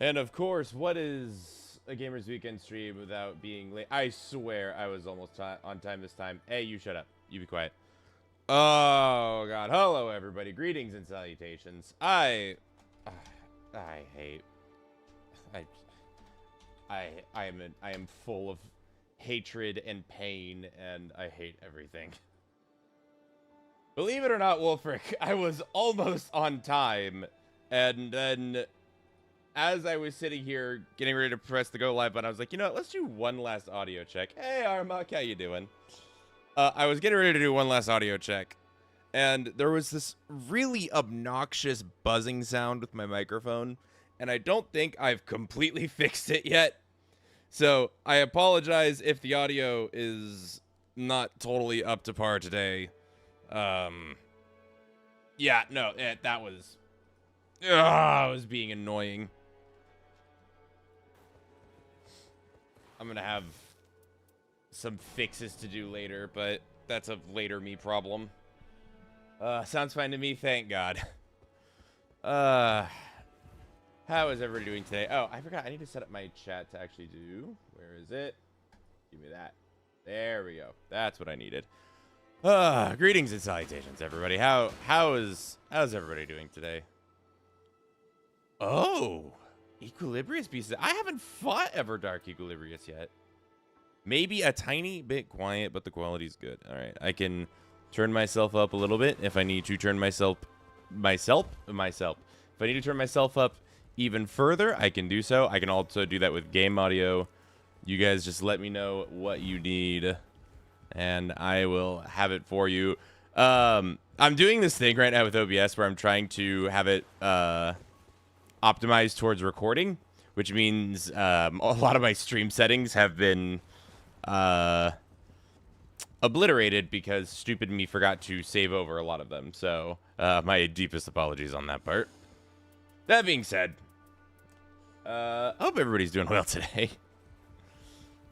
And of course, what is a Gamers Weekend stream without being late? I swear I was almost on time this time. Hey, you shut up. You be quiet. Oh, God. Hello, everybody. Greetings and salutations. I hate... I am full of hatred and pain, and I hate everything. Believe it or not, Wolfric, I was almost on time, and then as I was sitting here getting ready to press the go live button, I was like, you know what, let's do one last audio check. Hey, Armok, how you doing? I was getting ready to do one last audio check, and there was this really obnoxious buzzing sound with my microphone, and I don't think I've completely fixed it yet. So I apologize if the audio is not totally up to par today. Yeah, no, that was... I was being annoying. I'm gonna have some fixes to do later, but that's a later me problem. Sounds fine to me, thank God. How is everybody doing today? Oh, I forgot, I need to set up my chat to actually do. Where is it? Give me that. There we go. That's what I needed. Greetings and salutations, everybody. How's everybody doing today? Oh, Equilibrious Beast. I haven't fought Everdark Equilibrious yet. Maybe a tiny bit quiet, but the quality's good. All right, I can turn myself up a little bit if I need to turn myself. If I need to turn myself up even further, I can do so. I can also do that with game audio. You guys just let me know what you need, and I will have it for you. I'm doing this thing right now with OBS where I'm trying to have it optimized towards recording, which means a lot of my stream settings have been obliterated because stupid me forgot to save over a lot of them. So my deepest apologies on that part. That being said, I hope everybody's doing well today.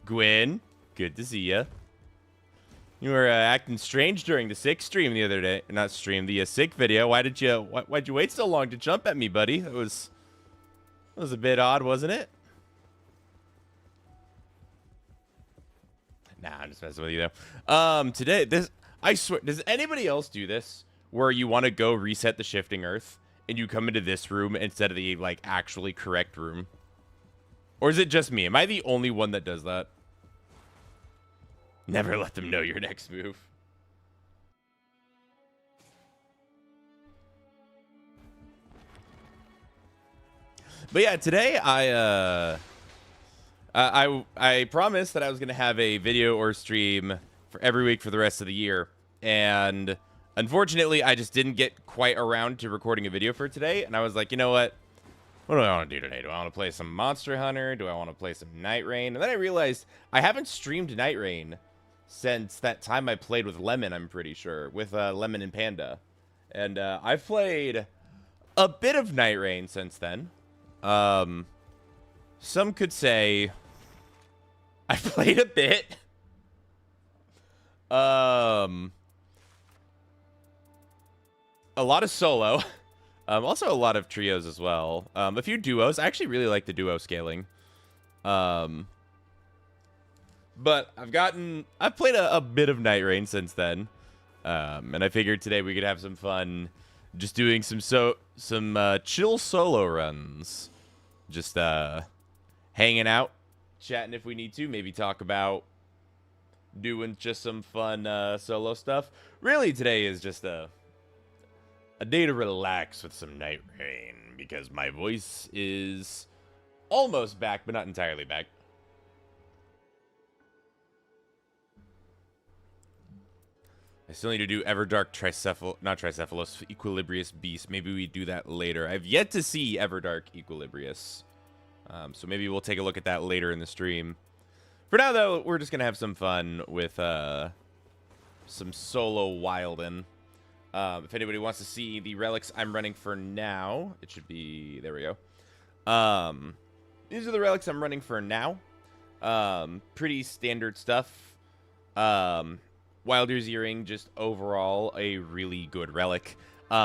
Gwen, good to see ya. You were acting strange during the sick stream the other day. Not stream, the sick video. Why'd you wait so long to jump at me, buddy? That was a bit odd, wasn't it? Nah, I'm just messing with you though. Today, I swear, does anybody else do this? Where you want to go reset the shifting earth and you come into this room instead of the like actually correct room? Or is it just me? Am I the only one that does that? Never let them know your next move. But yeah, today I promised that I was gonna have a video or stream for every week for the rest of the year, and unfortunately, I just didn't get quite around to recording a video for today. And I was like, you know what? What do I want to do today? Do I want to play some Monster Hunter? Do I want to play some Nightreign? And then I realized I haven't streamed Nightreign since that time I played with Lemon, I'm pretty sure, with Lemon and Panda. And I've played a bit of Nightreign since then. Some could say I've played a bit. A lot of solo. Also a lot of trios as well. A few duos. I actually really like the duo scaling. But I've played a bit of Nightreign since then. And I figured today we could have some fun just doing some chill solo runs. Just hanging out, chatting if we need to, maybe talk about doing just some fun solo stuff. Really, today is just a day to relax with some Nightreign because my voice is almost back, but not entirely back. I still need to do Everdark Equilibrious Beast. Maybe we do that later. I've yet to see Everdark Equilibrious. So maybe we'll take a look at that later in the stream. For now, though, we're just going to have some fun with some solo wildin'. If anybody wants to see the relics I'm running for now, it should be... There we go. These are the relics I'm running for now. Pretty standard stuff. Wilder's Earring, just overall a really good relic.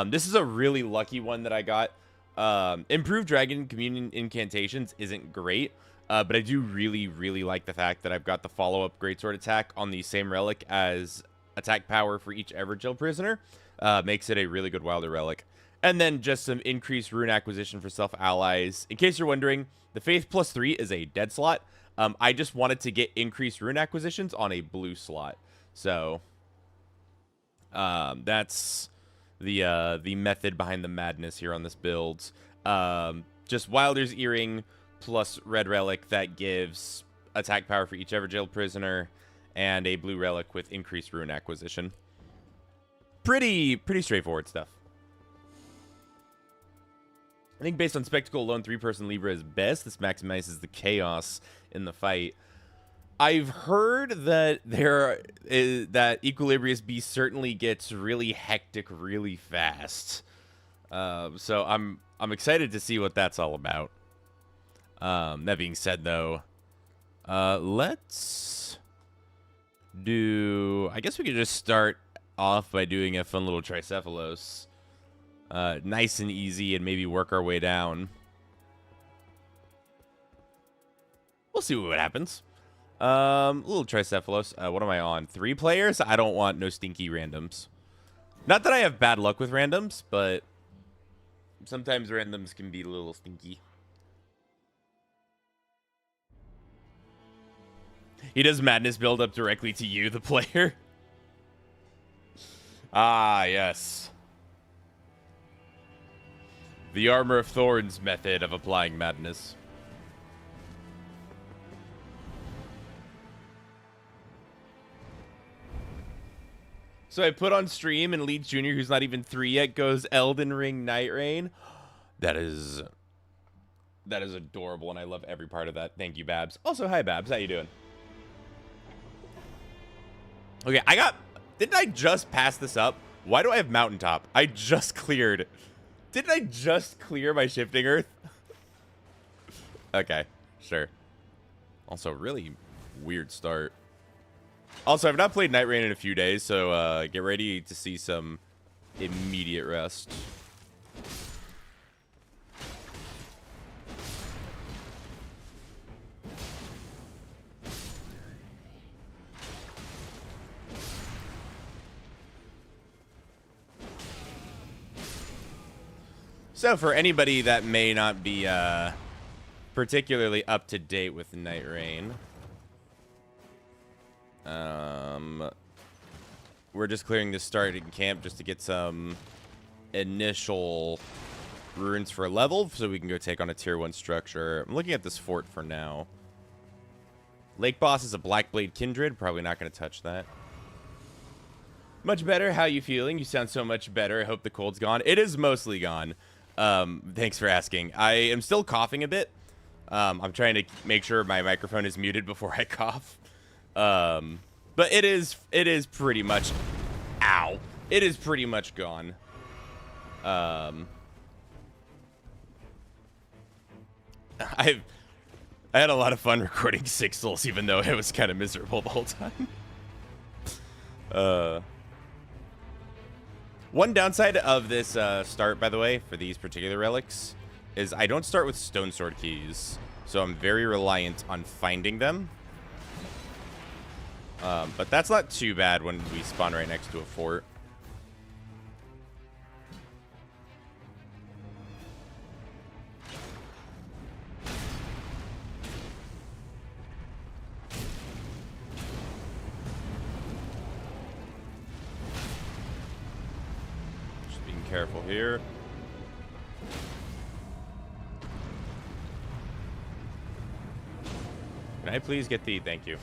This is a really lucky one that I got. Improved Dragon Communion Incantations isn't great, but I do really, really like the fact that I've got the follow-up Greatsword attack on the same relic as attack power for each Evergaol prisoner. Makes it a really good Wilder relic. And then just some increased rune acquisition for self-allies. In case you're wondering, the Faith +3 is a dead slot. I just wanted to get increased rune acquisitions on a blue slot. So, that's the method behind the madness here on this build. Just Wilder's Earring plus red relic that gives attack power for each Evergaol prisoner, and a blue relic with increased rune acquisition. Pretty straightforward stuff. I think based on Spectacle alone, 3-person Libra is best. This maximizes the chaos in the fight. I've heard that that Equilibrious Beast certainly gets really hectic really fast. So I'm excited to see what that's all about. That being said, though, let's do... I guess we could just start off by doing a fun little Tricephalos. Nice and easy, and maybe work our way down. We'll see what happens. Little Tricephalos. What am I on? 3 players? I don't want no stinky randoms. Not that I have bad luck with randoms, but sometimes randoms can be a little stinky. He does madness build up directly to you, the player. Ah, yes. The Armor of Thorns method of applying madness. So I put on stream, and Leeds Jr., who's not even 3 yet, goes Elden Ring Nightreign. That is adorable, and I love every part of that. Thank you, Babs. Also, hi, Babs. How you doing? Okay, didn't I just pass this up? Why do I have Mountaintop? I just cleared. Didn't I just clear my Shifting Earth? Okay, sure. Also, really weird start. Also, I've not played Nightreign in a few days, so get ready to see some immediate rest. So for anybody that may not be particularly up to date with Nightreign, we're just clearing the starting camp just to get some initial runes for a level so we can go take on a tier 1 structure. I'm looking at this fort for now. Lake Boss is a Blackblade Kindred. Probably not going to touch that. Much better. How you feeling? You sound so much better. I hope the cold's gone. It is mostly gone. Thanks for asking. I am still coughing a bit. I'm trying to make sure my microphone is muted before I cough. But it is pretty much, ow. It is pretty much gone. I had a lot of fun recording Six Souls, even though it was kind of miserable the whole time. One downside of this start, by the way, for these particular relics, is I don't start with Stone Sword keys, so I'm very reliant on finding them. But that's not too bad when we spawn right next to a fort. Careful here. Can I please get the... Thank you.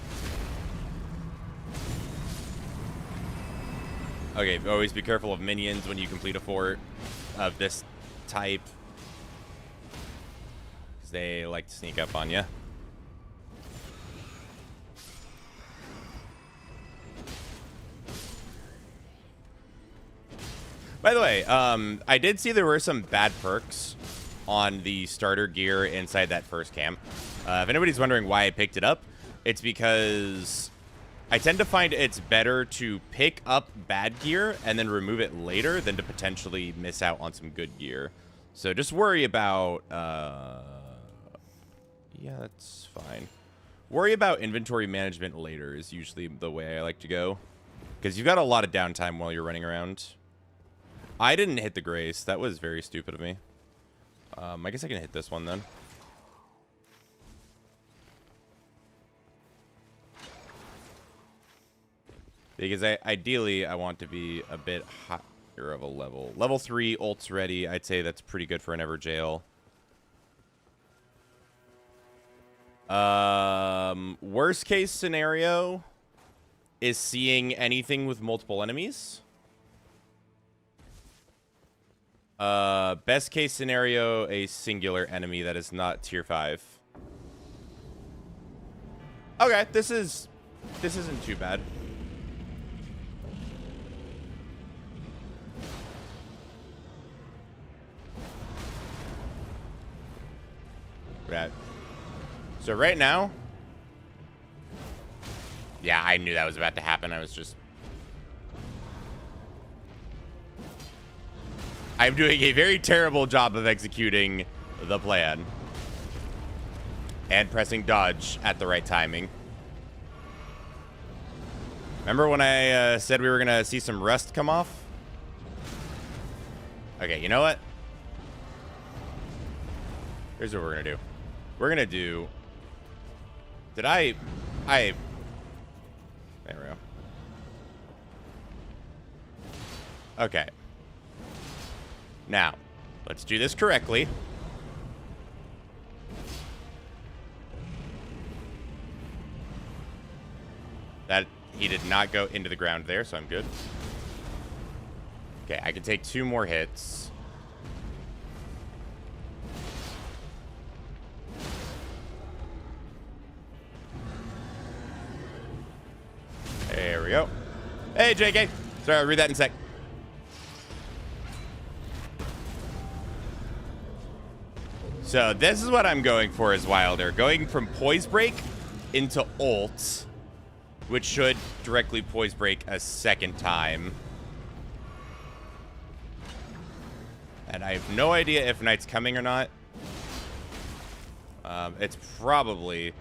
Okay, always be careful of minions when you complete a fort of this type, because they like to sneak up on you. By the way, I did see there were some bad perks on the starter gear inside that first camp. If anybody's wondering why I picked it up, it's because I tend to find it's better to pick up bad gear and then remove it later than to potentially miss out on some good gear. So just worry about, yeah, that's fine. Worry about inventory management later is usually the way I like to go. Because you've got a lot of downtime while you're running around. I didn't hit the Grace. That was very stupid of me. I guess I can hit this one then. Because ideally, I want to be a bit higher of a level. Level 3, ult's ready. I'd say that's pretty good for an evergaol. Worst case scenario is seeing anything with multiple enemies. Best case scenario, a singular enemy that is not tier 5. Okay, this isn't too bad. Right. So right now, yeah, I knew that was about to happen. I'm doing a very terrible job of executing the plan. And pressing dodge at the right timing. Remember when I said we were going to see some rust come off? Okay, you know what? Here's what we're going to do. We're going to do... There we go. Okay. Now, let's do this correctly. That he did not go into the ground there, so I'm good. Okay, I can take 2 more hits. There we go. Hey, JK. Sorry, I'll read that in a sec. So this is what I'm going for as Wilder. Going from Poise Break into ult, which should directly Poise Break a second time. And I have no idea if Knight's coming or not. It's probably...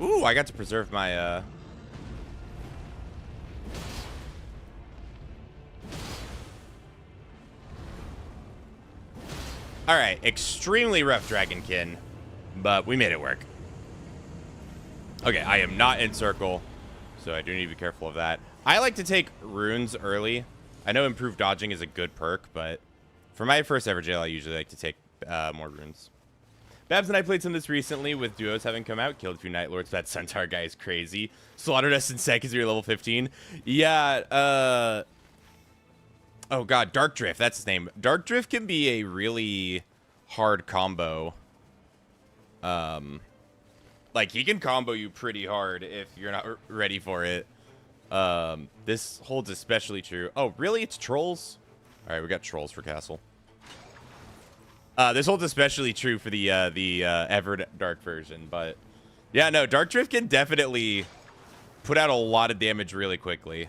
Ooh, I got to preserve my... Alright, extremely rough Dragonkin, but we made it work. Okay, I am not in circle, so I do need to be careful of that. I like to take runes early. I know improved dodging is a good perk, but for my first evergaol, I usually like to take more runes. Babs and I played some of this recently with duos having come out. Killed a few Night Lords. That Centaur guy is crazy. Slaughtered us in seconds. We were level 15. Yeah, oh god, Dark Drift, that's his name. Dark Drift can be a really hard combo. Like, he can combo you pretty hard if you're not ready for it. This holds especially true. Oh, really? It's trolls? Alright, we got trolls for castle. This holds especially true for the Everdark version, but... Yeah, no, Dark Drift can definitely put out a lot of damage really quickly.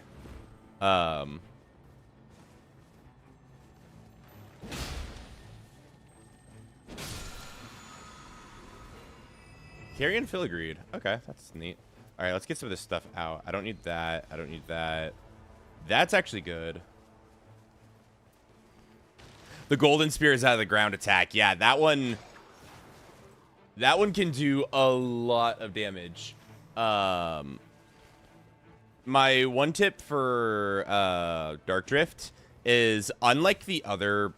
Carrion Filigreed. Okay, that's neat. All right, let's get some of this stuff out. I don't need that. I don't need that. That's actually good. The Golden Spear is out of the ground attack. Yeah, that one can do a lot of damage. My one tip for Dark Drift is, unlike the other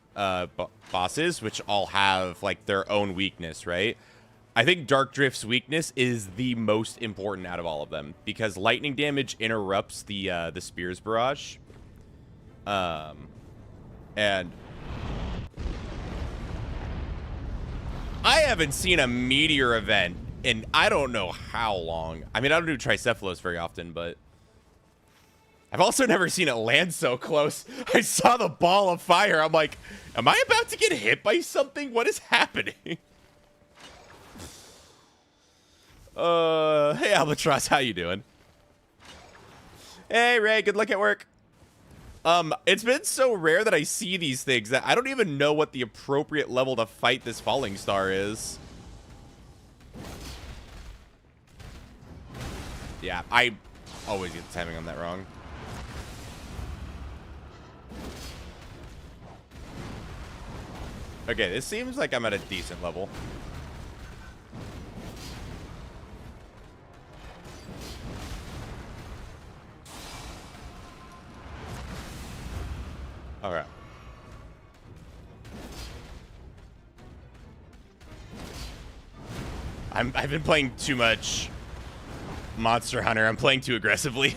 bosses, which all have like their own weakness, right? I think Dark Drift's weakness is the most important out of all of them, because lightning damage interrupts the spear's barrage. And I haven't seen a meteor event in I don't know how long. I mean, I don't do Tricephalos very often, but I've also never seen it land so close. I saw the ball of fire. I'm like, am I about to get hit by something? What is happening? Hey, Albatross, how you doing? Hey, Ray, good luck at work. It's been so rare that I see these things that I don't even know what the appropriate level to fight this falling star is. Yeah, I always get the timing on that wrong. Okay, this seems like I'm at a decent level. All right. I've been playing too much Monster Hunter. I'm playing too aggressively.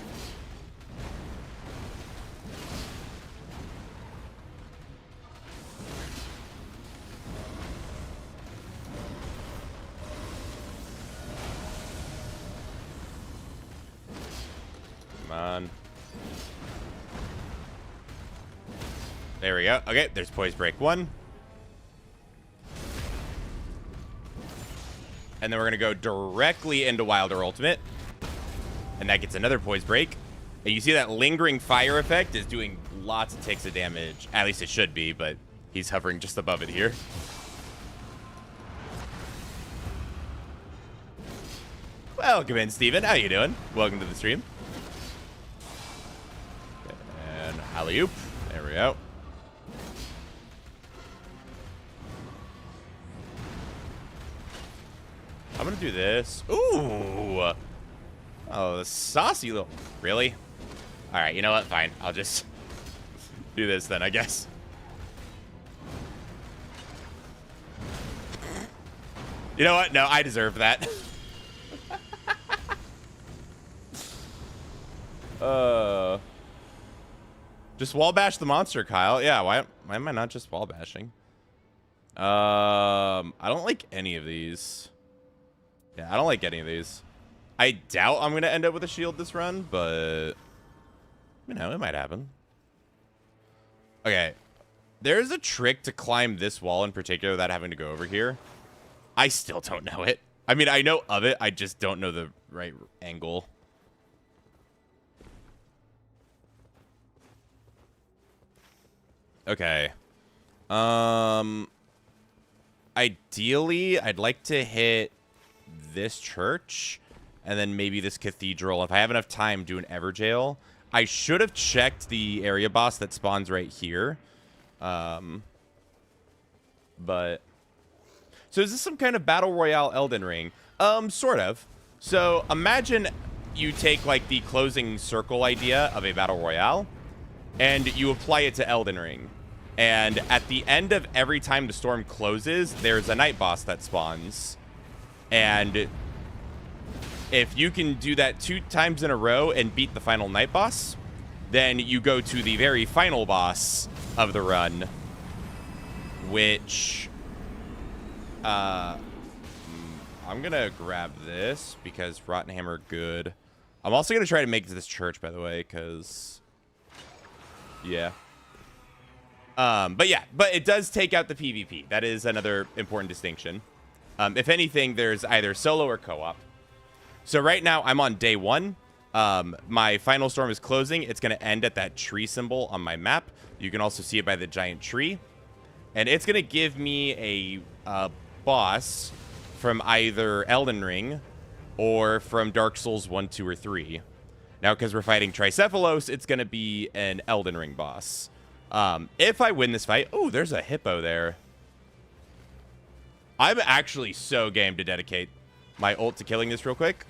Come on. There we go. Okay, there's Poise Break 1. And then we're going to go directly into Wilder Ultimate. And that gets another Poise Break. And you see that lingering fire effect is doing lots of ticks of damage. At least it should be, but he's hovering just above it here. Welcome in, Steven. How you doing? Welcome to the stream. And alley-oop. There we go. I'm gonna do this. Ooh. Oh, the saucy little... Really? All right, you know what? Fine. I'll just do this then, I guess. You know what? No, I deserve that. Just wall bash the monster, Kyle. Yeah, why am I not just wall bashing? I don't like any of these. Yeah, I don't like any of these. I doubt I'm going to end up with a shield this run, but, you know, it might happen. Okay. There's a trick to climb this wall in particular without having to go over here. I still don't know it. I mean, I know of it. I just don't know the right angle. Okay. Ideally, I'd like to hit this church and then maybe this cathedral. If I have enough time, do an evergaol. I should have checked the area boss that spawns right here. But so is this some kind of battle royale Elden Ring? Sort of. So imagine you take like the closing circle idea of a battle royale and you apply it to Elden Ring. And at the end of every time the storm closes, there's a night boss that spawns. And if you can do that 2 times in a row and beat the final night boss, then you go to the very final boss of the run, which I'm gonna grab this because Rotten Hammer good. I'm also gonna try to make it to this church, by the way, because yeah. But it does take out the PvP. That is another important distinction. If anything, there's either solo or co-op. So right now, I'm on day 1. My final storm is closing. It's going to end at that tree symbol on my map. You can also see it by the giant tree. And it's going to give me a boss from either Elden Ring or from Dark Souls 1, 2, or 3. Now, because we're fighting Tricephalos, it's going to be an Elden Ring boss. If I win this fight... Oh, there's a hippo there. I'm actually so game to dedicate my ult to killing this real quick.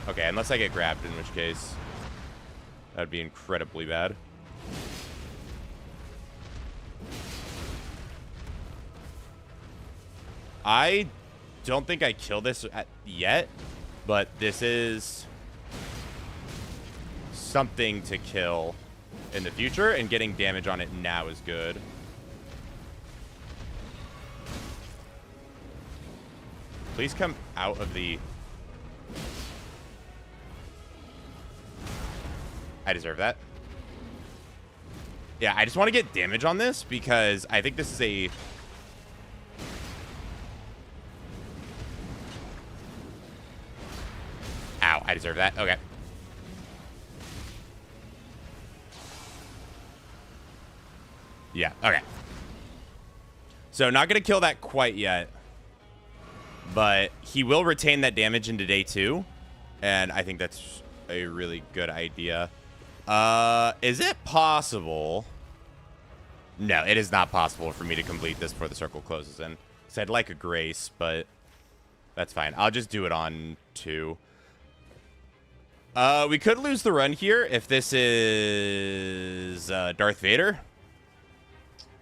Okay, unless I get grabbed, in which case that would be incredibly bad. I don't think I kill this yet, but this is something to kill in the future, and getting damage on it now is good. Please come out of the... I deserve that. Yeah, I just want to get damage on this because I think this is a... Ow, I deserve that. Okay. Yeah, okay. So not going to kill that quite yet. But he will retain that damage into day 2. And I think that's a really good idea. Is it possible? No, it is not possible for me to complete this before the circle closes in. So I'd like a grace, but that's fine. I'll just do it on 2. We could lose the run here if this is Darth Vader.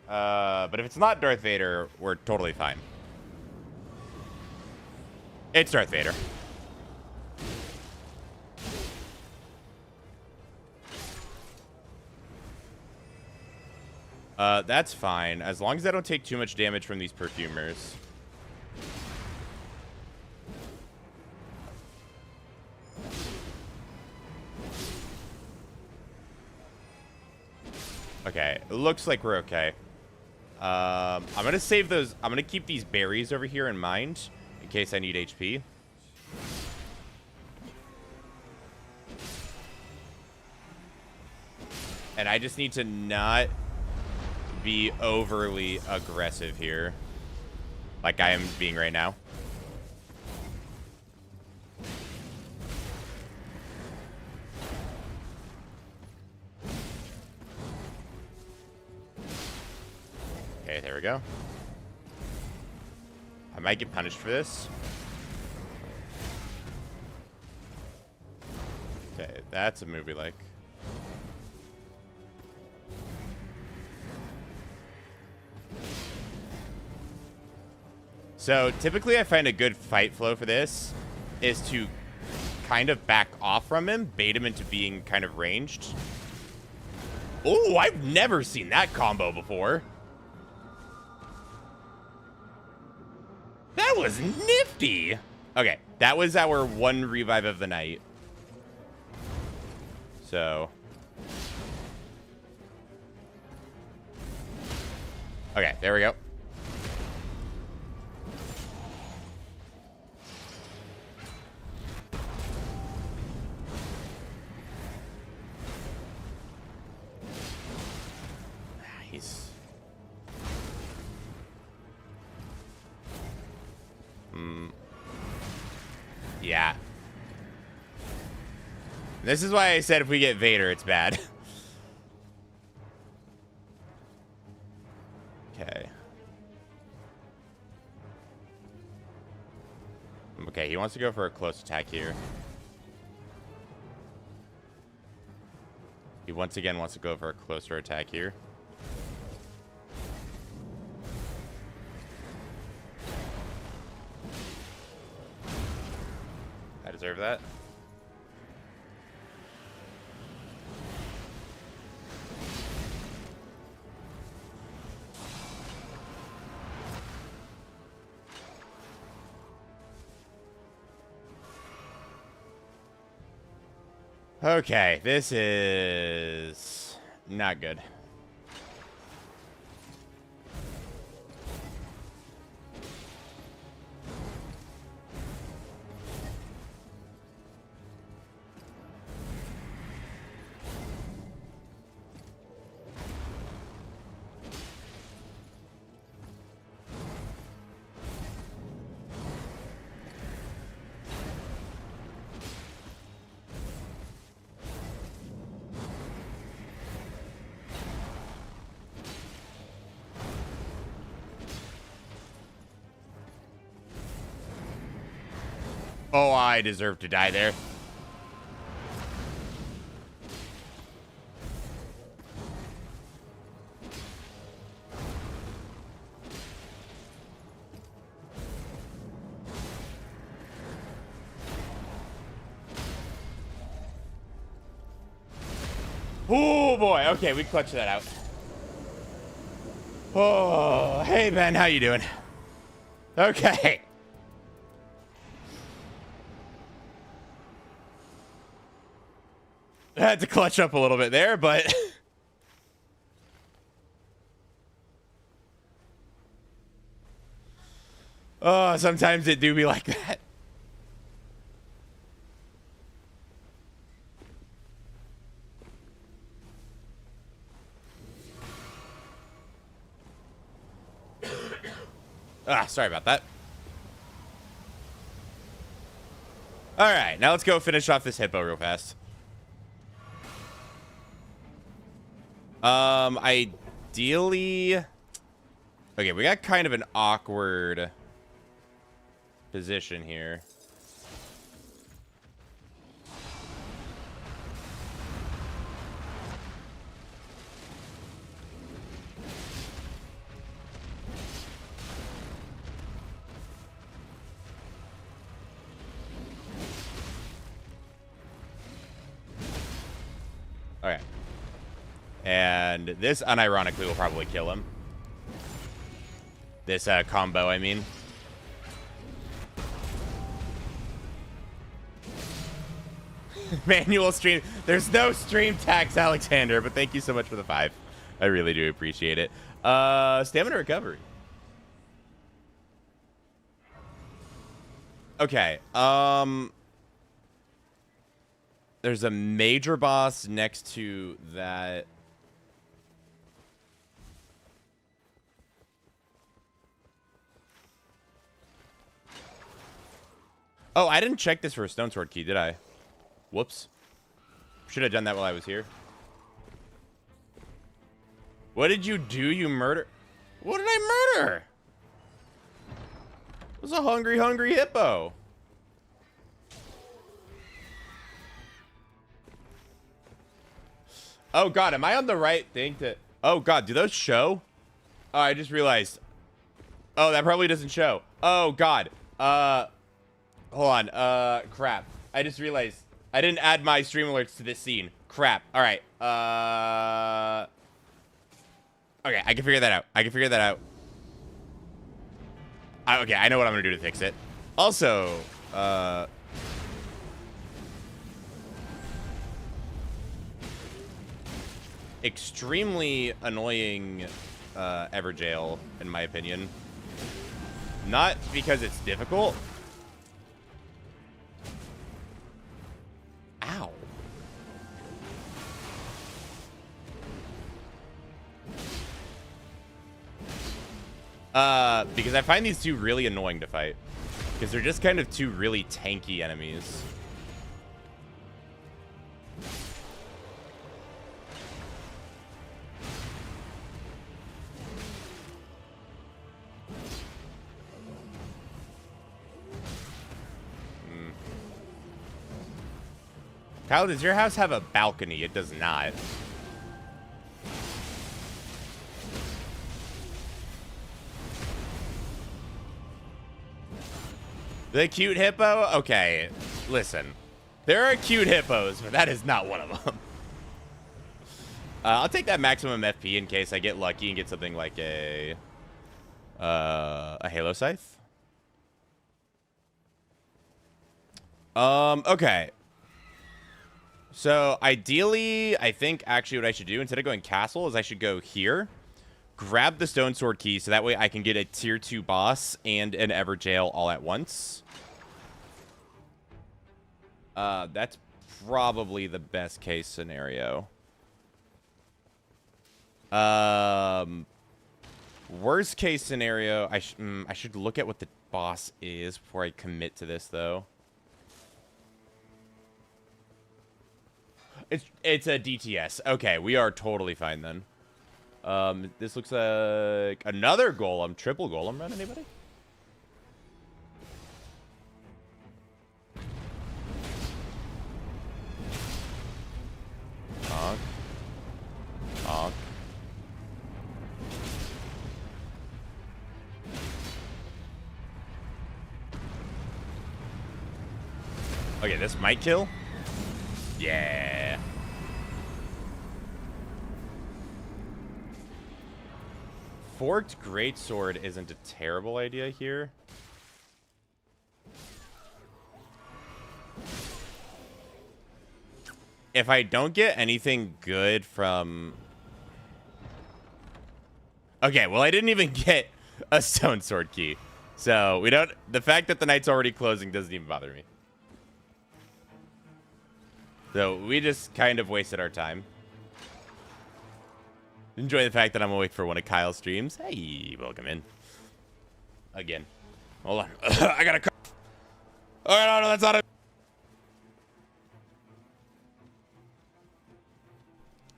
But if it's not Darth Vader, we're totally fine. It's Darth Vader. That's fine, as long as I don't take too much damage from these perfumers. Okay, it looks like we're okay. I'm gonna save those. I'm gonna keep these berries over here in mind in case I need HP. And I just need to not be overly aggressive here, like I am being right now. Okay, there we go. I might get punished for this. Okay, that's a move we like. So typically I find a good fight flow for this is to kind of back off from him, bait him into being kind of ranged. Oh, I've never seen that combo before. That was nifty. Okay, that was our 1 revive of the night. So. Okay, there we go. Yeah. This is why I said if we get Vader, it's bad. Okay. Okay, he wants to go for a close attack here. He once again wants to go for a closer attack here. I deserve that. Okay, this is not good. Oh, I deserve to die there. Oh boy, okay, we clutched that out. Oh, hey Ben, how you doing? Okay. I had to clutch up a little bit there, but oh, sometimes it do be like that. Ah, sorry about that. All right, now let's go finish off this hippo real fast. Ideally... Okay, we got kind of an awkward position here. Okay. And this unironically will probably kill him. This combo, I mean. Manual stream. There's no stream tax, Alexander, but thank you so much for the 5. I really do appreciate it. Stamina recovery. Okay. There's a major boss next to that. Oh, I didn't check this for a stone sword key, did I? Whoops. Should have done that while I was here. What did you do, you murder? What did I murder? It was a hungry, hungry hippo. Oh, God, am I on the right thing to... Oh, God, do those show? Oh, I just realized. Oh, that probably doesn't show. Oh, God. Hold on. Crap. I just realized I didn't add my stream alerts to this scene. Crap. All right. Okay, I can figure that out. Okay, I know what I'm gonna do to fix it. Also, extremely annoying evergaol, in my opinion. Not because it's difficult. Ow. Because I find these two really annoying to fight. Because they're just kind of two really tanky enemies. Kyle, does your house have a balcony? It does not. The cute hippo? Okay, listen. There are cute hippos, but that is not one of them. I'll take that maximum FP in case I get lucky and get something like a Halo Scythe. Okay. So, ideally, I think actually what I should do, instead of going castle, is I should go here, grab the stone sword key, so that way I can get a tier 2 boss and an evergaol all at once. That's probably the best case scenario. Worst case scenario, I should look at what the boss is before I commit to this, though. It's a DTS. Okay, we are totally fine then. This looks like another golem, triple golem. Run anybody? Honk. Honk. Okay, this might kill. Yeah. Forked greatsword isn't a terrible idea here. If I don't get anything good from... Okay, well, I didn't even get a stone sword key. So, we don't... The fact that the night's already closing doesn't even bother me. So, we just kind of wasted our time. Enjoy the fact that I'm awake for one of Kyle's streams. Hey, welcome in. again. Hold on. I gotta. Oh no, that's not it.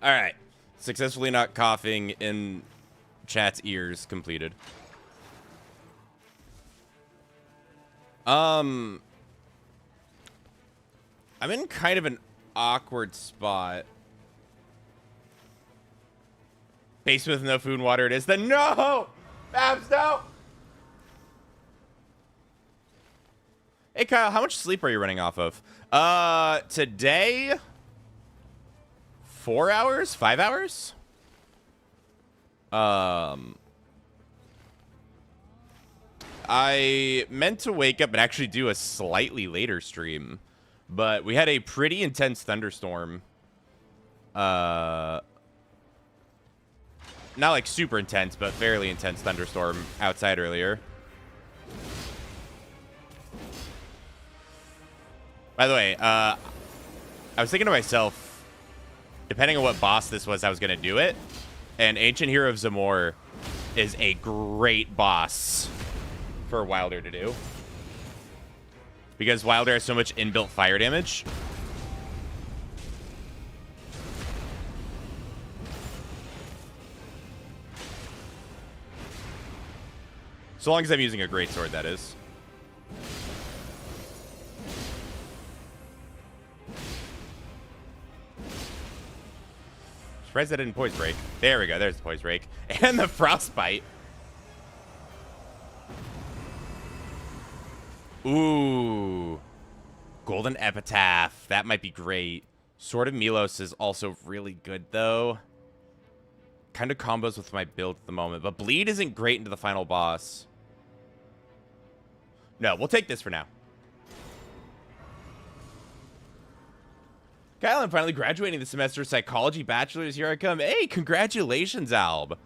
All right. Successfully not coughing in chat's ears completed. I'm in kind of an awkward spot. Basement with no food and water it is. Then no! Babs, no! Hey, Kyle, how much sleep are you running off of? Today... 4 hours? 5 hours? I meant to wake up and actually do a slightly later stream, but we had a pretty intense thunderstorm. Not like super intense, but fairly intense thunderstorm outside earlier. By the way, I was thinking to myself, depending on what boss this was, I was going to do it. And Ancient Hero of Zamor is a great boss for Wilder to do. Because Wilder has so much inbuilt fire damage. So long as I'm using a greatsword, that is. Surprised I didn't poise break. There we go. There's the poise break. And the frostbite. Ooh. Golden Epitaph. That might be great. Sword of Milos is also really good, though. Kind of combos with my build at the moment. But Bleed isn't great into the final boss. No, we'll take this for now. Kyle, I'm finally graduating this semester. Psychology bachelor's. Here I come. Hey, congratulations, Alb.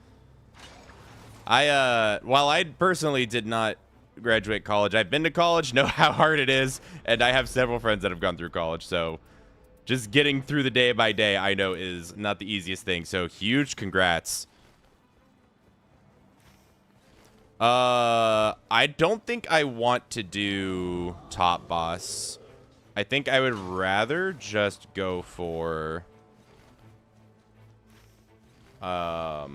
While I personally did not graduate college, I've been to college, know how hard it is, and I have several friends that have gone through college, so just getting through the day by day, I know, is not the easiest thing, so huge congrats. I don't think I want to do top boss. I think I would rather just go for I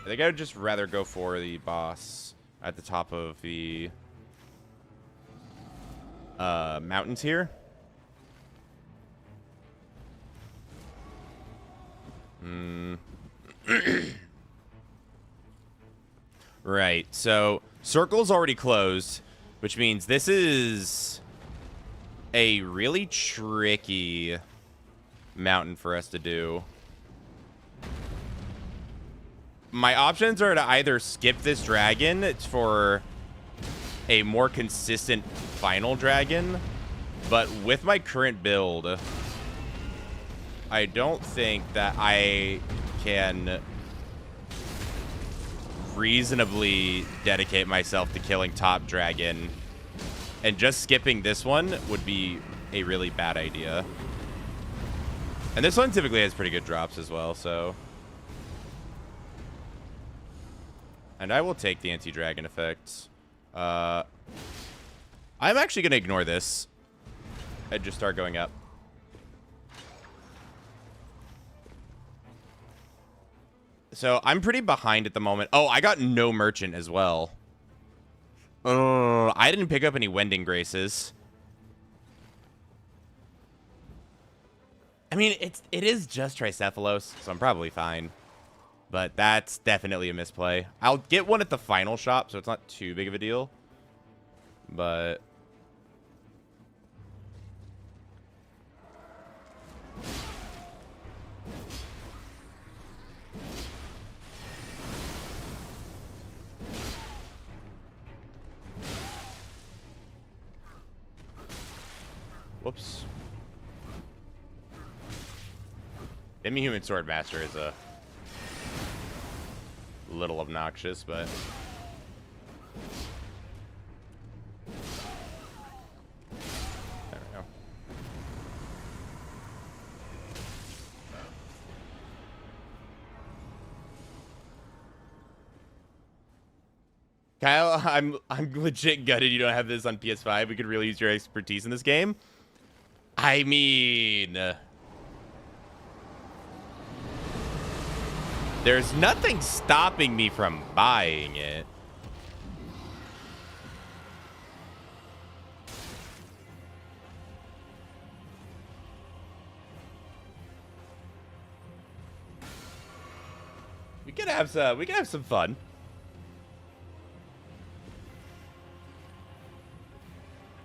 think I would just rather go for the boss at the top of the mountains here. Right, so circle's already closed, which means this is a really tricky mountain for us to do. My options are to either skip this dragon for a more consistent final dragon, but with my current build, I don't think that I can reasonably dedicate myself to killing top dragon, and just skipping this one would be a really bad idea. And this one typically has pretty good drops as well, so. And I will take the anti-dragon effects. I'm actually going to ignore this and just start going up. So I'm pretty behind at the moment. Oh, I got no merchant as well. I didn't pick up any Wending Graces. I mean, it is just Tricephalos, so I'm probably fine. But that's definitely a misplay. I'll get one at the final shop, so it's not too big of a deal. But whoops. Demi-Human Swordmaster is a little obnoxious, but there we go. Kyle, I'm legit gutted you don't have this on PS5. We could really use your expertise in this game. I mean, there's nothing stopping me from buying it. We could have some fun.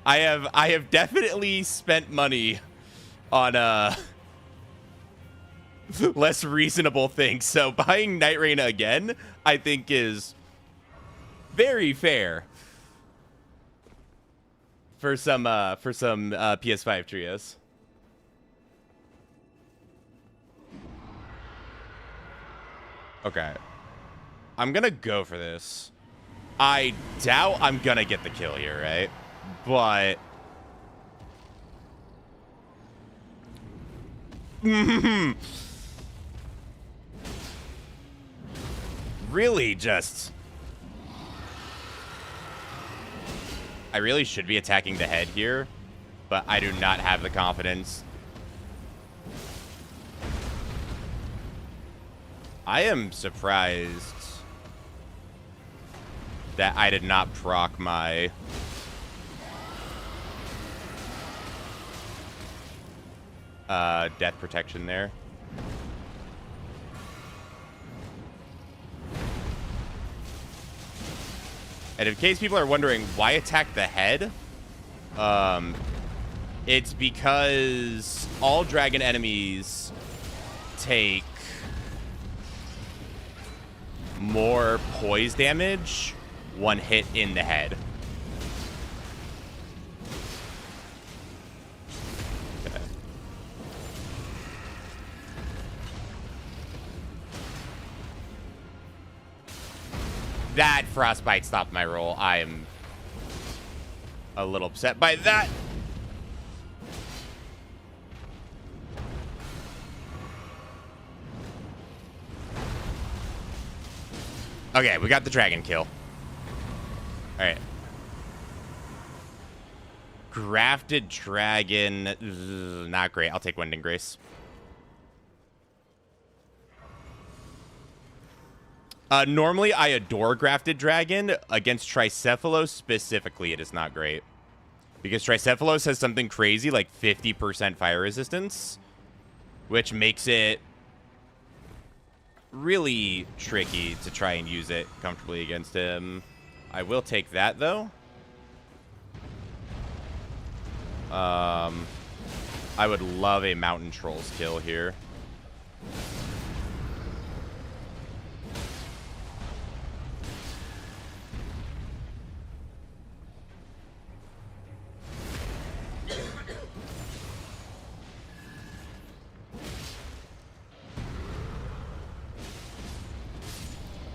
I have definitely spent money on less reasonable things. So buying Nightreign again, I think, is very fair for some PS5 trios. Okay. I'm gonna go for this. I doubt I'm gonna get the kill here, right? But really just I really should be attacking the head here, but I do not have the confidence. I am surprised that I did not proc my death protection there. And in case people are wondering why attack the head, it's because all dragon enemies take more poise damage one hit in the head. Okay. That frostbite stopped my roll. I am a little upset by that. Okay, we got the dragon kill. All right. Grafted dragon. Ugh, not great. I'll take Wind and Grace. Normally, I adore Grafted Dragon. Against Tricephalos specifically, it is not great. Because Tricephalos has something crazy like 50% fire resistance, which makes it really tricky to try and use it comfortably against him. I will take that, though. I would love a Mountain Trolls kill here.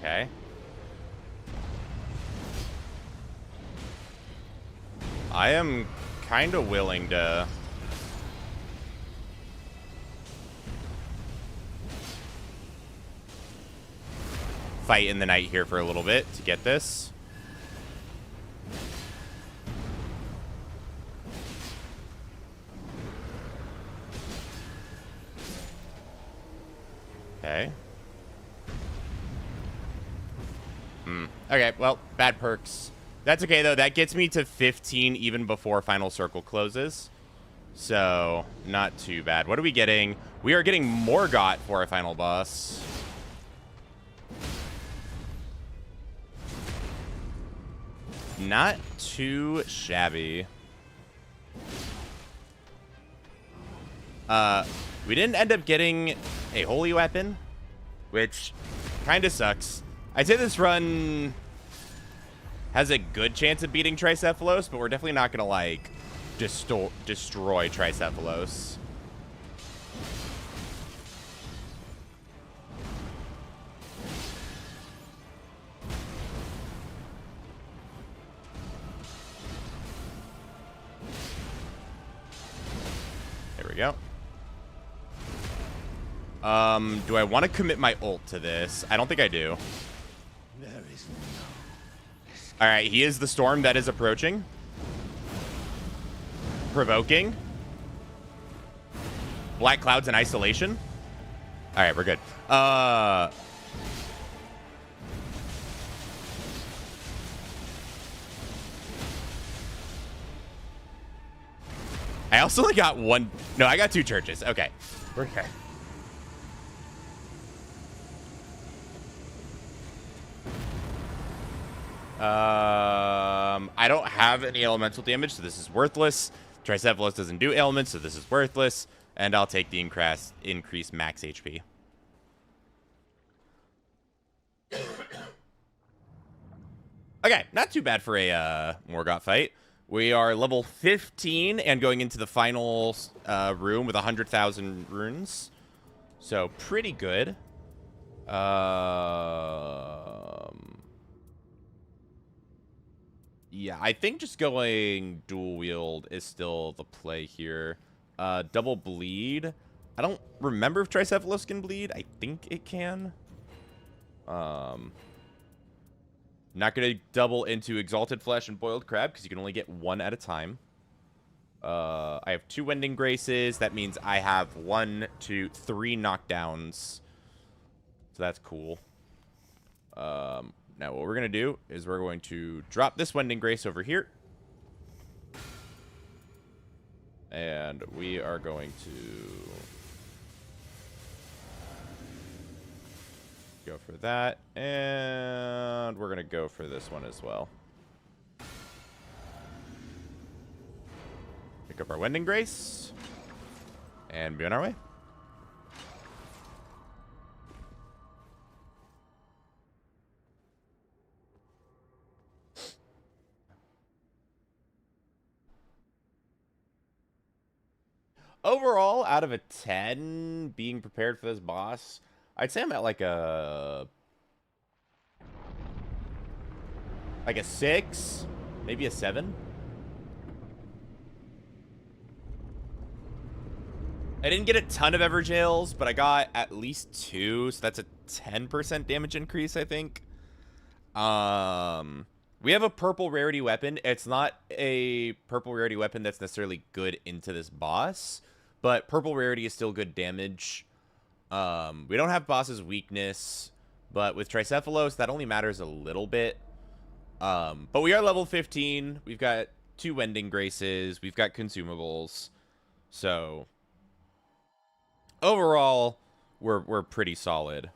Okay. I am kind of willing to fight in the night here for a little bit to get this. Okay. Okay, well, bad perks. That's okay, though. That gets me to 15 even before Final Circle closes. So, not too bad. What are we getting? We are getting Morgott for our final boss. Not too shabby. We didn't end up getting a holy weapon, which kind of sucks. I'd say this run has a good chance of beating Tricephalos, but we're definitely not going to, like, destroy Tricephalos. There we go. Do I want to commit my ult to this? I don't think I do. There is no escape. All right, he is the storm that is approaching. Provoking. Black clouds and isolation. All right, we're good. I also only got one. No, I got 2 churches. Okay. We're okay. I don't have any elemental damage, so this is worthless. Tricephalus doesn't do ailments, so this is worthless. And I'll take the increased max HP. Okay, not too bad for a Morgoth fight. We are level 15 and going into the final room with 100,000 runes. So pretty good. Yeah, I think just going dual wield is still the play here. Double bleed. I don't remember if Tricephalus can bleed. I think it can. Not going to double into Exalted Flesh and Boiled Crab because you can only get 1 at a time. I have 2 Wending Graces. That means I have 1, 2, 3 knockdowns. So that's cool. Now what we're going to do is we're going to drop this Wending Grace over here. And we are going to go for that. And we're going to go for this one as well. Pick up our Wending Grace. And be on our way. Overall, out of a 10, being prepared for this boss, I'd say I'm at like a 6, maybe a 7. I didn't get a ton of evergaols, but I got at least 2, so that's a 10% damage increase, I think. We have a purple rarity weapon. It's not a purple rarity weapon that's necessarily good into this boss, but purple rarity is still good damage. We don't have boss's weakness, but with Tricephalos, that only matters a little bit. But we are level 15. We've got 2 Wending Graces. We've got consumables. So overall, we're pretty solid.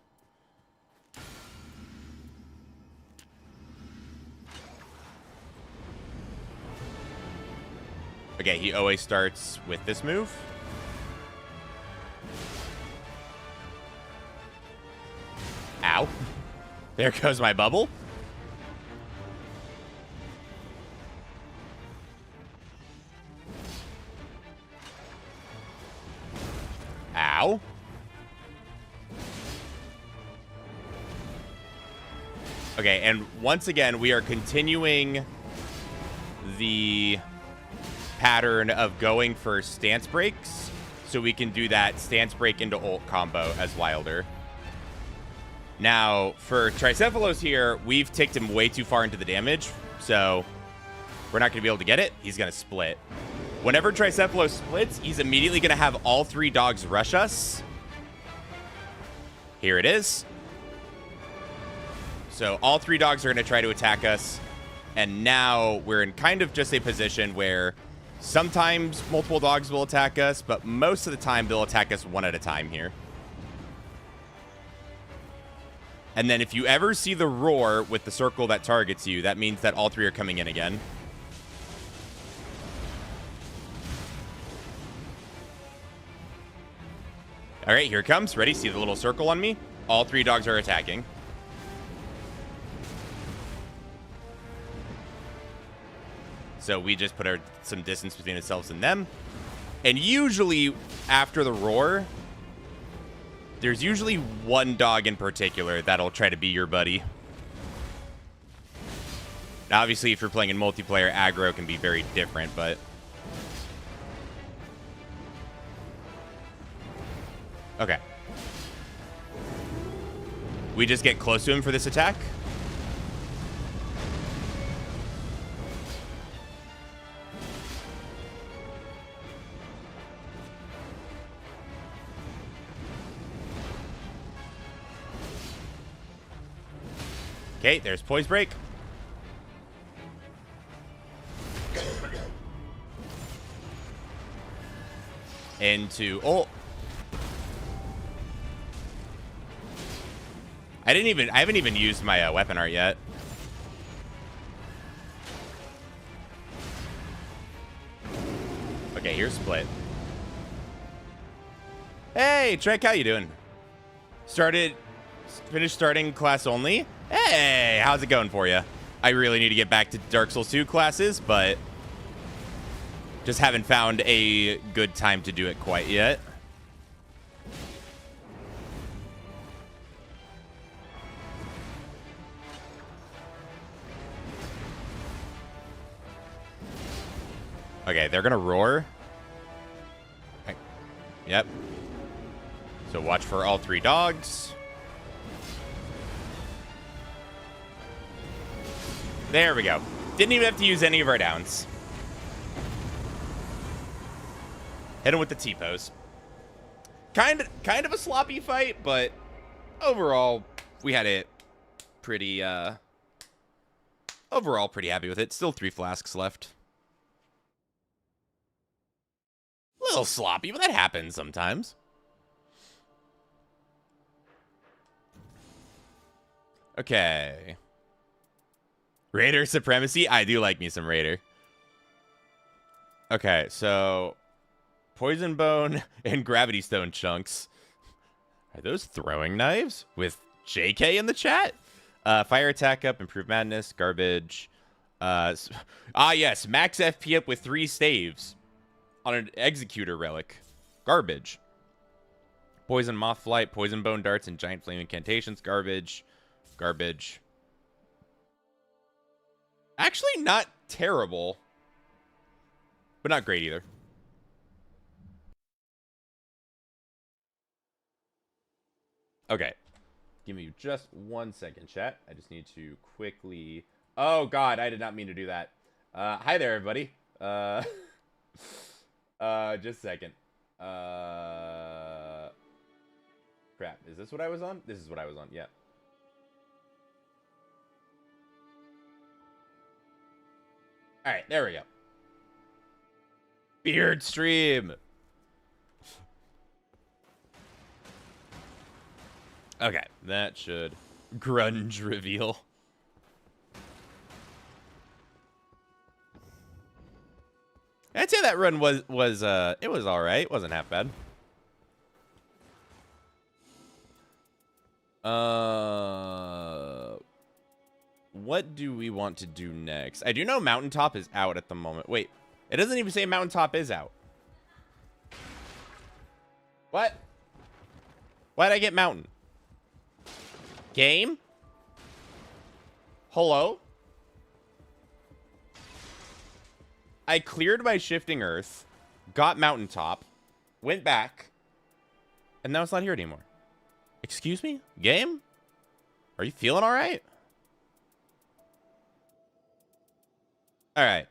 Okay, he always starts with this move. Ow. There goes my bubble. Ow. Okay, and once again, we are continuing the pattern of going for stance breaks, so we can do that stance break into ult combo as Wilder. Now, for Tricephalos here, we've ticked him way too far into the damage, so we're not going to be able to get it. He's going to split. Whenever Tricephalos splits, he's immediately going to have all 3 dogs rush us. Here it is. So all 3 dogs are going to try to attack us, and now we're in kind of just a position where sometimes multiple dogs will attack us, but most of the time they'll attack us 1 at a time here. And then if you ever see the roar with the circle that targets you, that means that all 3 are coming in again. All right, here it comes. Ready? See the little circle on me? All 3 dogs are attacking. So we just put some distance between ourselves and them. And usually, after the roar, there's usually 1 dog in particular that'll try to be your buddy. Now, obviously, if you're playing in multiplayer, aggro can be very different, but... Okay. We just get close to him for this attack. Okay, there's Poise Break. Into... Oh! I haven't even used my weapon art yet. Okay, here's Split. Hey, Trek, how you doing? Finished starting class only? Hey, how's it going for you? I really need to get back to Dark Souls 2 classes, but just haven't found a good time to do it quite yet. Okay, they're gonna roar. Okay. Yep. So watch for all 3 dogs. There we go. Didn't even have to use any of our downs. Hit him with the T-pose. Kind of a sloppy fight, but overall, we had it pretty, overall pretty happy with it. Still 3 flasks left. A little sloppy, but that happens sometimes. Okay. Raider Supremacy? I do like me some Raider. Okay, so... Poison Bone and Gravity Stone chunks. Are those throwing knives? With JK in the chat? Fire attack up, improve madness, garbage. Yes, max FP up with 3 staves. On an Executor relic. Garbage. Poison Moth Flight, Poison Bone Darts, and Giant Flame Incantations. Garbage. Garbage. Actually, not terrible. But not great either. Okay. Give me just 1 second, chat. I just need to quickly... Oh, God, I did not mean to do that. Hi there, everybody. Just a second. Crap. Is this what I was on? This is what I was on, yeah. Alright, there we go. Beard stream. Okay, that should grunge reveal. I'd say that run was it was all right. It wasn't half bad. What do we want to do next? I do know Mountaintop is out at the moment. Wait, it doesn't even say Mountaintop is out. What? Why'd I get Mountain? Game? Hello? I cleared my Shifting Earth, got Mountaintop, went back, and now it's not here anymore. Excuse me? Game? Are you feeling alright? Alright,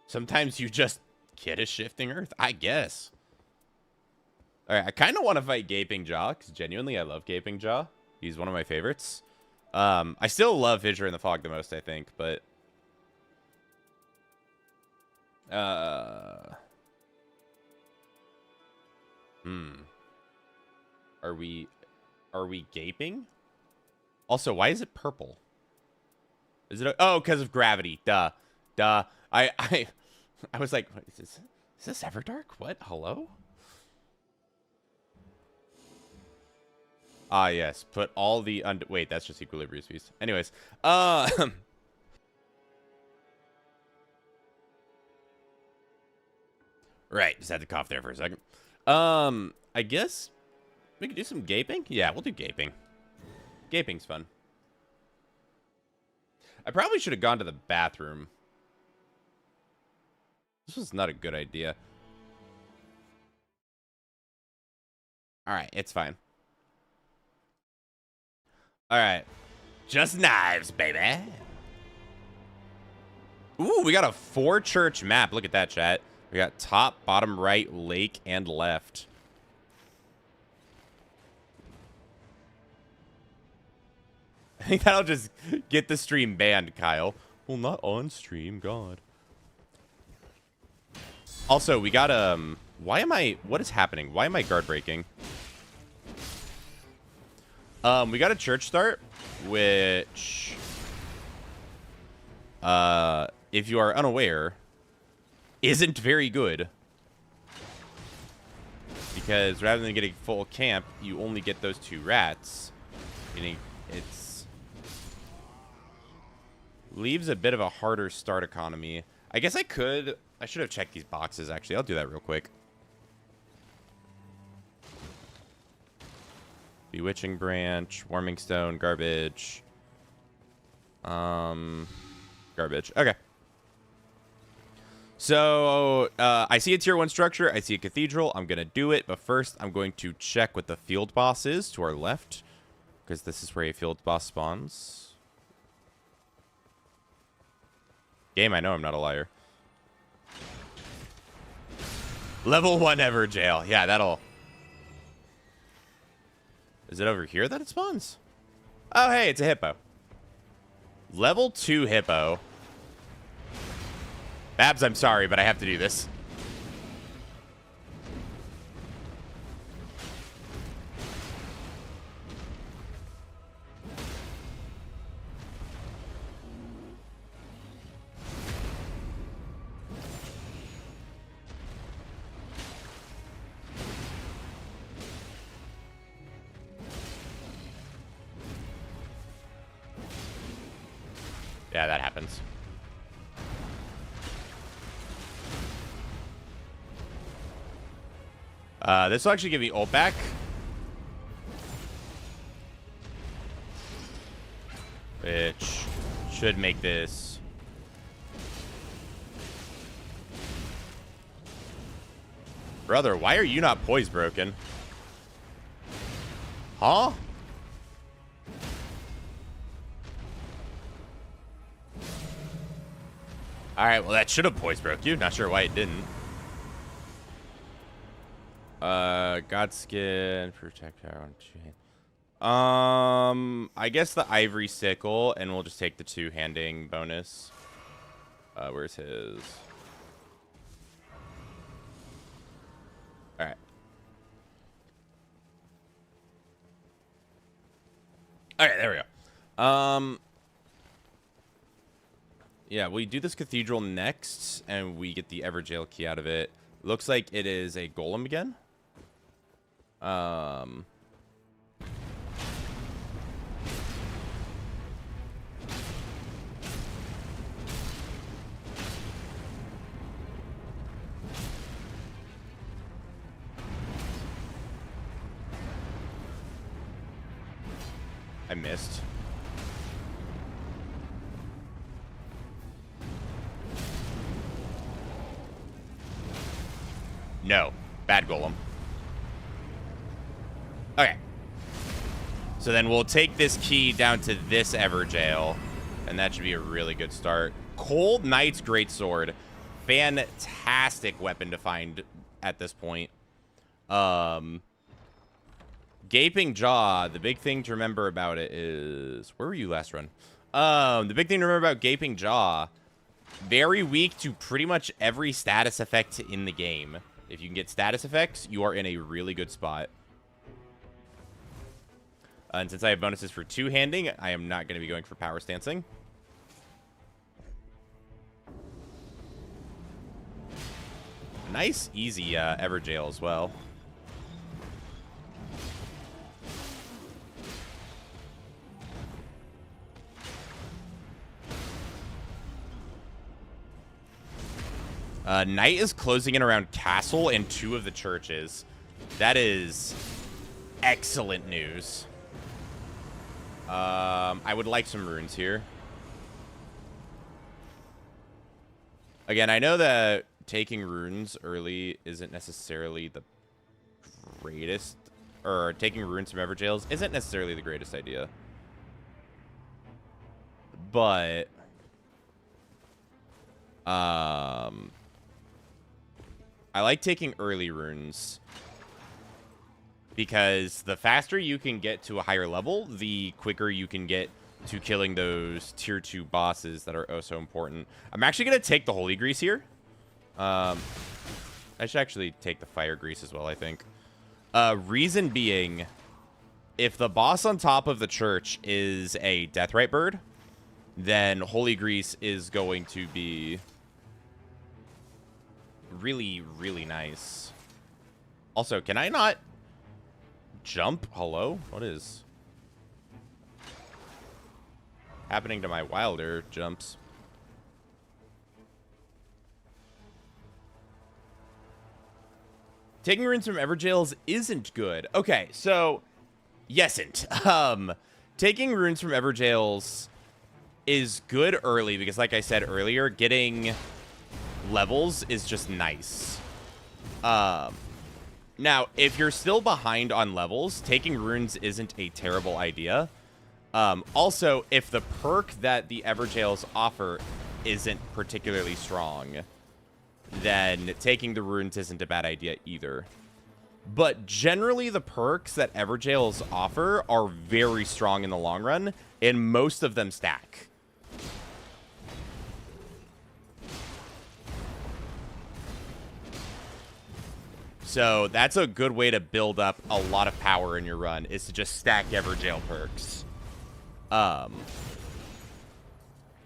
sometimes you just get a Shifting Earth, I guess. Alright, I kind of want to fight Gaping Jaw, because genuinely I love Gaping Jaw. He's one of my favorites. I still love Fissure in the Fog the most, I think, but... Are we gaping? Also, why is it purple? Is it... Oh, because of gravity. Duh. Duh. I was like, what, is this Everdark? What? Hello? Ah, yes. Put all the... Wait, that's just Equilibrious Beast. Anyways. Right, just had to cough there for a second. I guess we could do some gaping? Yeah, we'll do gaping. Gaping's fun. I probably should have gone to the bathroom. This was not a good idea. Alright, it's fine. Alright. Just knives, baby. Ooh, we got a 4-church map. Look at that, chat. We got top, bottom, right, lake, and left. think that'll just get the stream banned, Kyle. Well, not on stream, God. Also, we got, what is happening? Why am I guard breaking? We got a church start, which, if you are unaware, isn't very good. Because rather than getting full camp, you only get those 2 rats. Meaning it's leaves a bit of a harder start economy. I guess I should have checked these boxes, actually. I'll do that real quick. Bewitching Branch, Warming Stone, garbage. Garbage. Okay. So, I see a tier 1 structure. I see a cathedral. I'm going to do it. But first, I'm going to check what the field boss is to our left. Because this is where a field boss spawns. Game, I know I'm not a liar. Level 1 Evergaol. Yeah, that'll... Is it over here that it spawns? Oh, hey, it's a hippo. Level 2 hippo. Babs, I'm sorry, but I have to do this. Yeah, that happens. This will actually give me ult back. Which should make this... Brother, why are you not poise broken? Huh? Alright, well that should have poise broke you. Not sure why it didn't. Godskin, protect power on 2 hands. I guess the ivory sickle, and we'll just take the 2-handing bonus. Where's his? Alright. Alright, there we go. Yeah, we do this cathedral next, and we get the Evergaol key out of it. Looks like it is a golem again. I missed. No. Bad golem. Okay. So then we'll take this key down to this Evergaol, and that should be a really good start. Cold Knight's Greatsword. Fantastic weapon to find at this point. Gaping Jaw, the big thing to remember about it is... Where were you last run? The big thing to remember about Gaping Jaw, very weak to pretty much every status effect in the game. If you can get status effects, you are in a really good spot. And since I have bonuses for 2-handing, I am not going to be going for power stancing. Nice, easy Evergaol as well. Night is closing in around Castle and 2 of the churches. That is excellent news. I would like some runes here. Again, I know that taking runes early isn't necessarily the greatest, or taking runes from Evergaol isn't necessarily the greatest idea. But I like taking early runes because the faster you can get to a higher level, the quicker you can get to killing those tier 2 bosses that are oh so important. I'm actually going to take the Holy Grease here. I should actually take the Fire Grease as well, I think. Reason being, if the boss on top of the church is a Deathrite bird, then Holy Grease is going to be really, really nice. Also, can I not jump? Hello? What is happening to my wilder jumps? Taking runes from Evergaols isn't good. Okay, so yesn't. Taking runes from Evergaols is good early because, like I said earlier, getting levels is just nice. Now, if you're still behind on levels, taking runes isn't a terrible idea. Also, if the perk that the Evergaols offer isn't particularly strong, then taking the runes isn't a bad idea either. But generally, the perks that Evergaols offer are very strong in the long run, and most of them stack. So that's a good way to build up a lot of power in your run, is to just stack Evergaol perks. But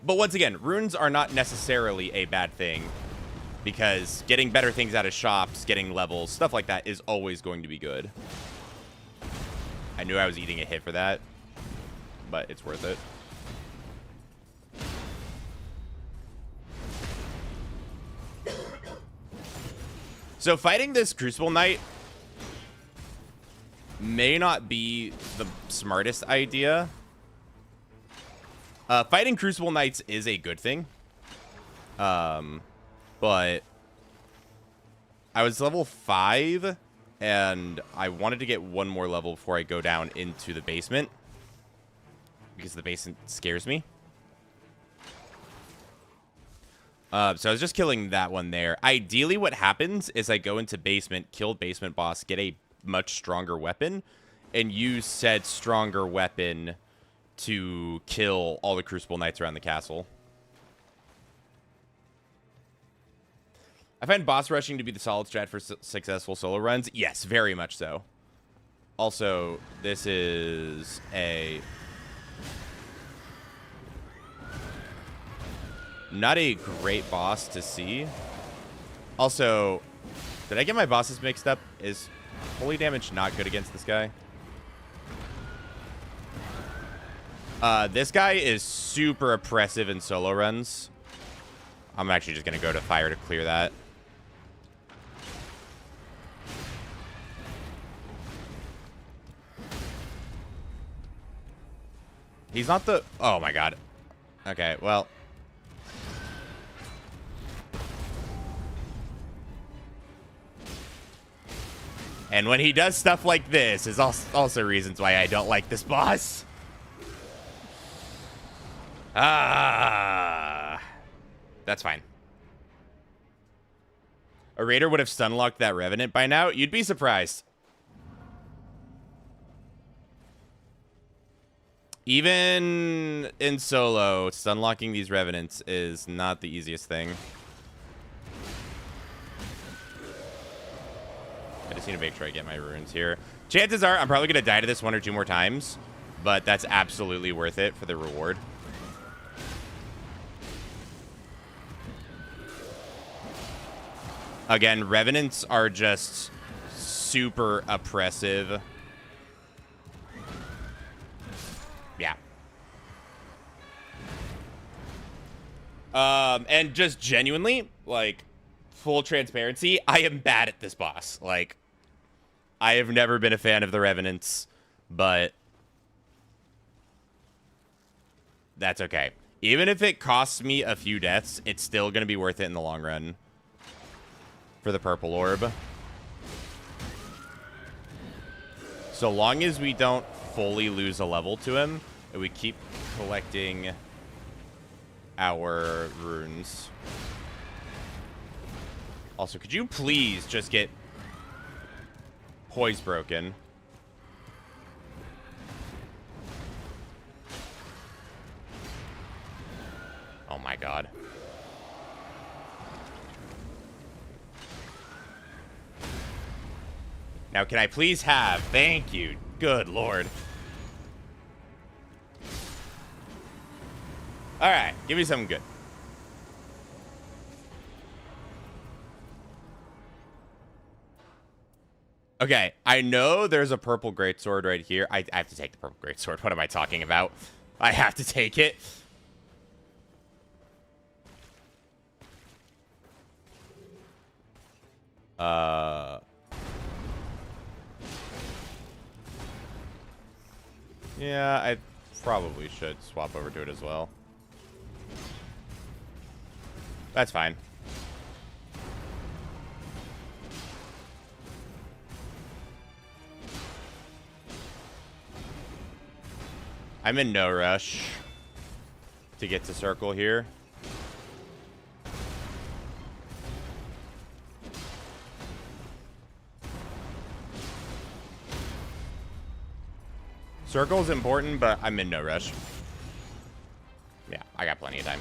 once again, runes are not necessarily a bad thing, because getting better things out of shops, getting levels, stuff like that is always going to be good. I knew I was eating a hit for that, but it's worth it. So fighting this Crucible Knight may not be the smartest idea. Fighting Crucible Knights is a good thing. But I was level 5, and I wanted to get one more level before I go down into the basement, because the basement scares me. So I was just killing that one there. Ideally, what happens is I go into basement, kill basement boss, get a much stronger weapon, and use said stronger weapon to kill all the Crucible Knights around the castle. I find boss rushing to be the solid strat for successful solo runs. Yes, very much so. Also, this is a... not a great boss to see. Also, did I get my bosses mixed up? Is holy damage not good against this guy? This guy is super oppressive in solo runs. I'm actually just going to go to fire to clear that. He's not the... oh my god. Okay, well... and when he does stuff like this is also reasons why I don't like this boss. That's fine. A raider would have stun-locked that revenant by now. You'd be surprised. Even in solo, stun-locking these revenants is not the easiest thing. I just need to make sure I get my runes here. Chances are I'm probably going to die to this 1 or 2 more times, but that's absolutely worth it for the reward. Again, revenants are just super oppressive. Yeah. And just genuinely, like, full transparency, I am bad at this boss. Like, I have never been a fan of the revenants, but that's okay. Even if it costs me a few deaths, it's still going to be worth it in the long run for the purple orb. So long as we don't fully lose a level to him, and we keep collecting our runes. Also, could you please just get poise broken? Oh my god. Now, can I please have? Thank you. Good lord. All right, give me something good. Okay, I know there's a purple greatsword right here. I have to take the purple greatsword. What am I talking about? I have to take it. Yeah, I probably should swap over to it as well. That's fine. I'm in no rush to get to circle here. Circle's important, but I'm in no rush. Yeah, I got plenty of time.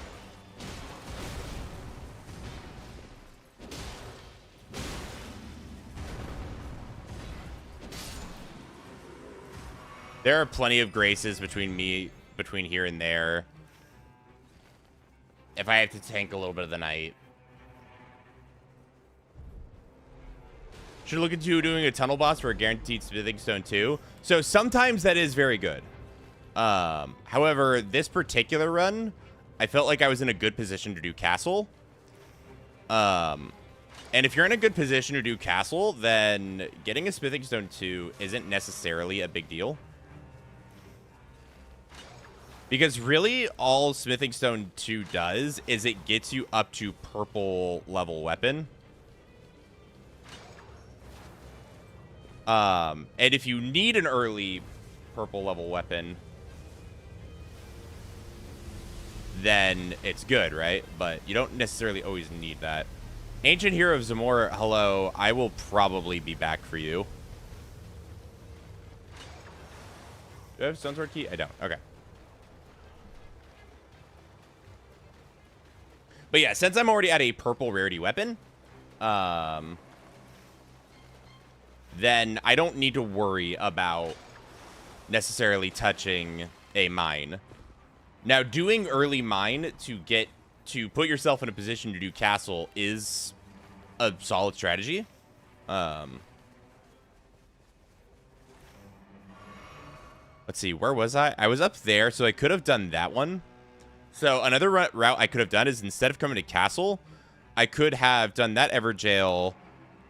There are plenty of graces between here and there. If I have to tank a little bit of the night. Should look into doing a tunnel boss for a guaranteed smithing stone too. So sometimes that is very good. However, this particular run, I felt like I was in a good position to do castle. And if you're in a good position to do castle, then getting a smithing stone 2 isn't necessarily a big deal. Because really, all Smithing Stone 2 does is it gets you up to purple level weapon. And if you need an early purple level weapon, then it's good, right? But you don't necessarily always need that. Ancient Hero of Zamora, hello. I will probably be back for you. Do I have Stonesword Key? I don't. Okay. But yeah, since I'm already at a purple rarity weapon, then I don't need to worry about necessarily touching a mine. Now, doing early mine to put yourself in a position to do castle is a solid strategy. Let's see, where was I? I was up there, so I could have done that one. So another route I could have done is instead of coming to castle, I could have done that evergaol,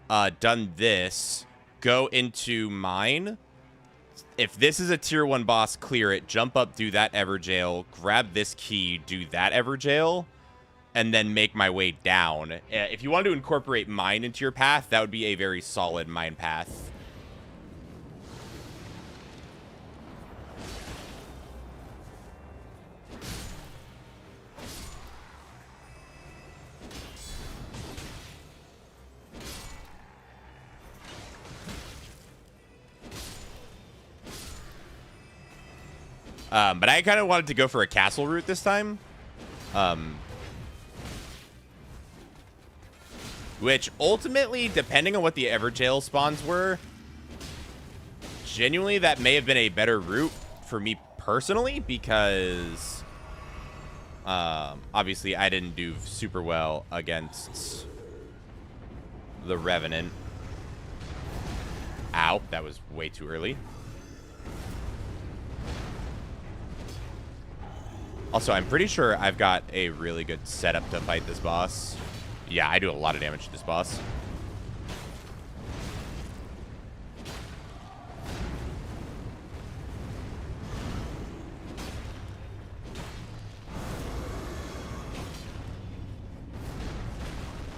done this, go into mine. If this is a tier 1 boss, clear it, jump up, do that evergaol, grab this key, do that evergaol, and then make my way down. If you want to incorporate mine into your path, that would be a very solid mine path. But I kind of wanted to go for a castle route this time. Which ultimately, depending on what the evergaol spawns were, genuinely that may have been a better route for me personally, because obviously I didn't do super well against the revenant. Ow, that was way too early. Also, I'm pretty sure I've got a really good setup to fight this boss. Yeah, I do a lot of damage to this boss.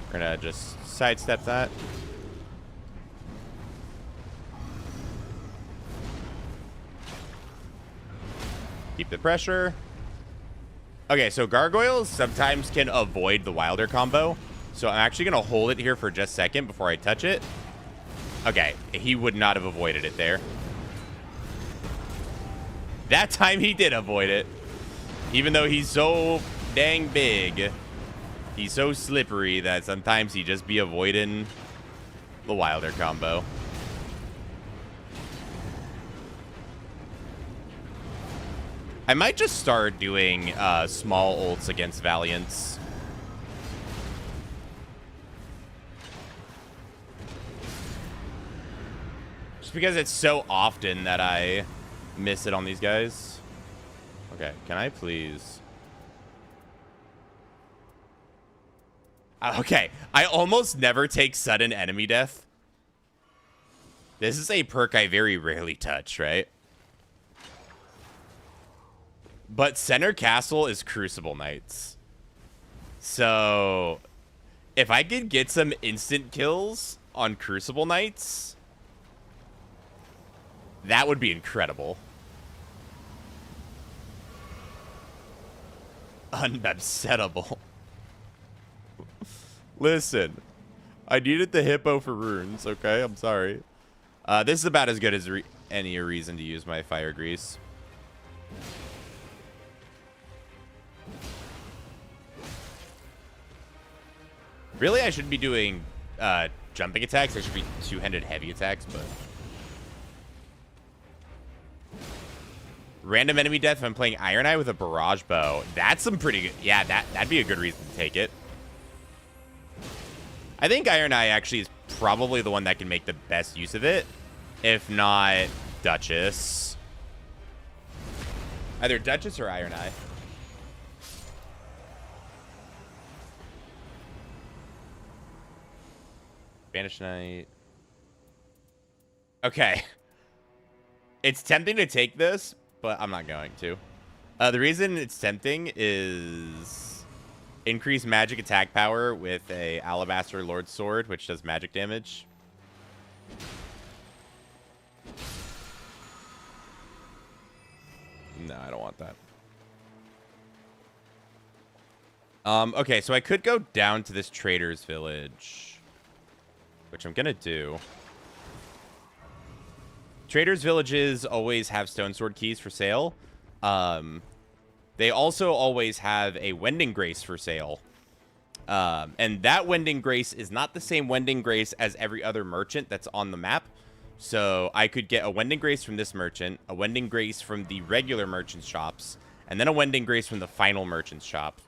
We're gonna just sidestep that. Keep the pressure. Okay, so gargoyles sometimes can avoid the wilder combo. So I'm actually going to hold it here for just a second before I touch it. Okay, he would not have avoided it there. That time he did avoid it. Even though he's so dang big. He's so slippery that sometimes he just be avoiding the Wilder combo. I might just start doing small ults against Valiants. Just because it's so often that I miss it on these guys. Okay, can I please... Okay, I almost never take sudden enemy death. This is a perk I very rarely touch, right? But center castle is Crucible Knights. So, if I could get some instant kills on Crucible Knights, that would be incredible. Unupsettable. Listen, I needed the hippo for runes, okay? I'm sorry. This is about as good as any reason to use my fire grease. Really, I shouldn't be doing jumping attacks. I should be two-handed heavy attacks, but... Random enemy death if I'm playing Iron Eye with a barrage bow. That's some pretty good... Yeah, that'd be a good reason to take it. I think Iron Eye actually is probably the one that can make the best use of it. If not Duchess. Either Duchess or Iron Eye. Banish Knight. Okay. It's tempting to take this, but I'm not going to. The reason it's tempting is increased magic attack power with a Alabaster Lord Sword, which does magic damage. No, I don't want that. Okay, so I could go down to this trader's village, which I'm gonna do. Traders' villages always have stone sword keys for sale. They also always have a Wending Grace for sale. And that Wending Grace is not the same Wending Grace as every other merchant that's on the map. So I could get a Wending Grace from this merchant, a Wending Grace from the regular merchant shops, and then a Wending Grace from the final merchant shop.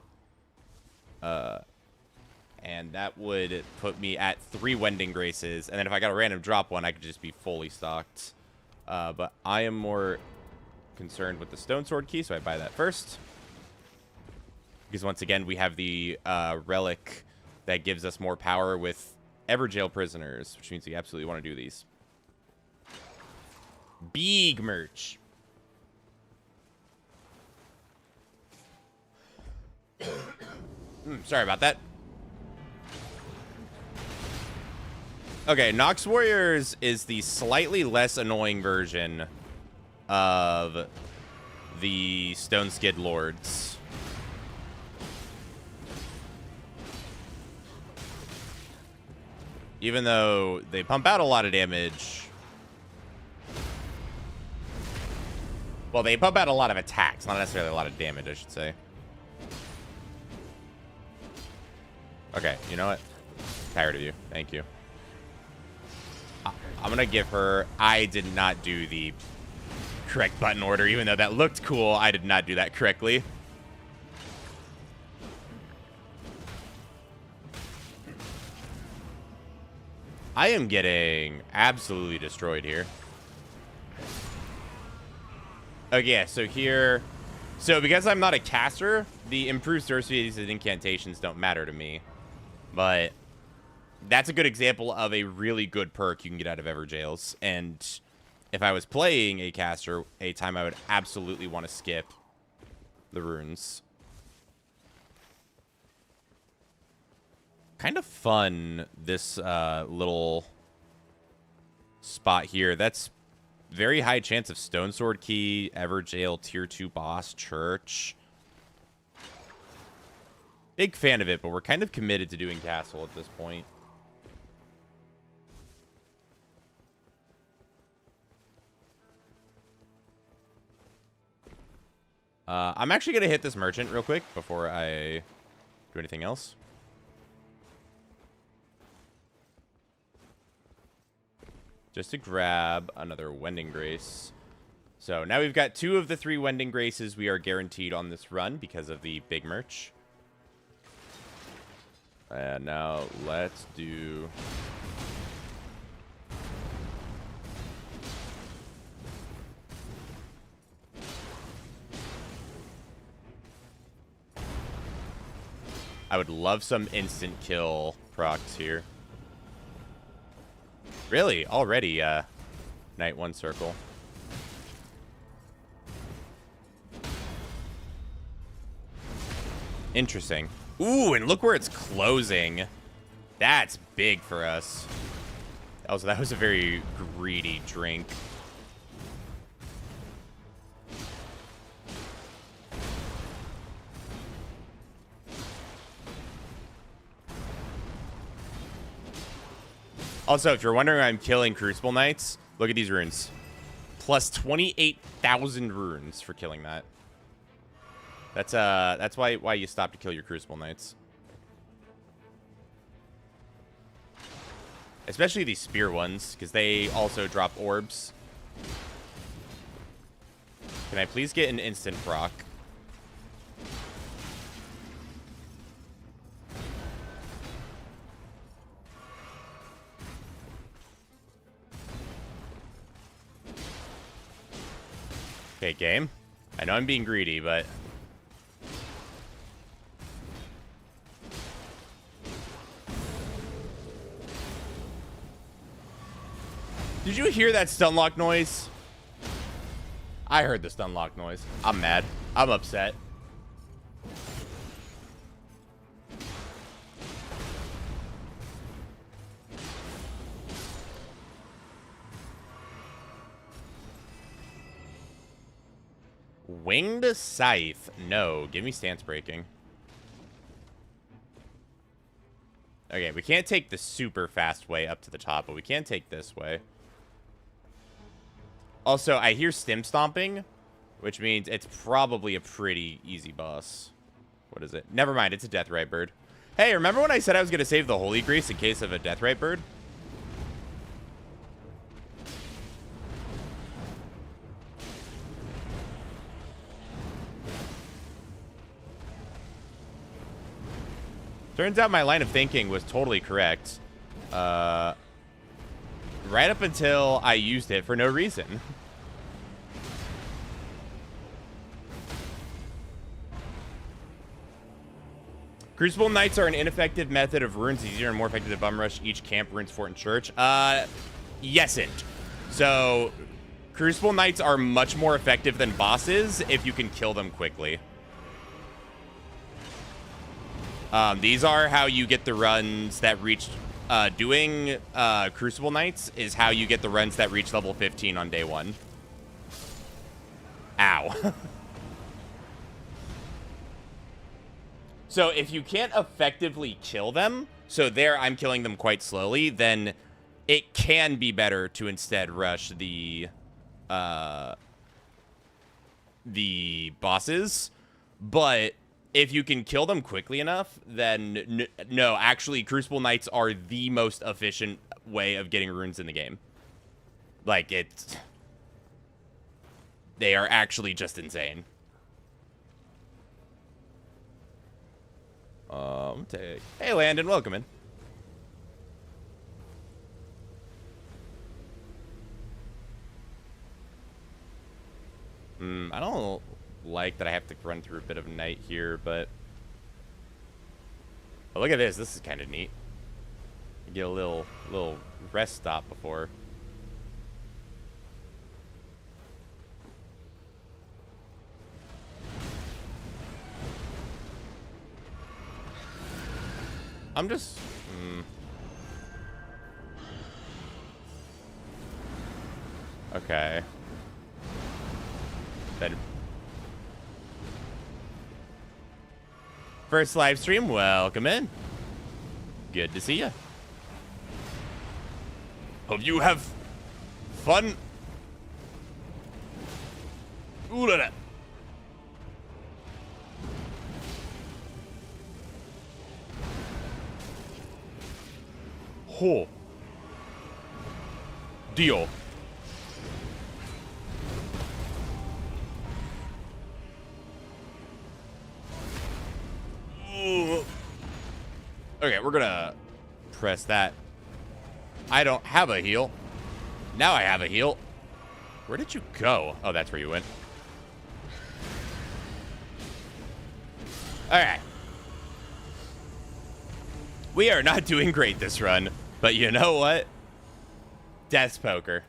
And that would put me at 3 Wending Graces. And then if I got a random drop one, I could just be fully stocked. But I am more concerned with the Stone Sword key, so I buy that first. Because once again, we have the relic that gives us more power with Evergaol prisoners, which means we absolutely want to do these. Big merch. Sorry about that. Okay, Nox Warriors is the slightly less annoying version of the Stone Skid Lords. Even though they pump out a lot of damage. Well, they pump out a lot of attacks, not necessarily a lot of damage, I should say. Okay, you know what? Tired of you. Thank you. I'm going to give her... I did not do the correct button order, even though that looked cool. I did not do that correctly. I am getting absolutely destroyed here. Okay, yeah, so here... So because I'm not a caster, the improved sorceries and incantations don't matter to me. But that's a good example of a really good perk you can get out of Evergaol's. And if I was playing a caster, a time I would absolutely want to skip the runes. Kind of fun, this little spot here. That's very high chance of Stone Sword Key, Evergaol, Tier 2 boss, Church. Big fan of it, but we're kind of committed to doing Castle at this point. I'm actually going to hit this merchant real quick before I do anything else. Just to grab another Wending Grace. So now we've got 2 of the 3 Wending Graces we are guaranteed on this run because of the big merch. And now let's do... I would love some instant kill procs here. Really? Already, Night 1 circle. Interesting. Ooh, and look where it's closing. That's big for us. Also, that was a very greedy drink. Also, if you're wondering why I'm killing Crucible Knights, look at these runes. Plus 28,000 runes for killing that. That's why you stop to kill your Crucible Knights. Especially these spear ones, because they also drop orbs. Can I please get an instant proc? Okay, game. I know I'm being greedy, but... Did you hear that stunlock noise? I heard the stunlock noise. I'm mad. I'm upset. Winged Scythe. No, give me stance breaking. Okay, we can't take the super fast way up to the top, but we can take this way. Also, I hear stim stomping, which means it's probably a pretty easy boss. What is it? Never mind, it's a Deathrite Bird. Hey, remember when I said I was going to save the Holy Grace in case of a Deathrite Bird? Turns out my line of thinking was totally correct. Right up until I used it for no reason. Crucible Knights are an ineffective method of runes, easier and more effective to bum rush each camp, runes, fort, and church. Yesn't. So, Crucible Knights are much more effective than bosses if you can kill them quickly. These are how you get the runs that reach... doing Crucible Knights is how you get the runs that reach level 15 on day 1. Ow. So if you can't effectively kill them, so there I'm killing them quite slowly, then it can be better to instead rush the bosses. But if you can kill them quickly enough, then no, actually Crucible Knights are the most efficient way of getting runes in the game. Like, they are actually just insane. Hey, Landon, welcome in. I don't like that I have to run through a bit of night here, but... Oh, look at this. This is kind of neat. You get a little rest stop before. I'm just... Okay. Then... First live stream, welcome in. Good to see you. Hope you have fun. Ooh la la. Oh. Deal. Ooh. Okay, we're gonna press that. I don't have a heal. Now I have a heal. Where did you go? Oh, that's where you went. All right. We are not doing great this run, but you know what? Death's poker.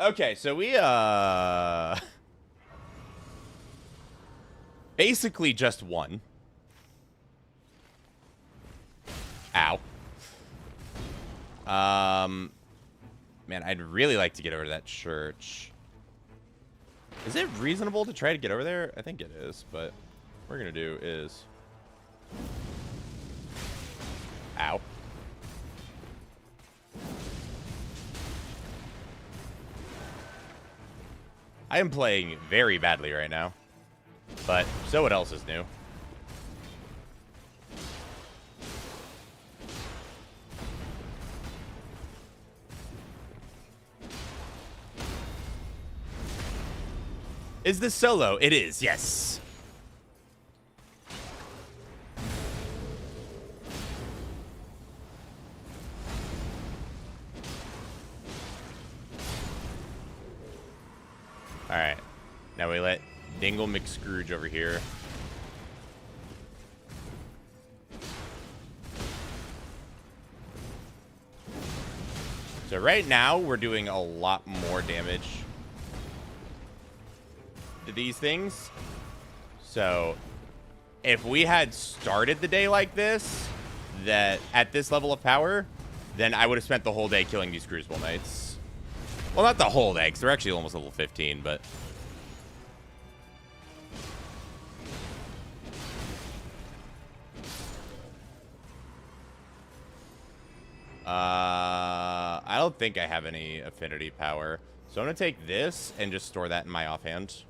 Okay, so we basically just won. Ow. Man, I'd really like to get over to that church. Is it reasonable to try to get over there? I think it is, but what we're gonna do is... Ow. I am playing very badly right now, but so what else is new? Is this solo? It is, yes. All right. Now we let Dingle McScrooge over here. So right now we're doing a lot more damage to these things. So if we had started the day like this, that at this level of power, then I would have spent the whole day killing these Crucible Knights. Well, not the whole day, because they're actually almost level 15, but... I don't think I have any affinity power. So I'm going to take this and just store that in my offhand.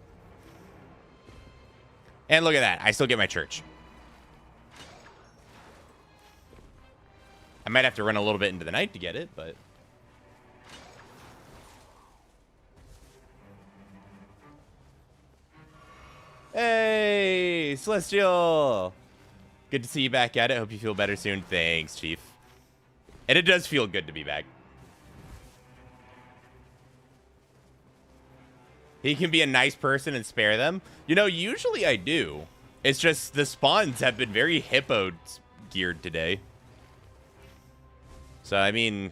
And look at that. I still get my church. I might have to run a little bit into the night to get it, but... Hey, Celestial! Good to see you back at it. Hope you feel better soon. Thanks, Chief. And it does feel good to be back. He can be a nice person and spare them. You know, usually I do. It's just the spawns have been very hippo geared today. So, I mean...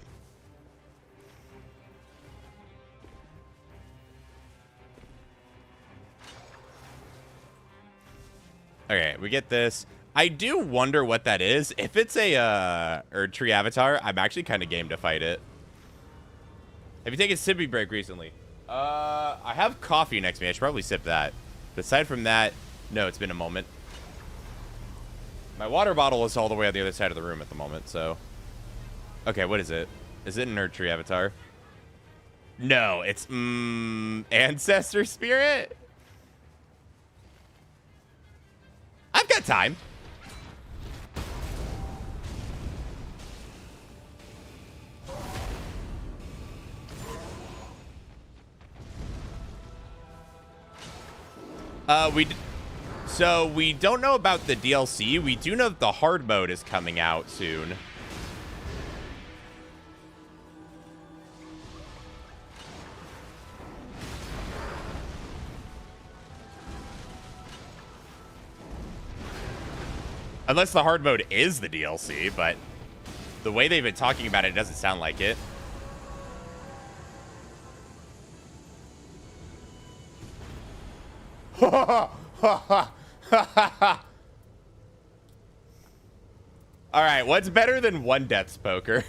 Okay, we get this. I do wonder what that is. If it's a Erd Tree avatar, I'm actually kind of game to fight it. Have you taken a sippy break recently? I have coffee next to me. I should probably sip that. But aside from that, no, it's been a moment. My water bottle is all the way on the other side of the room at the moment, so... Okay, what is it? Is it an Erd Tree avatar? No, it's, Ancestor Spirit? I've got time. So we don't know about the DLC. We do know that the hard mode is coming out soon. Unless the hard mode is the DLC, but the way they've been talking about it doesn't sound like it. Alright, what's better than one Death's Poker?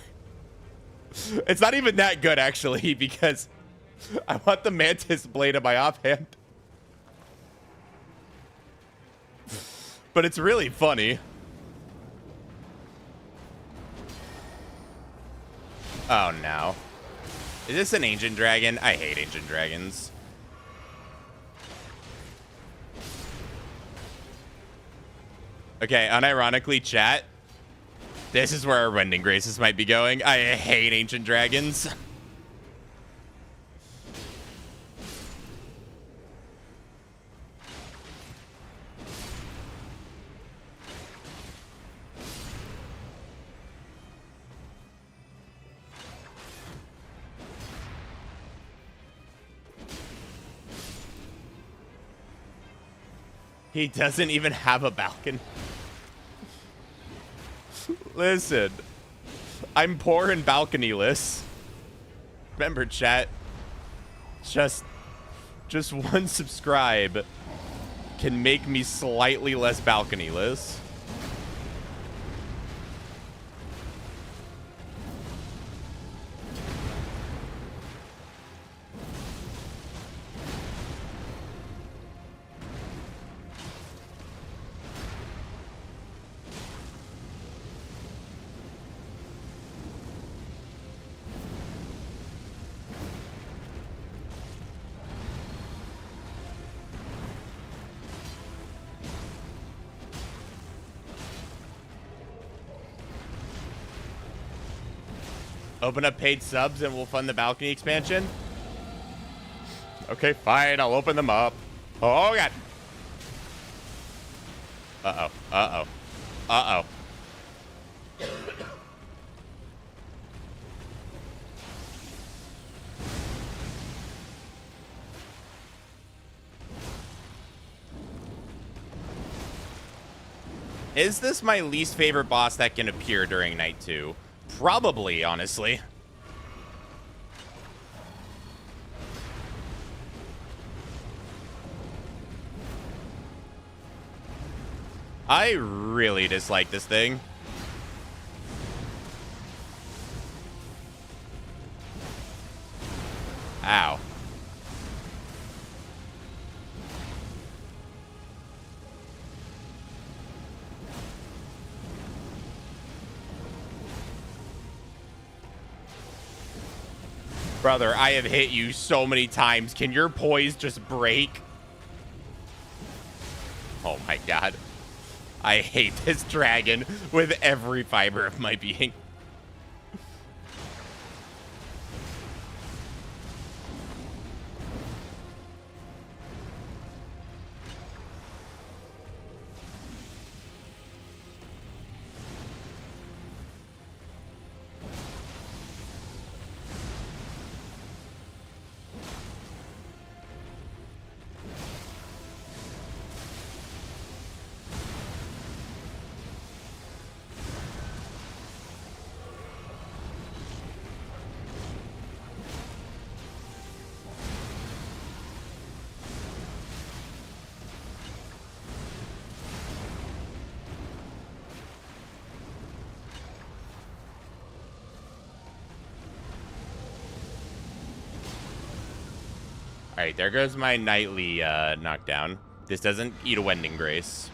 It's not even that good, actually, because I want the Mantis Blade in my offhand. But it's really funny. Oh, no. Is this an Ancient Dragon? I hate Ancient Dragons. Okay, unironically, chat. This is where our Rending Graces might be going. I hate ancient dragons. He doesn't even have a balcony. Listen, I'm poor and balconyless. Remember, chat, just one subscribe can make me slightly less balconyless. Open up paid subs and we'll fund the balcony expansion. Okay, fine. I'll open them up. Oh, God. Uh-oh. Uh-oh. Uh-oh. Is this my least favorite boss that can appear during Night 2? Probably, honestly. I really dislike this thing. Ow. Brother, I have hit you so many times. Can your poise just break? Oh my God. I hate this dragon with every fiber of my being. All right, there goes my nightly knockdown. This doesn't eat a Wending Grace.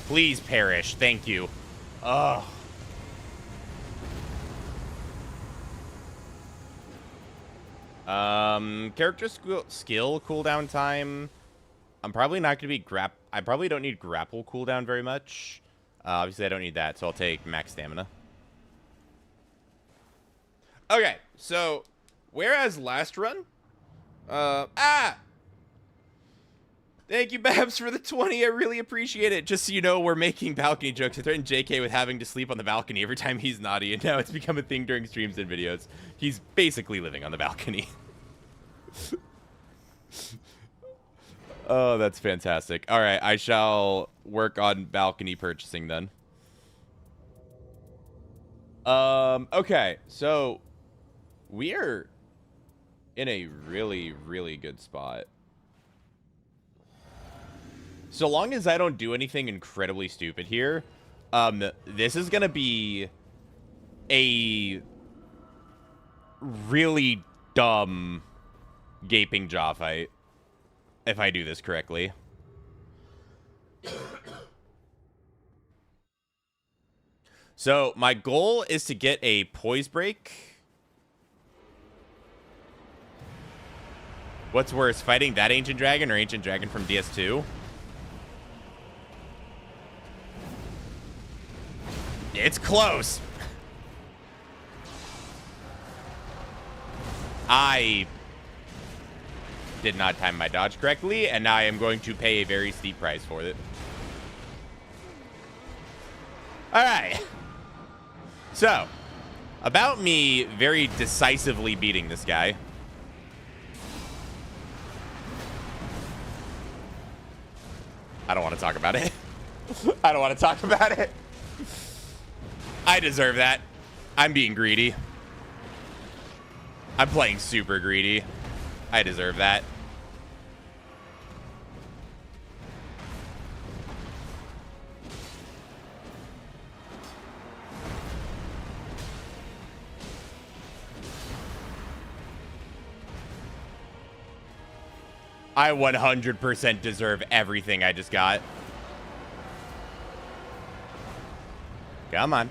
Please perish. Thank you. Ugh. Character skill cooldown time. I'm probably not going to be I probably don't need grapple cooldown very much. Obviously, I don't need that, so I'll take max stamina. Okay, so whereas last run, thank you, Babs, for the 20. I really appreciate it. Just so you know, we're making balcony jokes. I threatened JK with having to sleep on the balcony every time he's naughty, and now it's become a thing during streams and videos. He's basically living on the balcony. Oh, that's fantastic. All right, I shall work on balcony purchasing then. Okay, so we're in a really, really good spot. So long as I don't do anything incredibly stupid here, this is gonna be a really dumb gaping jaw fight. If I do this correctly. So, my goal is to get a poise break. What's worse, fighting that Ancient Dragon or Ancient Dragon from DS2? It's close. I did not time my dodge correctly, and I am going to pay a very steep price for it. All right. So, about me very decisively beating this guy. I don't want to talk about it. I don't want to talk about it. I deserve that. I'm being greedy. I'm playing super greedy. I deserve that. I 100% deserve everything I just got. Come on.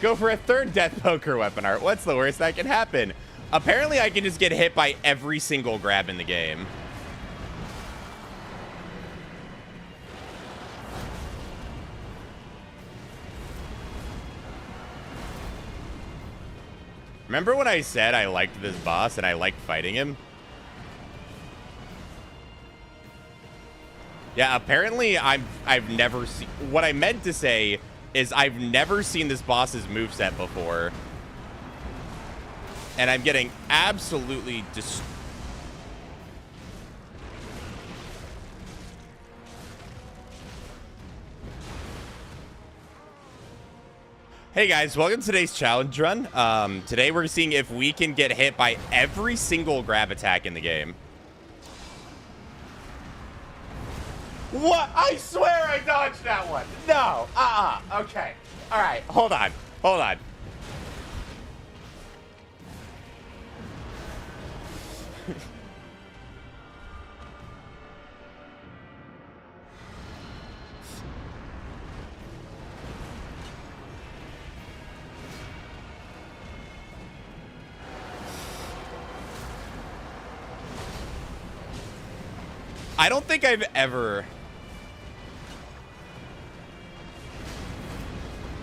Go for a third death poker weapon art. What's the worst that can happen? Apparently I can just get hit by every single grab in the game. Remember when I said I liked this boss and I liked fighting him? Yeah, apparently I've never seen... What I meant to say is I've never seen this boss's moveset before. And I'm getting absolutely Hey guys, welcome to today's challenge run. Today we're seeing if we can get hit by every single grab attack in the game. What? I swear I dodged that one. No. Okay. All right. Hold on. Hold on. I don't think I've ever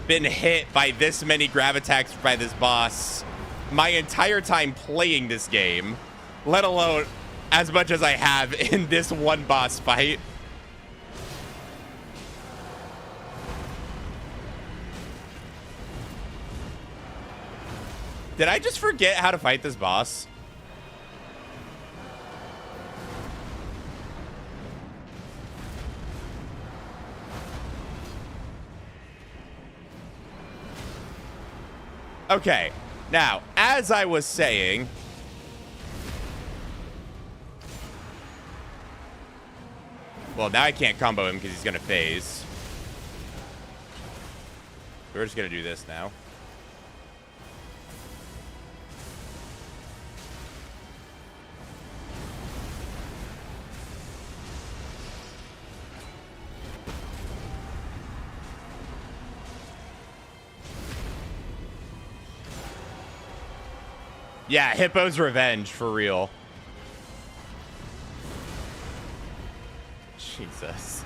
been hit by this many grab attacks by this boss my entire time playing this game, let alone as much as I have in this one boss fight. Did I just forget how to fight this boss? Okay, now, as I was saying... Well, now I can't combo him because he's going to phase. We're just going to do this now. Yeah, Hippo's revenge, for real. Jesus.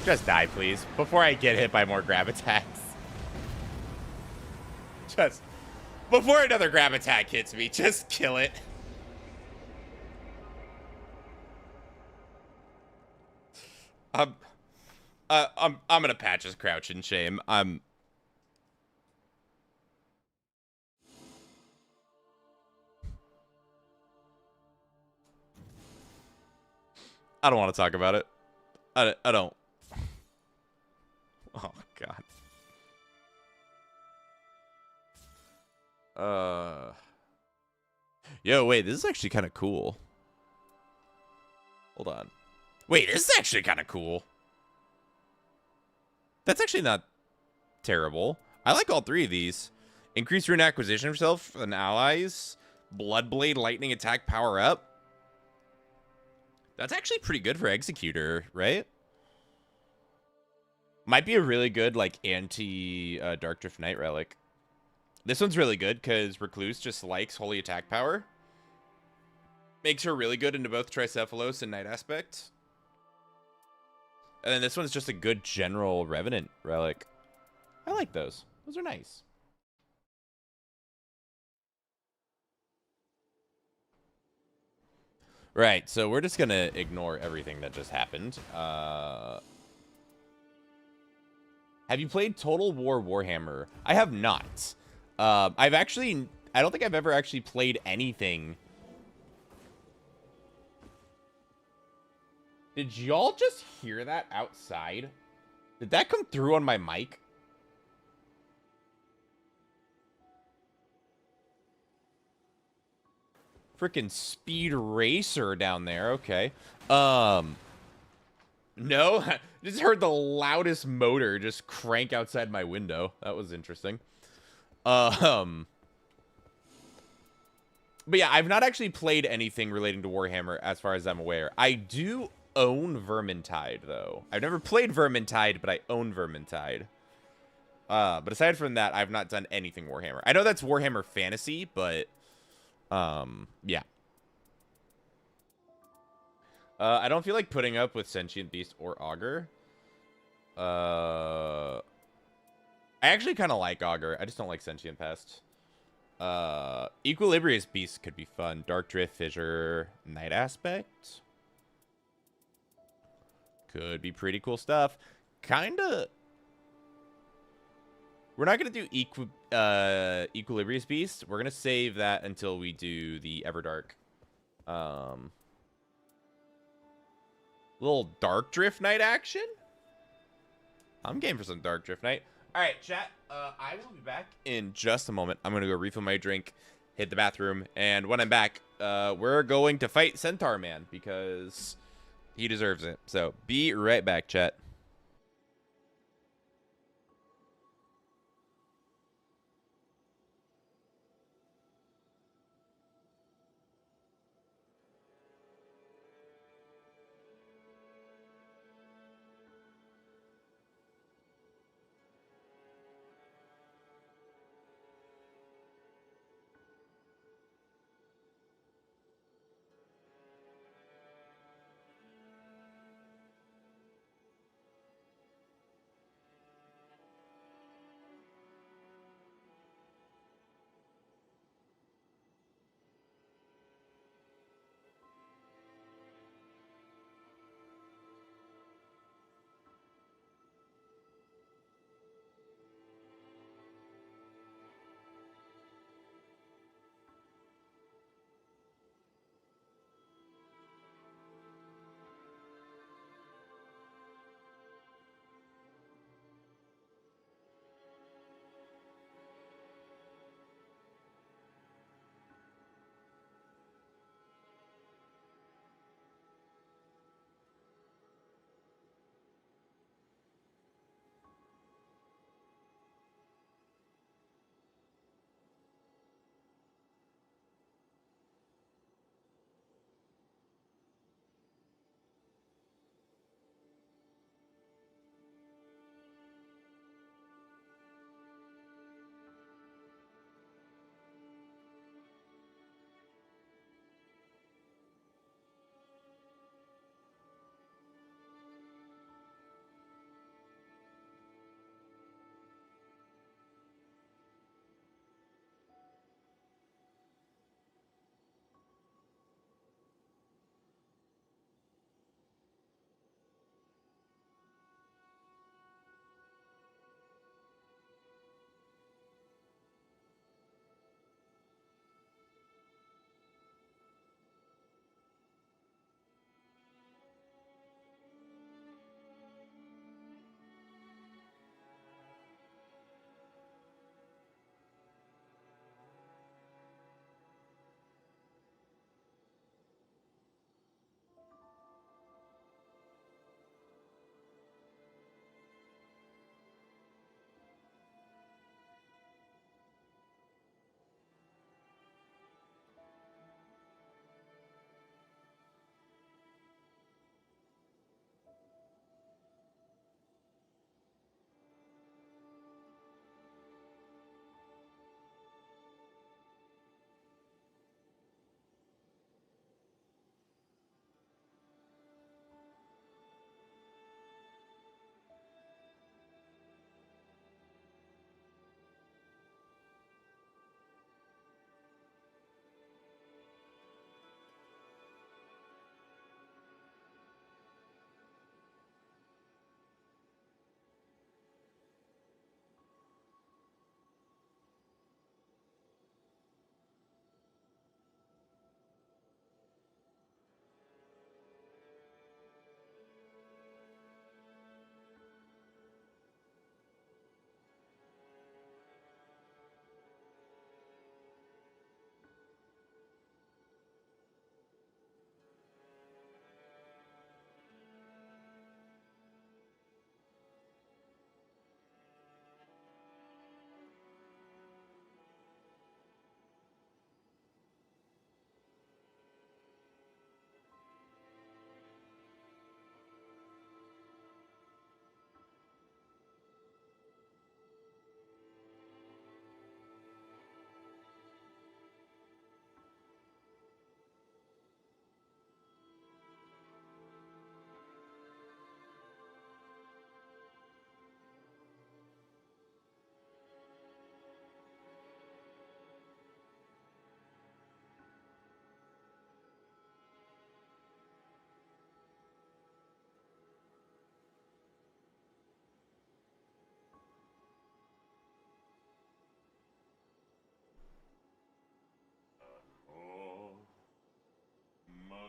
Just die, please, before I get hit by more grab attacks. Just before another grab attack hits me, just kill it. I'm gonna patch his crouch in shame. I don't want to talk about it. I don't. Oh, God. Yo, wait, this is actually kind of cool. Hold on. Wait, this is actually kind of cool. That's actually not terrible. I like all three of these. Increase rune acquisition of yourself and allies. Bloodblade lightning attack power up. That's actually pretty good for Executor, right? Might be a really good, like, anti-Dark Drift Knight relic. This one's really good because Recluse just likes holy attack power. Makes her really good into both Tricephalos and Night Aspect. And then this one's just a good general Revenant relic. I like those. Those are nice. Right, so we're just gonna ignore everything that just happened. Have you played Total War Warhammer? I have not. I don't think I've ever actually played anything. Did y'all just hear that outside? Did that come through on my mic? Freaking Speed Racer down there. Okay. No, just heard the loudest motor just crank outside my window. That was interesting. But yeah, I've not actually played anything relating to Warhammer as far as I'm aware. I do own Vermintide, though. I've never played Vermintide, but I own Vermintide. But aside from that, I've not done anything Warhammer. I know that's Warhammer Fantasy, but yeah. I don't feel like putting up with Sentient Beast or Augur. I actually kind of like Augur. I just don't like Sentient Pest. Equilibrious Beast could be fun. Dark Drift, Fissure, Night Aspect. Could be pretty cool stuff. Kinda. We're not going to do Equilibrious Beast. We're going to save that until we do the Everdark. Little Dark Drift Knight action? I'm game for some Dark Drift Knight. All right, chat. I will be back in just a moment. I'm going to go refill my drink, hit the bathroom, and when I'm back, we're going to fight Centaur Man because he deserves it. So be right back, chat.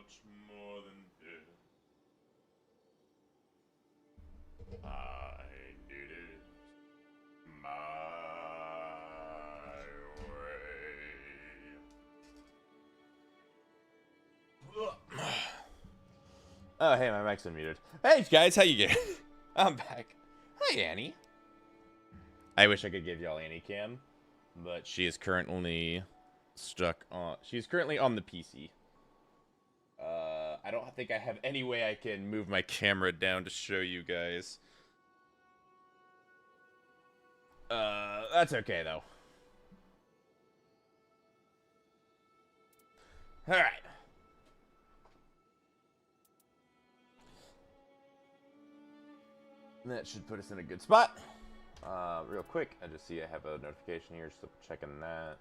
much more than this. I did it my way. Oh, hey, my mic's unmuted. Hey, guys, how you getting? I'm back. Hi, Annie. I wish I could give y'all Annie cam, but she is currently stuck on... She's currently on the PC. I don't think I have any way I can move my camera down to show you guys. That's okay, though. Alright. That should put us in a good spot. Real quick, I just see I have a notification here, so checking that.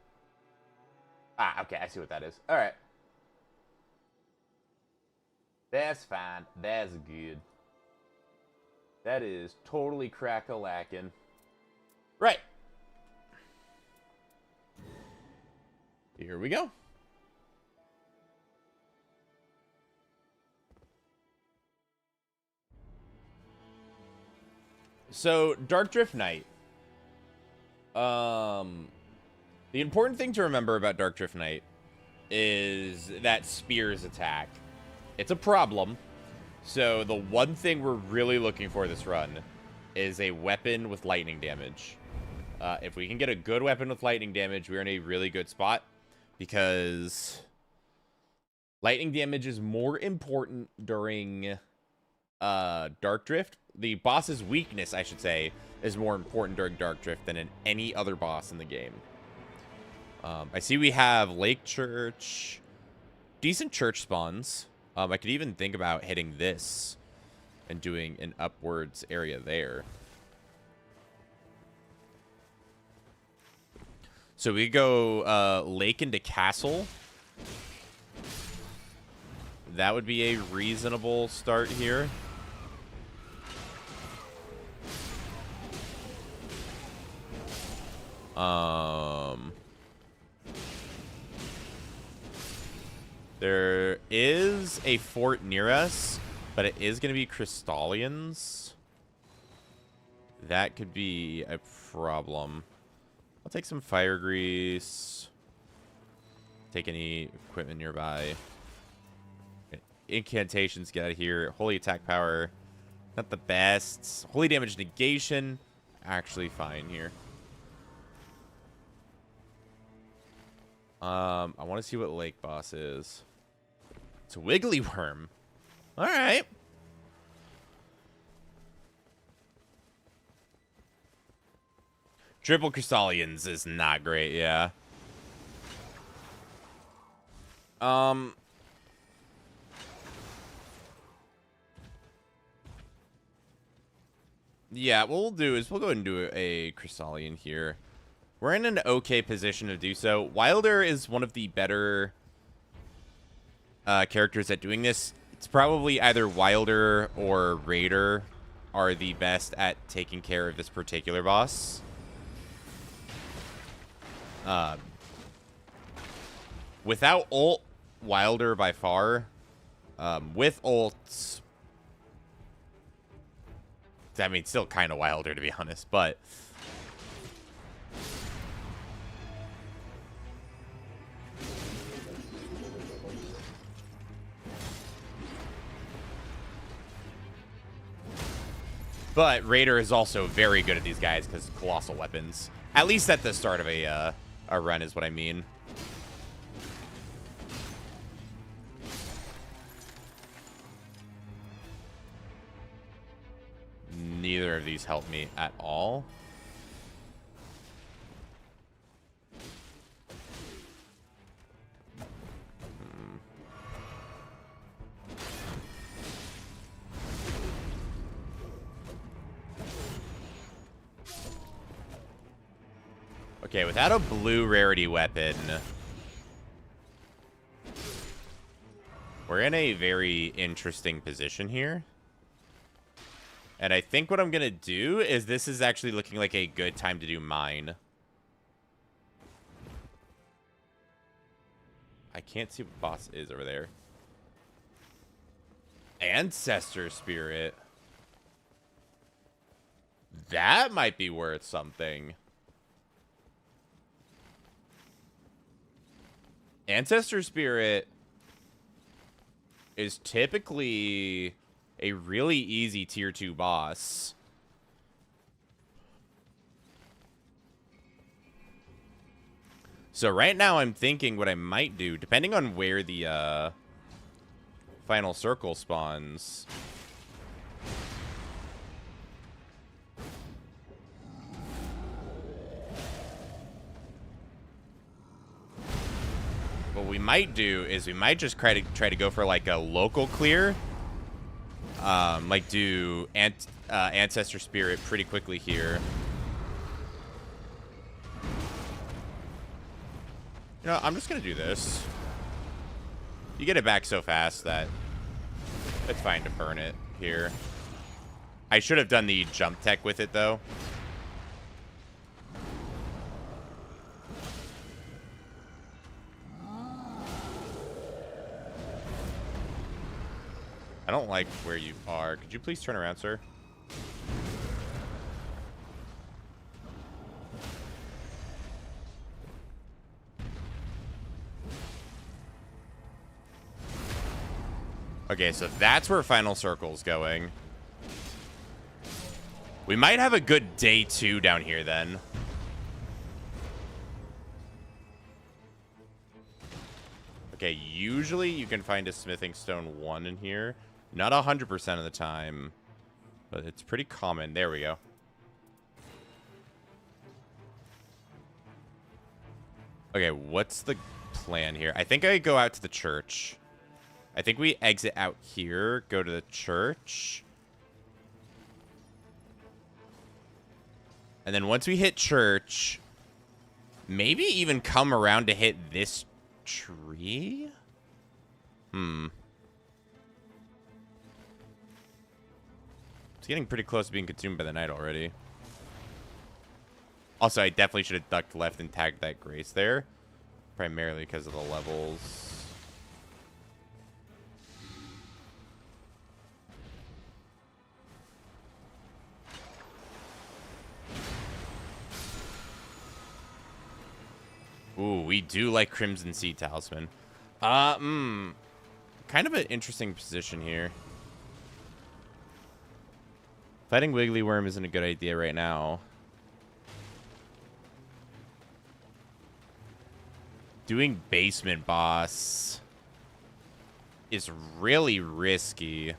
Ah, okay, I see what that is. Alright. That's fine. That's good. That is totally crack-a-lackin'. Right. Here we go. So, Dark Drift Knight. The important thing to remember about Dark Drift Knight is that spears attack. It's a problem. So, the one thing we're really looking for this run is a weapon with lightning damage. If we can get a good weapon with lightning damage, we're in a really good spot. Because lightning damage is more important during Dark Drift. The boss's weakness, I should say, is more important during Dark Drift than in any other boss in the game. I see we have Lake Church. Decent church spawns. I could even think about hitting this and doing an upwards area there. So we go lake into castle. That would be a reasonable start here. There is a fort near us, but it is going to be Crystallians. That could be a problem. I'll take some fire grease. Take any equipment nearby. Incantations, get out of here. Holy attack power, not the best. Holy damage negation, actually fine here. I want to see what lake boss is. It's a wiggly worm. All right. Triple Crystallians is not great, yeah. Yeah, what we'll do is we'll go ahead and do a Crystallian here. We're in an okay position to do so. Wilder is one of the better characters at doing this. It's probably either Wilder or Raider are the best at taking care of this particular boss. Without ult, Wilder by far. With ult, I mean, still kind of Wilder to be honest, but Raider is also very good at these guys because colossal weapons. At least at the start of a run is what I mean. Neither of these help me at all. Okay, without a blue rarity weapon, we're in a very interesting position here. And I think what I'm going to do is this is actually looking like a good time to do mine. I can't see what boss is over there. Ancestor Spirit. That might be worth something. Ancestor Spirit is typically a really easy tier 2 boss. So right now I'm thinking what I might do, depending on where the final circle spawns. What we might do is we might just try to go for like a local clear. Like do Ancestor Spirit pretty quickly here. You know, I'm just gonna do this. You get it back so fast that it's fine to burn it here. I should have done the jump tech with it though. I don't like where you are. Could you please turn around, sir? Okay, so that's where final circle's going. We might have a good day 2 down here then. Okay, usually you can find a smithing stone 1 in here. Not 100% of the time, but it's pretty common. There we go. Okay, what's the plan here? I think I go out to the church. I think we exit out here, go to the church. And then once we hit church, maybe even come around to hit this tree? It's getting pretty close to being consumed by the night already. Also, I definitely should have ducked left and tagged that grace there. Primarily because of the levels. Ooh, we do like Crimson Sea Talisman. Kind of an interesting position here. Fighting Wiggly Worm isn't a good idea right now. Doing basement boss is really risky.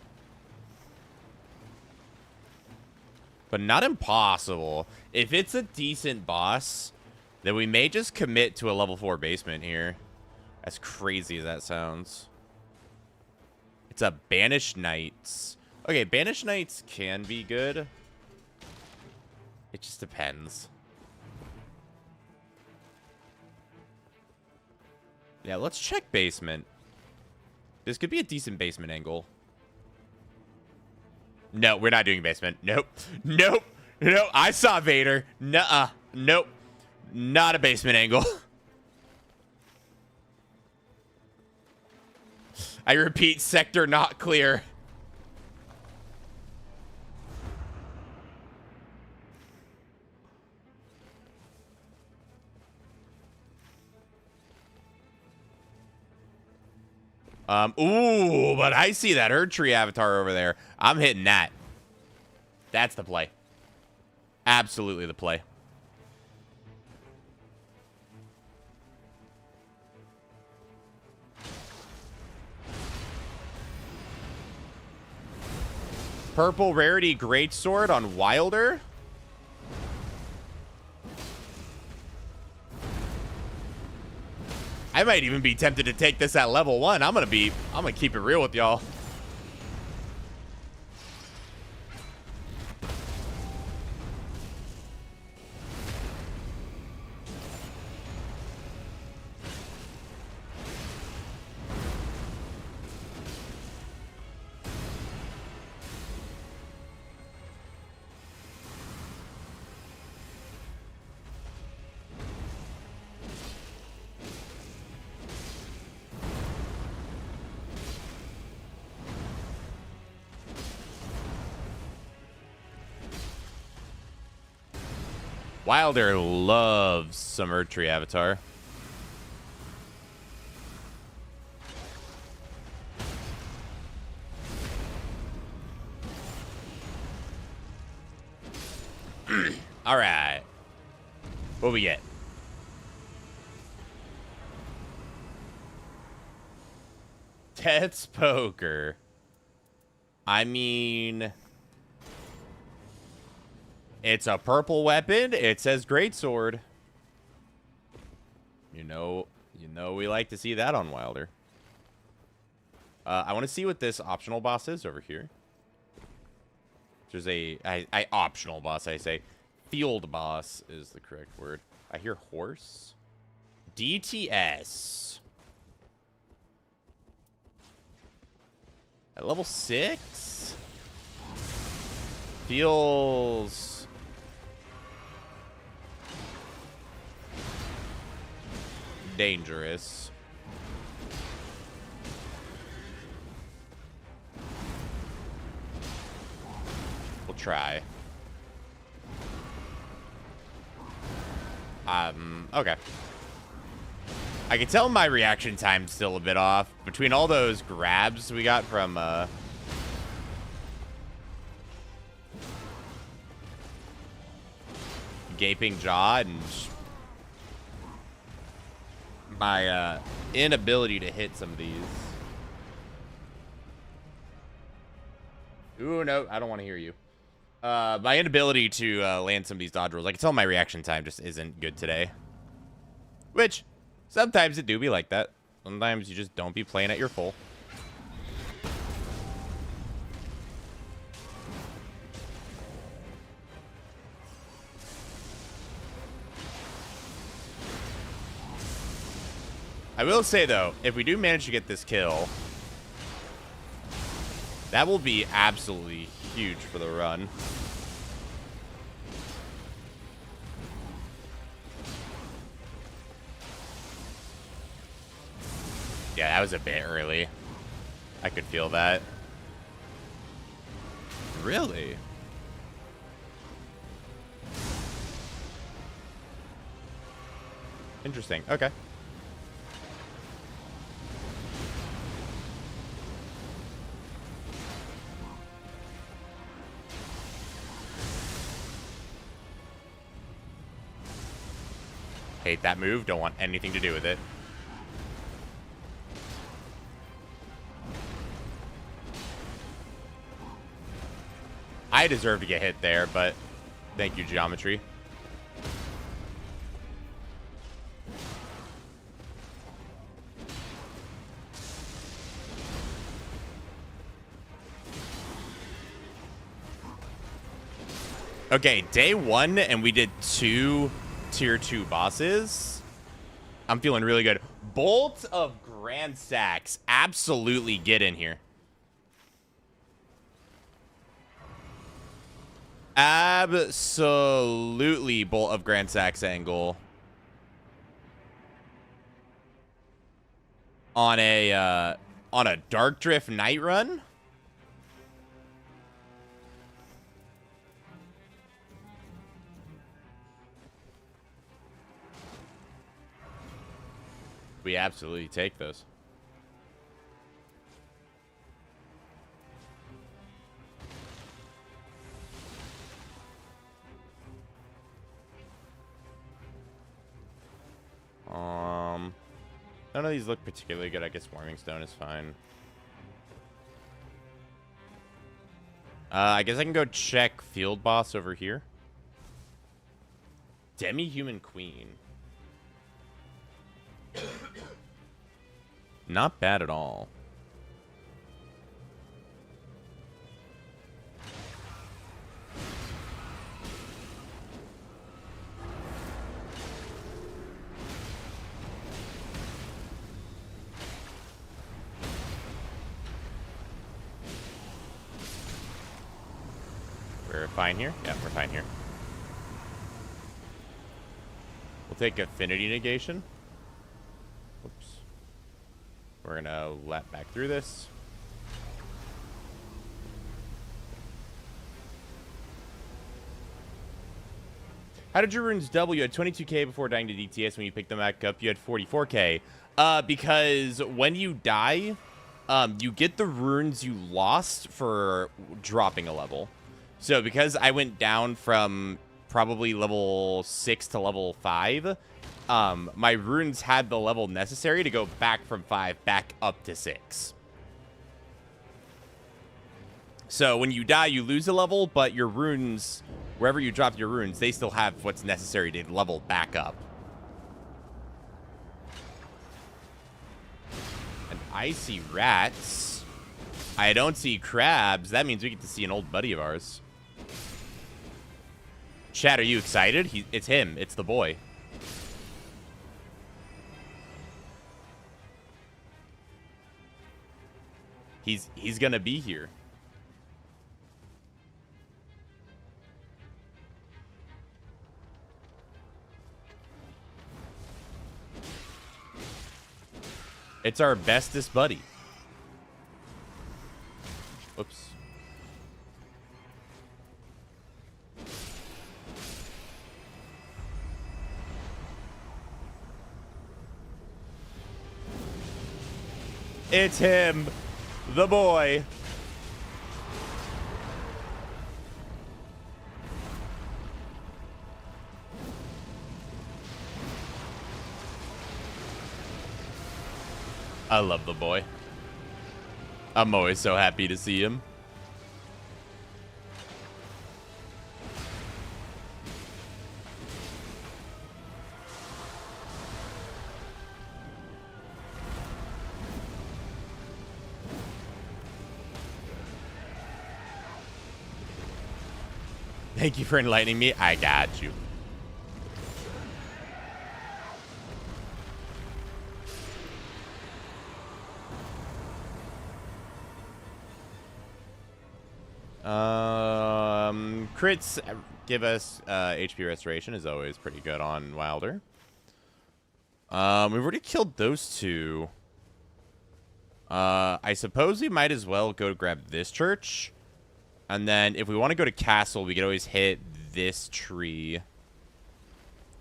But not impossible. If it's a decent boss, then we may just commit to a level 4 basement here. As crazy as that sounds. It's a Banished Knights. Okay, Banished Knights can be good. It just depends. Yeah, let's check basement. This could be a decent basement angle. No, we're not doing basement. Nope. Nope. Nope. I saw Vader. Nuh-uh. Nope. Not a basement angle. I repeat, sector not clear. Ooh, but I see that Erd Tree avatar over there. I'm hitting that. That's the play. Absolutely the play. Purple Rarity Greatsword on Wilder. I might even be tempted to take this at level 1. I'm gonna keep it real with y'all. Wilder loves some Erdtree Avatar. All right. What we get? Death's Poker. I mean, it's a purple weapon. It says greatsword. You know we like to see that on Wilder. I want to see what this optional boss is over here. There's a optional boss, I say. Field boss is the correct word. I hear horse. DTS. At level 6? Feels... dangerous. We'll try. Okay. I can tell my reaction time's still a bit off. Between all those grabs we got from, Gaping Jaw and my, inability to hit some of these. Ooh, no, I don't want to hear you. My inability to land some of these dodge rolls. I can tell my reaction time just isn't good today. Which, sometimes it do be like that. Sometimes you just don't be playing at your full. I will say, though, if we do manage to get this kill, that will be absolutely huge for the run. Yeah, that was a bit early. I could feel that. Really? Interesting. Okay. Hate that move. Don't want anything to do with it. I deserve to get hit there, but thank you, Geometry. Okay, day 1, and we did 2 tier 2 bosses. I'm feeling really good. Bolt of Grand Sax. Absolutely get in here. Absolutely Bolt of Grand Sax angle. On a Dark Drift night run. We absolutely take those. None of these look particularly good. I guess Warming Stone is fine. I guess I can go check Field Boss over here. Demi-Human Queen. Not bad at all. We're fine here? Yeah, we're fine here. We'll take Affinity Negation. Whoops. We're gonna lap back through this. How did your runes double? You had 22k before dying to DTS. When you picked them back up, you had 44k. Because when you die, you get the runes you lost for dropping a level. So because I went down from probably level 6 to level 5, my runes had the level necessary to go back from 5 back up to 6. So when you die, you lose a level, but your runes, wherever you drop your runes, they still have what's necessary to level back up. And I see rats. I don't see crabs. That means we get to see an old buddy of ours. Chat, are you excited? It's him. It's the boy. He's gonna be here. It's our bestest buddy. Oops. It's him, the boy. I love the boy. I'm always so happy to see him. Thank you for enlightening me. I got you. Crits give us HP restoration is always pretty good on Wilder. We've already killed those two. I suppose we might as well go grab this church. And then if we want to go to castle, we could always hit this tree.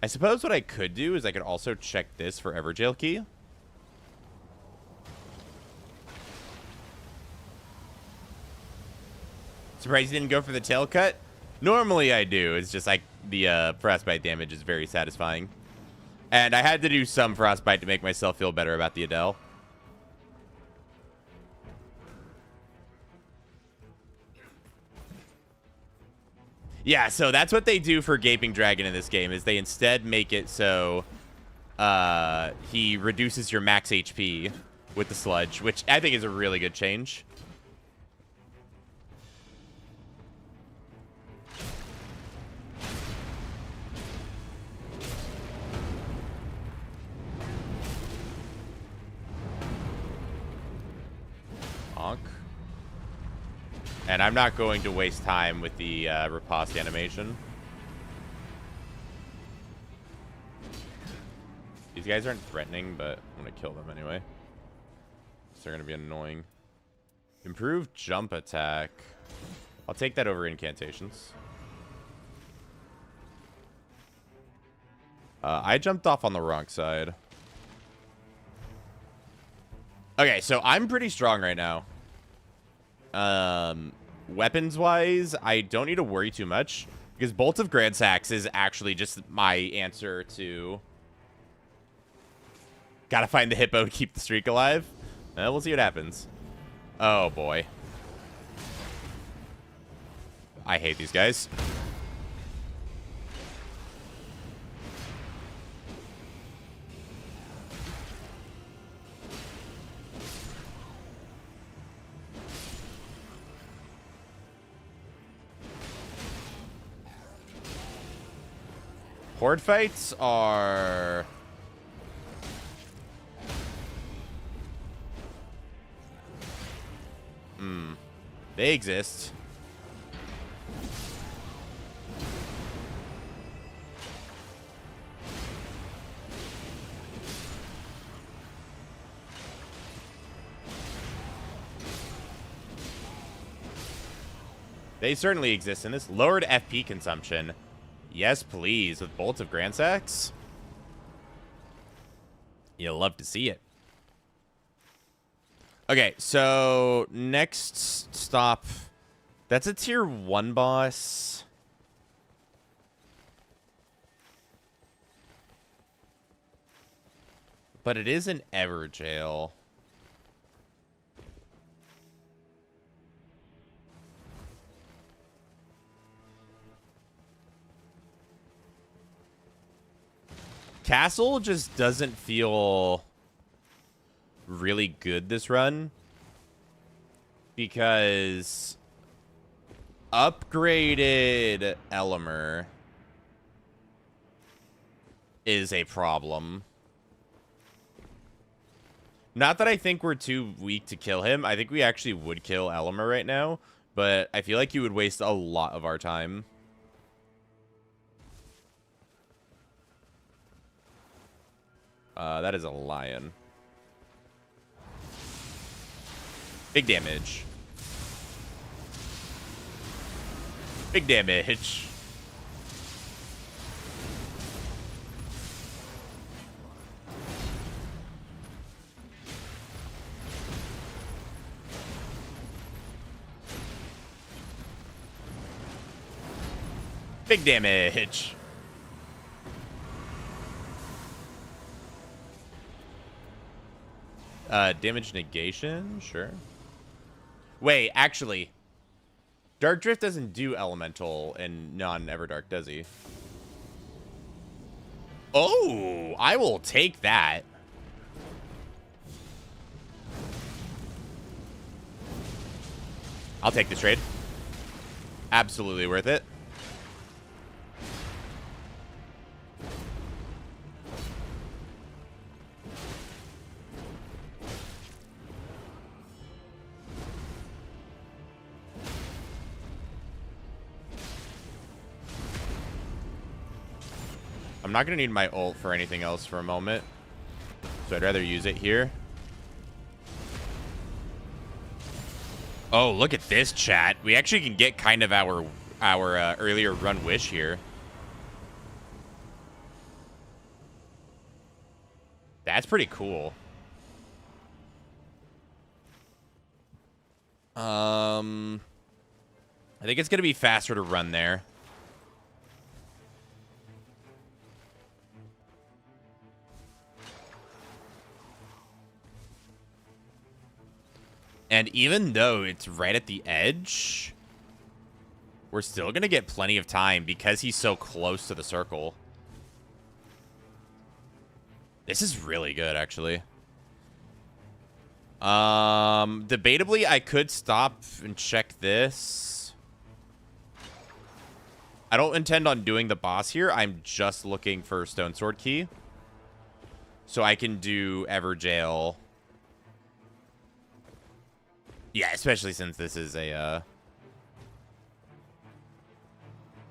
I suppose what I could do is I could also check this for evergaol key. Surprised you didn't go for the tail cut? Normally I do. It's just like the frostbite damage is very satisfying. And I had to do some frostbite to make myself feel better about the Adele. Yeah, so that's what they do for Gaping Dragon in this game, is they instead make it so he reduces your max HP with the sludge, which I think is a really good change. Honk. And I'm not going to waste time with the riposte animation. These guys aren't threatening, but I'm going to kill them anyway. So they're going to be annoying. Improved jump attack. I'll take that over incantations. I jumped off on the wrong side. Okay, so I'm pretty strong right now. Weapons-wise, I don't need to worry too much, because Bolt of Grandsax is actually just my answer to... Gotta find the hippo to keep the streak alive. We'll see what happens. Oh, boy. I hate these guys. Horde fights are... They exist. They certainly exist in this. Lowered FP consumption. Yes, please. With bolts of Grandsax. You'll love to see it. Okay, so next stop. That's a tier 1 boss. But it is an evergaol. Castle just doesn't feel really good this run. Because upgraded Elemer is a problem. Not that I think we're too weak to kill him. I think we actually would kill Elemer right now. But I feel like you would waste a lot of our time. That is a lion. Big damage. Big damage. Big damage. Damage negation? Sure. Wait, actually, Dark Drift doesn't do elemental in non-Everdark, does he? Oh, I will take that. I'll take this trade. Absolutely worth it. I'm not going to need my ult for anything else for a moment. So I'd rather use it here. Oh, look at this, chat. We actually can get kind of our earlier run wish here. That's pretty cool. I think it's going to be faster to run there. And even though it's right at the edge, we're still going to get plenty of time because he's so close to the circle. This is really good, actually. Debatably, I could stop and check this. I don't intend on doing the boss here. I'm just looking for Stone Sword Key. So I can do Evergaol. Yeah, especially since this is a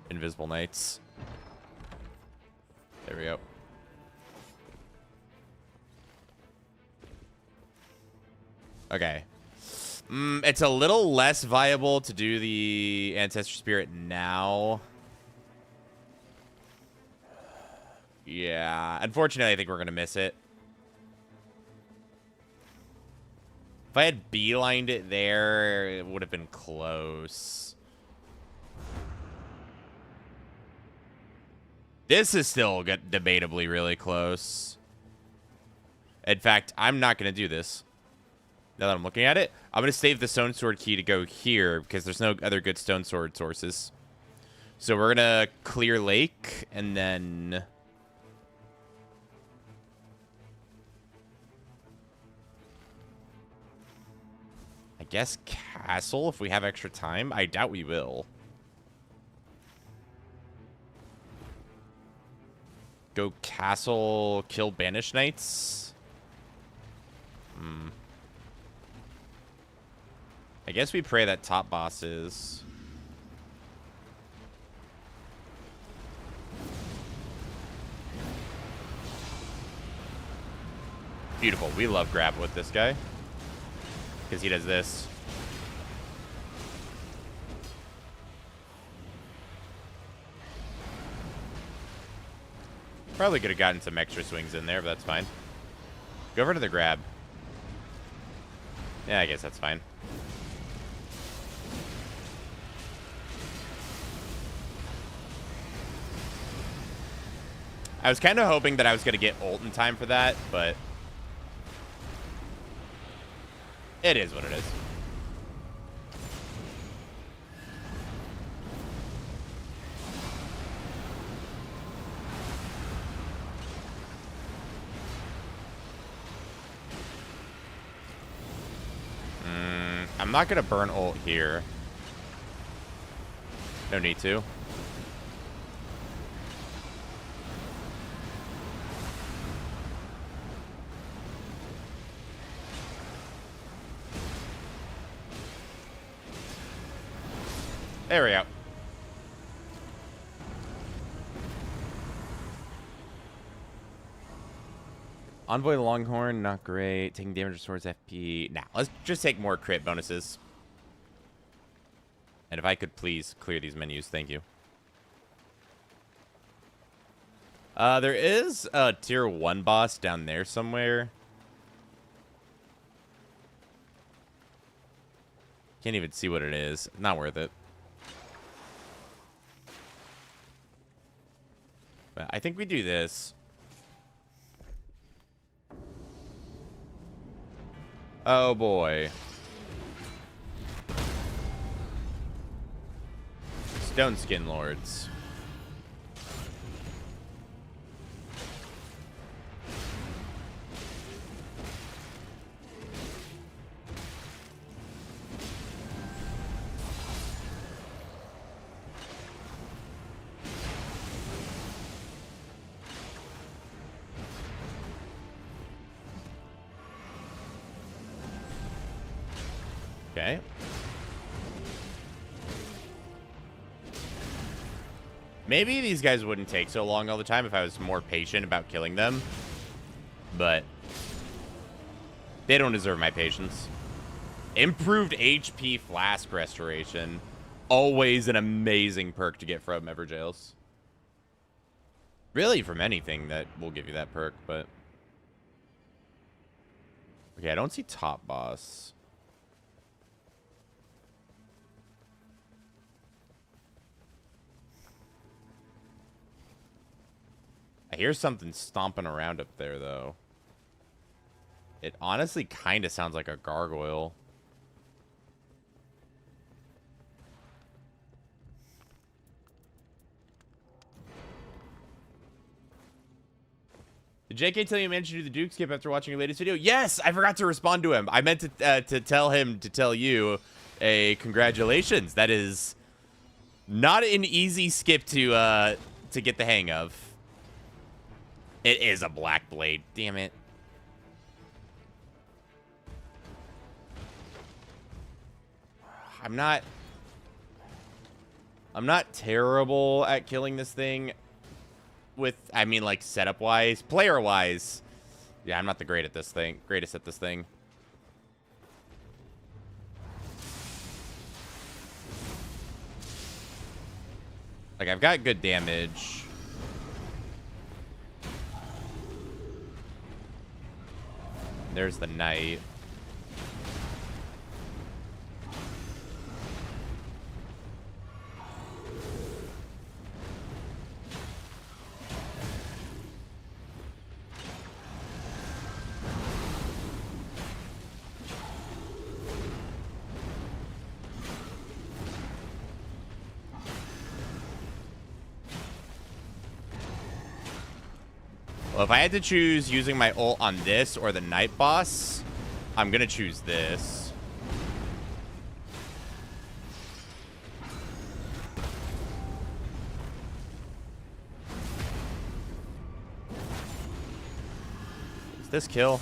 Invisible Knights. There we go. Okay. It's a little less viable to do the Ancestor Spirit now. Yeah, unfortunately, I think we're going to miss it. If I had beelined it there, it would have been close. This is still debatably really close. In fact, I'm not going to do this. Now that I'm looking at it, I'm going to save the Stone Sword Key to go here because there's no other good Stone Sword sources. So we're going to clear Lake and then... I guess Castle if we have extra time. I doubt we will. Go Castle, kill Banished Knights. I guess we pray that top boss is... Beautiful. We love grab with this guy. Because he does this. Probably could have gotten some extra swings in there, but that's fine. Go over to the grab. Yeah, I guess that's fine. I was kind of hoping that I was going to get ult in time for that, but it is what it is. I'm not going to burn ult here. No need to. There we go. Envoy Longhorn, not great. Taking damage restores FP. Nah, let's just take more crit bonuses. And if I could please clear these menus, thank you. There is a tier 1 boss down there somewhere. Can't even see what it is. Not worth it. But I think we do this. Oh boy. Stone Skin Lords. Okay. Maybe these guys wouldn't take so long all the time if I was more patient about killing them. But they don't deserve my patience. Improved HP Flask Restoration. Always an amazing perk to get from Evergaols. Really, from anything that will give you that perk, but... Okay, I don't see top boss. I hear something stomping around up there, though. It honestly kind of sounds like a gargoyle. Did JK tell you managed to do the Duke skip after watching your latest video? Yes! I forgot to respond to him. I meant to tell him to tell you a congratulations. That is not an easy skip to get the hang of. It is a black blade. Damn it. I'm not terrible at killing this thing with, I mean, like, setup-wise. Player-wise. Yeah, I'm not the greatest at this thing. Like, I've got good damage. There's the knight. Well, if I had to choose using my ult on this or the night boss, I'm gonna choose this. Does this kill?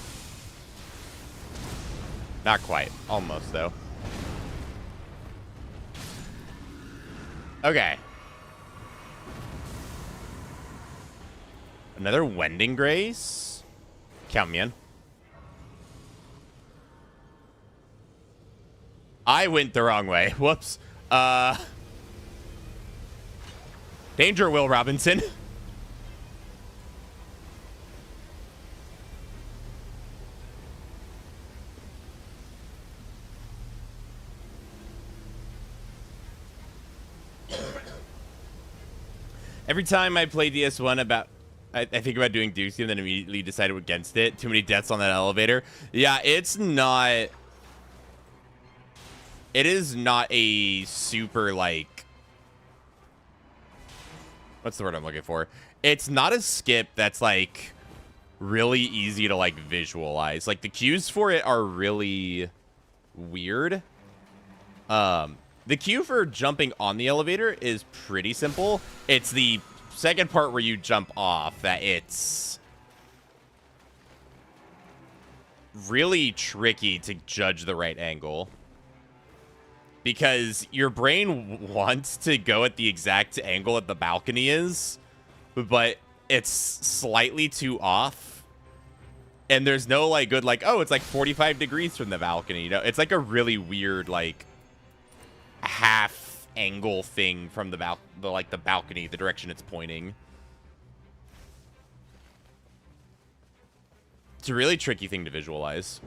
Not quite. Almost, though. Okay. Another Wending Grace? Count me in. I went the wrong way. Whoops. Danger, Will Robinson. Every time I play DS1 I think about doing Dukes and then immediately decided against it. Too many deaths on that elevator. Yeah, it's not... It is not a super, like... What's the word I'm looking for? It's not a skip that's, like, really easy to, like, visualize. Like, the cues for it are really weird. The cue for jumping on the elevator is pretty simple. It's the second part where you jump off that it's really tricky to judge the right angle. Because your brain wants to go at the exact angle that the balcony is, but it's slightly too off. And there's no, like, good, like, oh, it's like 45 degrees from the balcony. You know, it's like a really weird, like, half angle thing from the balcony, the direction it's pointing. It's a really tricky thing to visualize.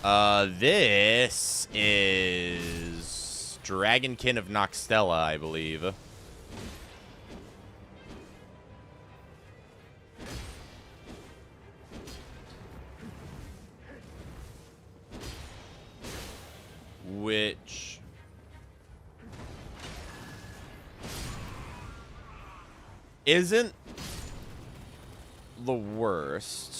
This is Dragonkin of Noxtella, I believe. Which isn't the worst.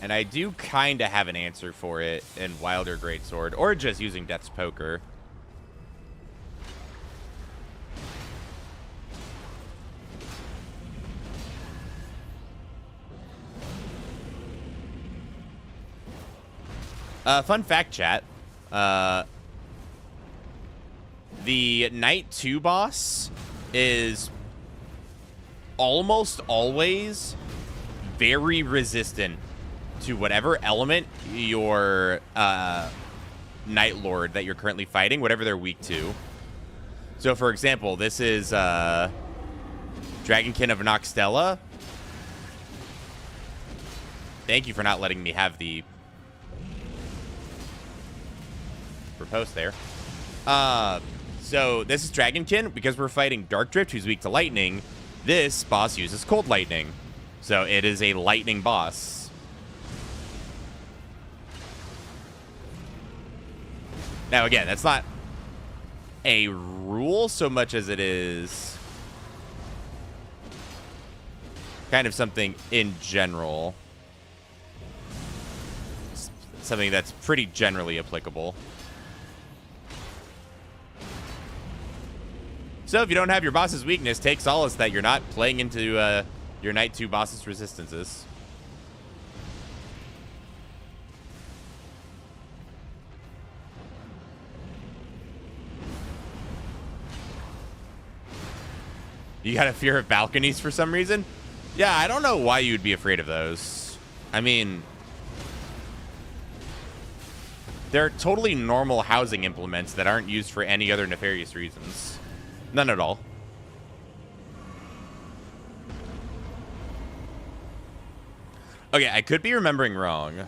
And I do kind of have an answer for it in Wilder Greatsword, or just using Death's Poker. Fun fact, chat. The Knight 2 boss is almost always very resistant to whatever element your Night Lord that you're currently fighting, whatever they're weak to. So, for example, this is Dragonkin of Noxtella. Thank you for not letting me have the post there. So this is Dragonkin. Because we're fighting Dark Drift, who's weak to lightning, this boss uses Cold Lightning. So it is a lightning boss. Now, again, that's not a rule so much as it is kind of something in general. Something that's pretty generally applicable. So if you don't have your boss's weakness, take solace that you're not playing into your Knight 2 boss's resistances. You got a fear of balconies for some reason? Yeah, I don't know why you'd be afraid of those. I mean, they're totally normal housing implements that aren't used for any other nefarious reasons. None at all. Okay, I could be remembering wrong.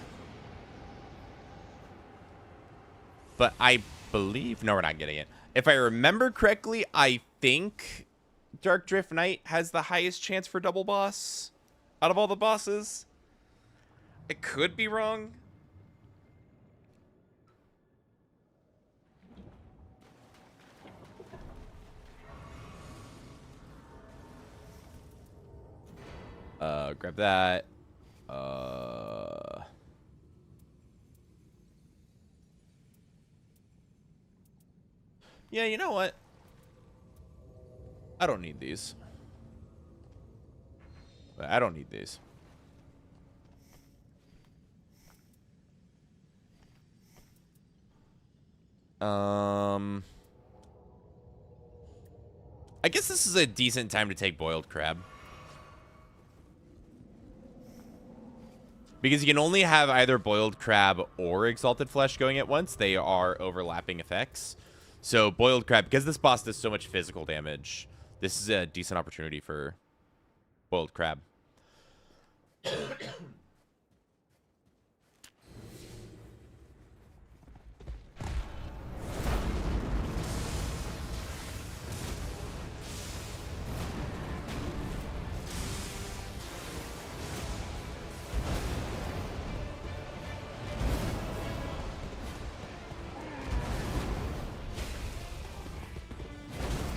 But I believe... No, we're not getting it. If I remember correctly, I think Dark Drift Knight has the highest chance for double boss out of all the bosses. I could be wrong. Grab that. Yeah, you know what? I don't need these. I don't need these. I guess this is a decent time to take Boiled Crab. Because you can only have either Boiled Crab or Exalted Flesh going at once. They are overlapping effects. So Boiled Crab, because this boss does so much physical damage, This is a decent opportunity for boiled crab.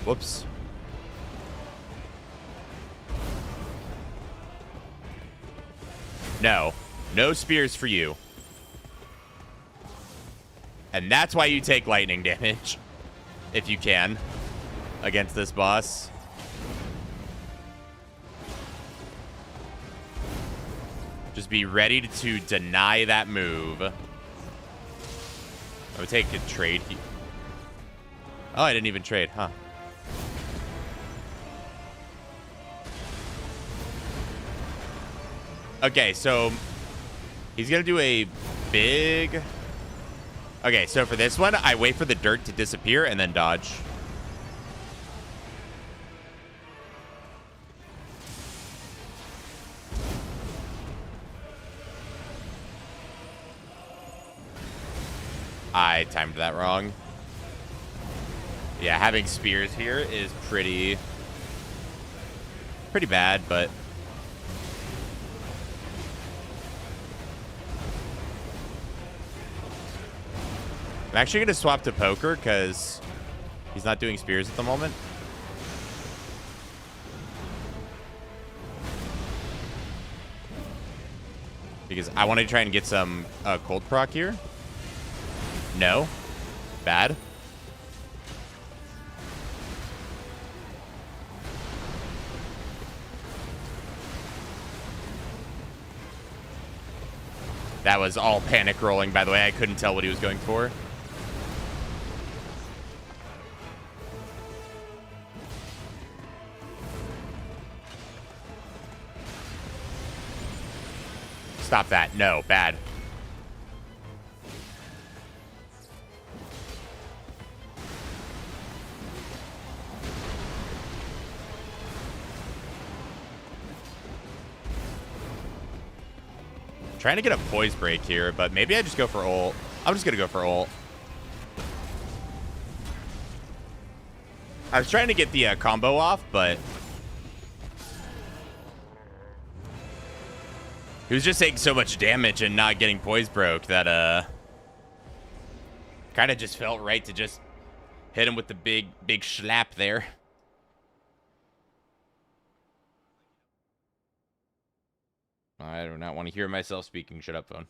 Whoops. No. No spears for you. And that's why you take lightning damage. If you can. Against this boss. Just be ready to deny that move. I would take a trade. Oh, I didn't even trade, huh? Okay, so he's going to do a big... Okay, so for this one, I wait for the dirt to disappear and then dodge. I timed that wrong. Yeah, having spears here is pretty bad, but... I'm actually going to swap to poker because he's not doing spears at the moment. Because I want to try and get some cold proc here. No. Bad. That was all panic rolling, by the way. I couldn't tell what he was going for. Stop that. No, bad. Trying to get a poise break here, but maybe I just go for ult. I'm just going to go for ult. I was trying to get the combo off, but... he was just taking so much damage and not getting poise broke that, kind of just felt right to just hit him with the big slap there. I do not want to hear myself speaking. Shut up, phone.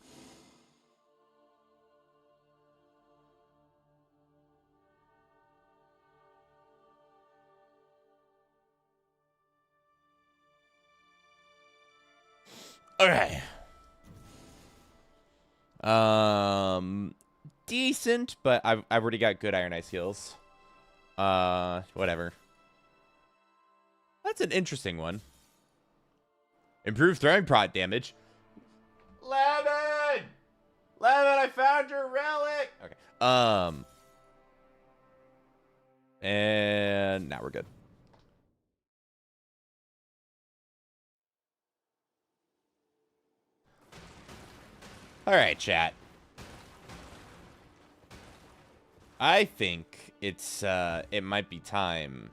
Okay. Decent, but I've already got good Iron Ice heals. Whatever. That's an interesting one. Improved throwing prot damage. Lemon! Lemon, I found your relic! Okay. And now we're good. Alright, chat. I think it's, it might be time.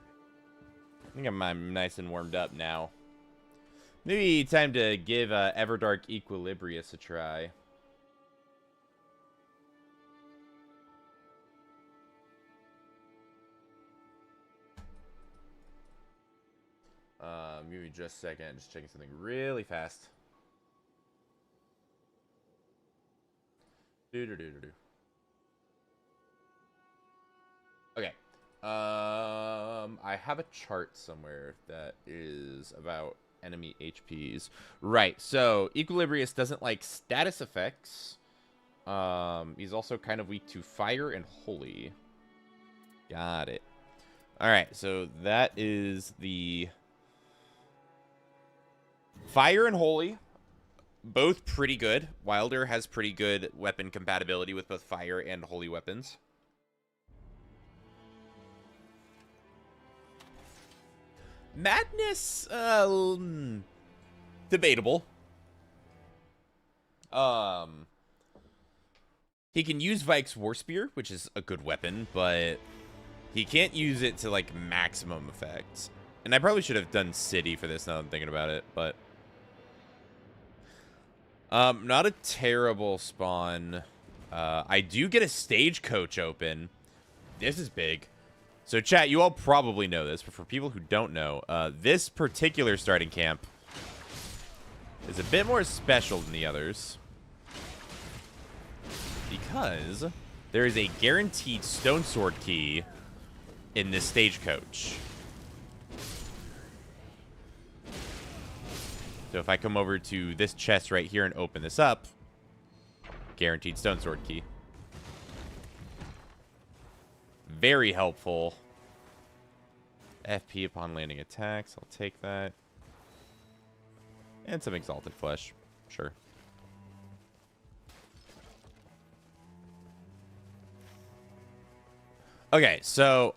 I think I'm nice and warmed up now. Maybe time to give Everdark Equilibrious a try. Give me just a second. Just checking something really fast. Okay. I have a chart somewhere that is about enemy HPs. Right, so Equilibrious doesn't like status effects. He's also kind of weak to fire and holy. Got it. Alright, so that is the fire and holy. Both pretty good. Wilder has pretty good weapon compatibility with both fire and holy weapons. Madness, debatable. He can use Vike's War Spear, which is a good weapon, but he can't use it to, like, maximum effect. And I probably should have done City for this now that I'm thinking about it, but... not a terrible spawn. I do get a stagecoach open. This is big. So, chat, you all probably know this, but for people who don't know, this particular starting camp is a bit more special than the others. Because there is a guaranteed stone sword key in this stagecoach. So if I come over to this chest right here and open this up, guaranteed stone sword key. Very helpful. FP upon landing attacks. I'll take that. And some exalted flesh. Sure. Okay, so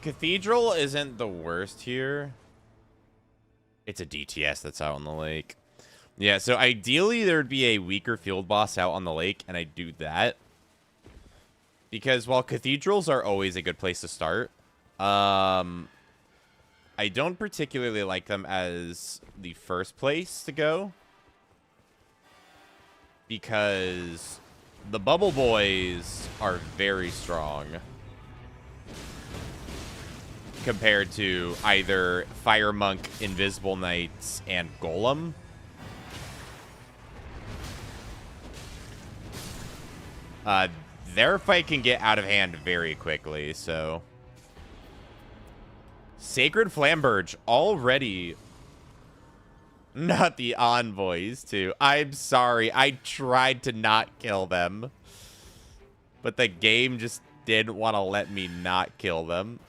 Cathedral isn't the worst here. It's a DTS that's out on the lake. Yeah, so ideally there would be a weaker field boss out on the lake, and I do that. Because while cathedrals are always a good place to start, I don't particularly like them as the first place to go. Because the Bubble Boys are very strong compared to either Fire Monk, Invisible Knights, and Golem. Their fight can get out of hand very quickly, so... Sacred Flamberge already... Not the envoys, too. I'm sorry. I tried to not kill them. But the game just didn't want to let me not kill them.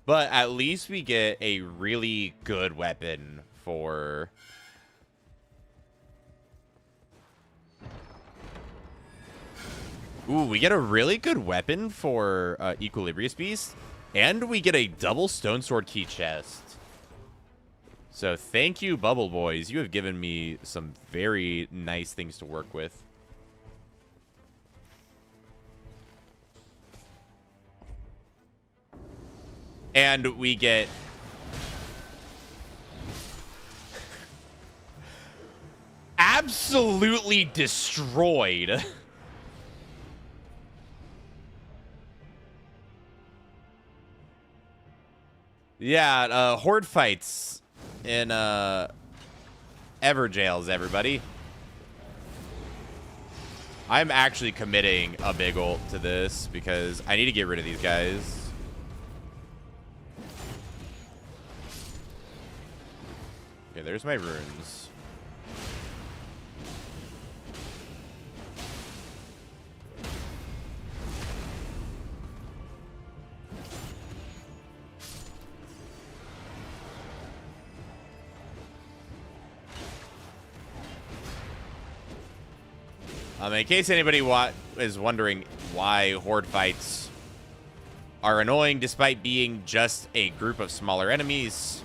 But at least we get a really good weapon for... Ooh, we get a really good weapon for Equilibrious Beast. And we get a double stone sword key chest. So thank you, Bubble Boys. You have given me some very nice things to work with. And we get... absolutely destroyed. Yeah, horde fights in evergaols, everybody. I'm actually committing a big ult to this because I need to get rid of these guys. Okay, there's my runes. In case anybody is wondering why horde fights are annoying despite being just a group of smaller enemies,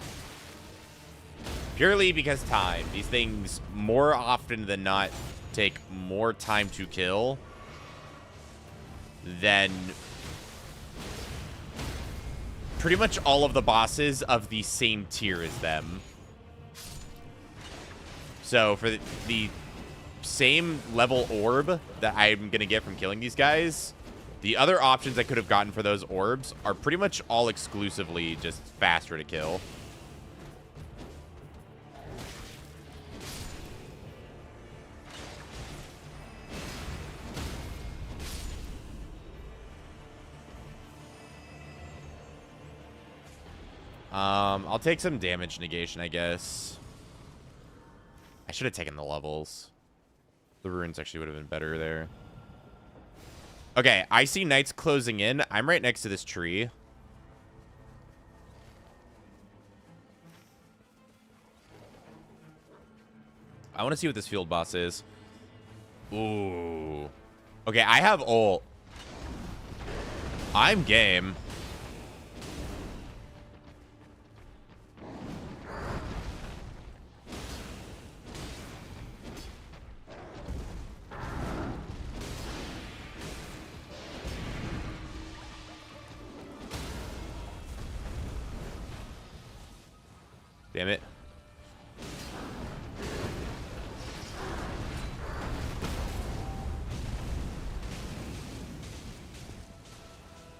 purely because time. These things more often than not take more time to kill than pretty much all of the bosses of the same tier as them. So for the same level orb that I'm gonna get from killing these guys, the other options I could have gotten for those orbs are pretty much all exclusively just faster to kill. I'll take some damage negation, I guess. I should have taken the levels. The runes actually would have been better there. Okay, I see knights closing in. I'm right next to this tree. I want to see what this field boss is. Ooh. Okay, I have ult. I'm game. Damn it.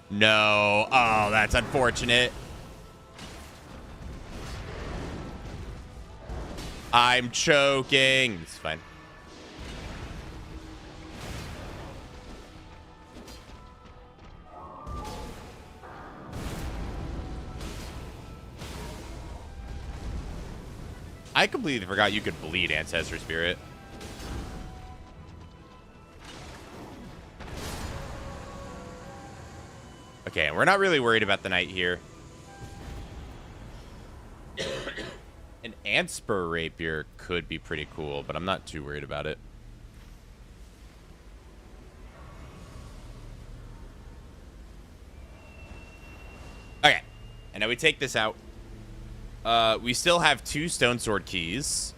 No. Oh, that's unfortunate. I'm choking. It's fine. I completely forgot you could bleed Ancestor Spirit. Okay, we're not really worried about the knight here. An Antspur Rapier could be pretty cool, but I'm not too worried about it. Okay, and now we take this out. We still have 2 Stone Sword keys.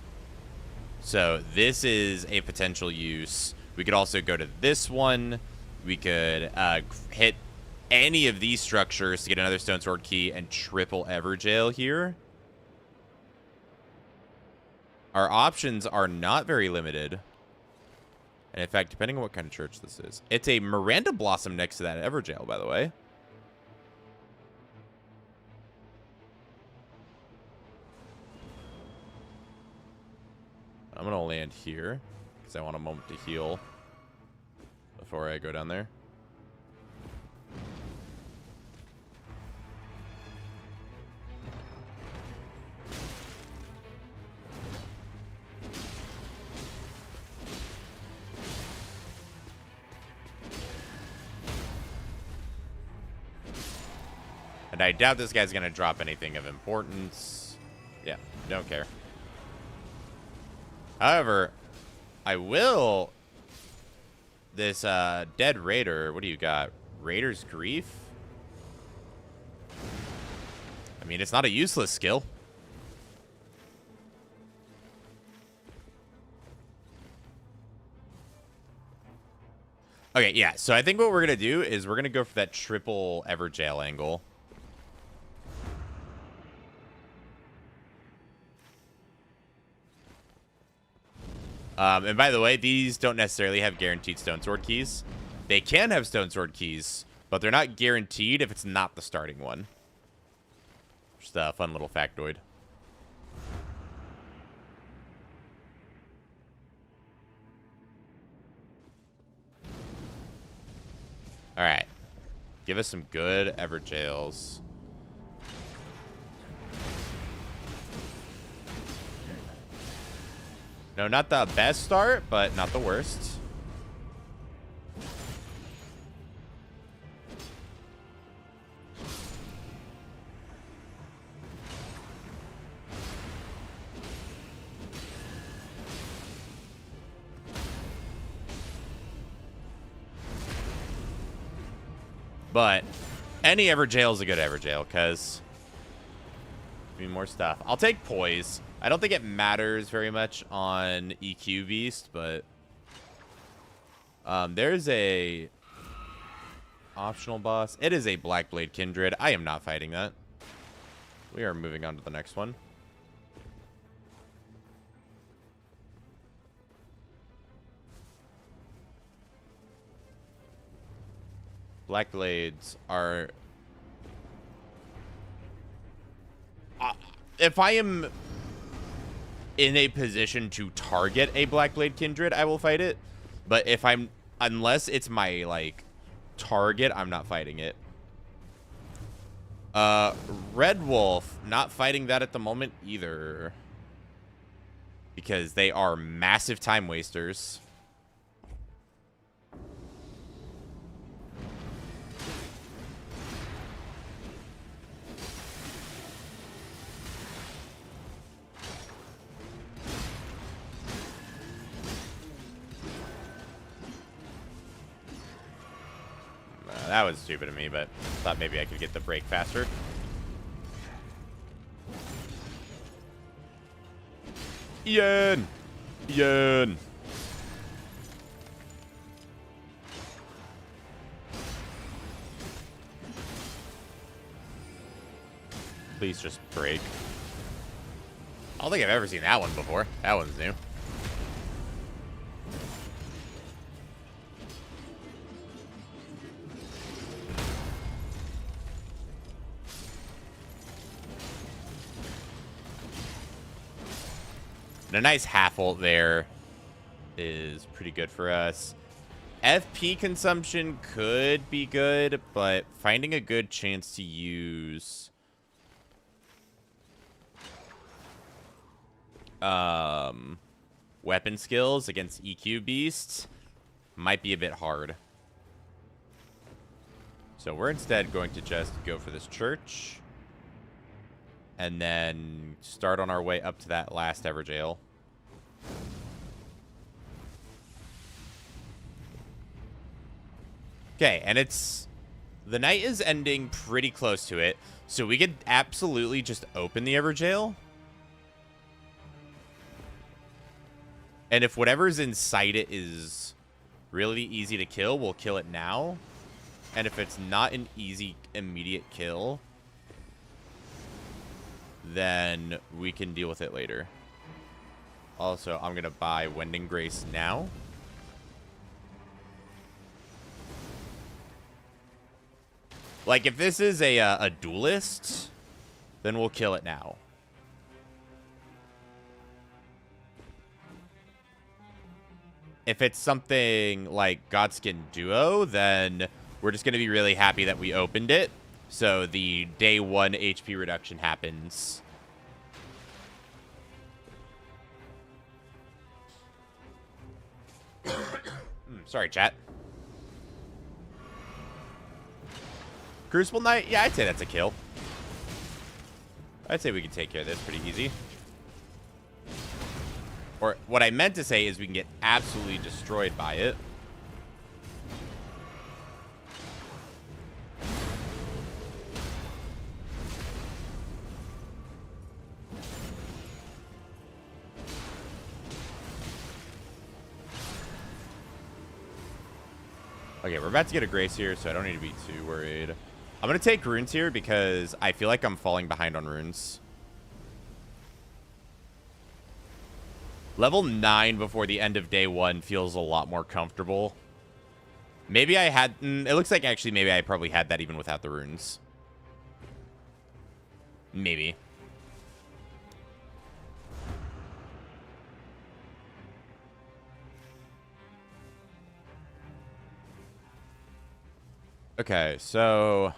So this is a potential use. We could also go to this one. We could hit any of these structures to get another Stone Sword key and triple Evergaol here. Our options are not very limited. And in fact, depending on what kind of church this is. It's a Miranda Blossom next to that Evergaol, by the way. I'm going to land here because I want a moment to heal before I go down there. And I doubt this guy's going to drop anything of importance. Yeah, don't care. However, I will... This Dead Raider, what do you got? Raider's Grief? I mean, it's not a useless skill. Okay, yeah, so I think what we're going to do is we're going to go for that triple Evergaol angle. And by the way, these don't necessarily have guaranteed Stone Sword keys. They can have Stone Sword keys, but they're not guaranteed if it's not the starting one. Just a fun little factoid. Alright. Give us some good Evergaols. No, not the best start, but not the worst. But any Evergaol is a good Evergaol, because I mean, more stuff. I'll take Poise. I don't think it matters very much on EQ Beast, but there's a optional boss. It is a Blackblade Kindred. I am not fighting that. We are moving on to the next one. Blackblades are... if I am in a position to target a Blackblade Kindred, I will fight it. But if I'm... unless it's my, like, target, I'm not fighting it. Red Wolf, not fighting that at the moment either. Because they are massive time wasters. That was stupid of me, but thought maybe I could get the break faster. Ian! Ian! Please just break. I don't think I've ever seen that one before. That one's new. And a nice half ult there is pretty good for us. FP consumption could be good, but finding a good chance to use weapon skills against EQ Beast might be a bit hard. So we're instead going to just go for this church. And then start on our way up to that last evergaol. Okay, and the night is ending pretty close to it. So we could absolutely just open the evergaol. And if whatever's inside it is really easy to kill, we'll kill it now. And if it's not an easy, immediate kill, then we can deal with it later. Also, I'm going to buy Wending Grace now. Like, if this is a duelist, then we'll kill it now. If it's something like Godskin Duo, then we're just going to be really happy that we opened it. So the day 1 HP reduction happens. Sorry, chat. Crucible Knight? Yeah, I'd say that's a kill. I'd say we can take care of this pretty easy. Or what I meant to say is we can get absolutely destroyed by it. Okay, we're about to get a Grace here, so I don't need to be too worried. I'm going to take runes here because I feel like I'm falling behind on runes. Level 9 before the end of day 1 feels a lot more comfortable. Maybe I had... it looks like actually maybe I probably had that even without the runes. Maybe. Okay, so...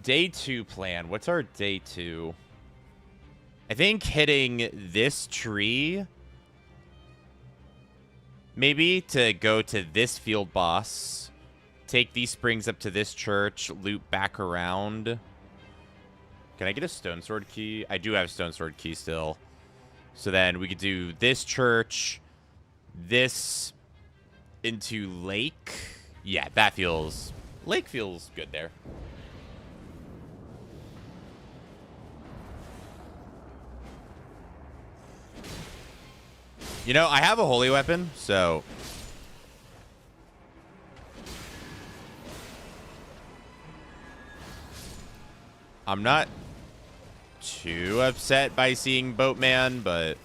Day 2 plan. What's our day 2? I think hitting this tree, maybe, to go to this field boss, take these springs up to this church, loop back around. Can I get a stone sword key? I do have stone sword key still. So then we could do this church, this into lake. Yeah, that feels... Lake feels good there. You know, I have a holy weapon, so... I'm not too upset by seeing Boatman, but...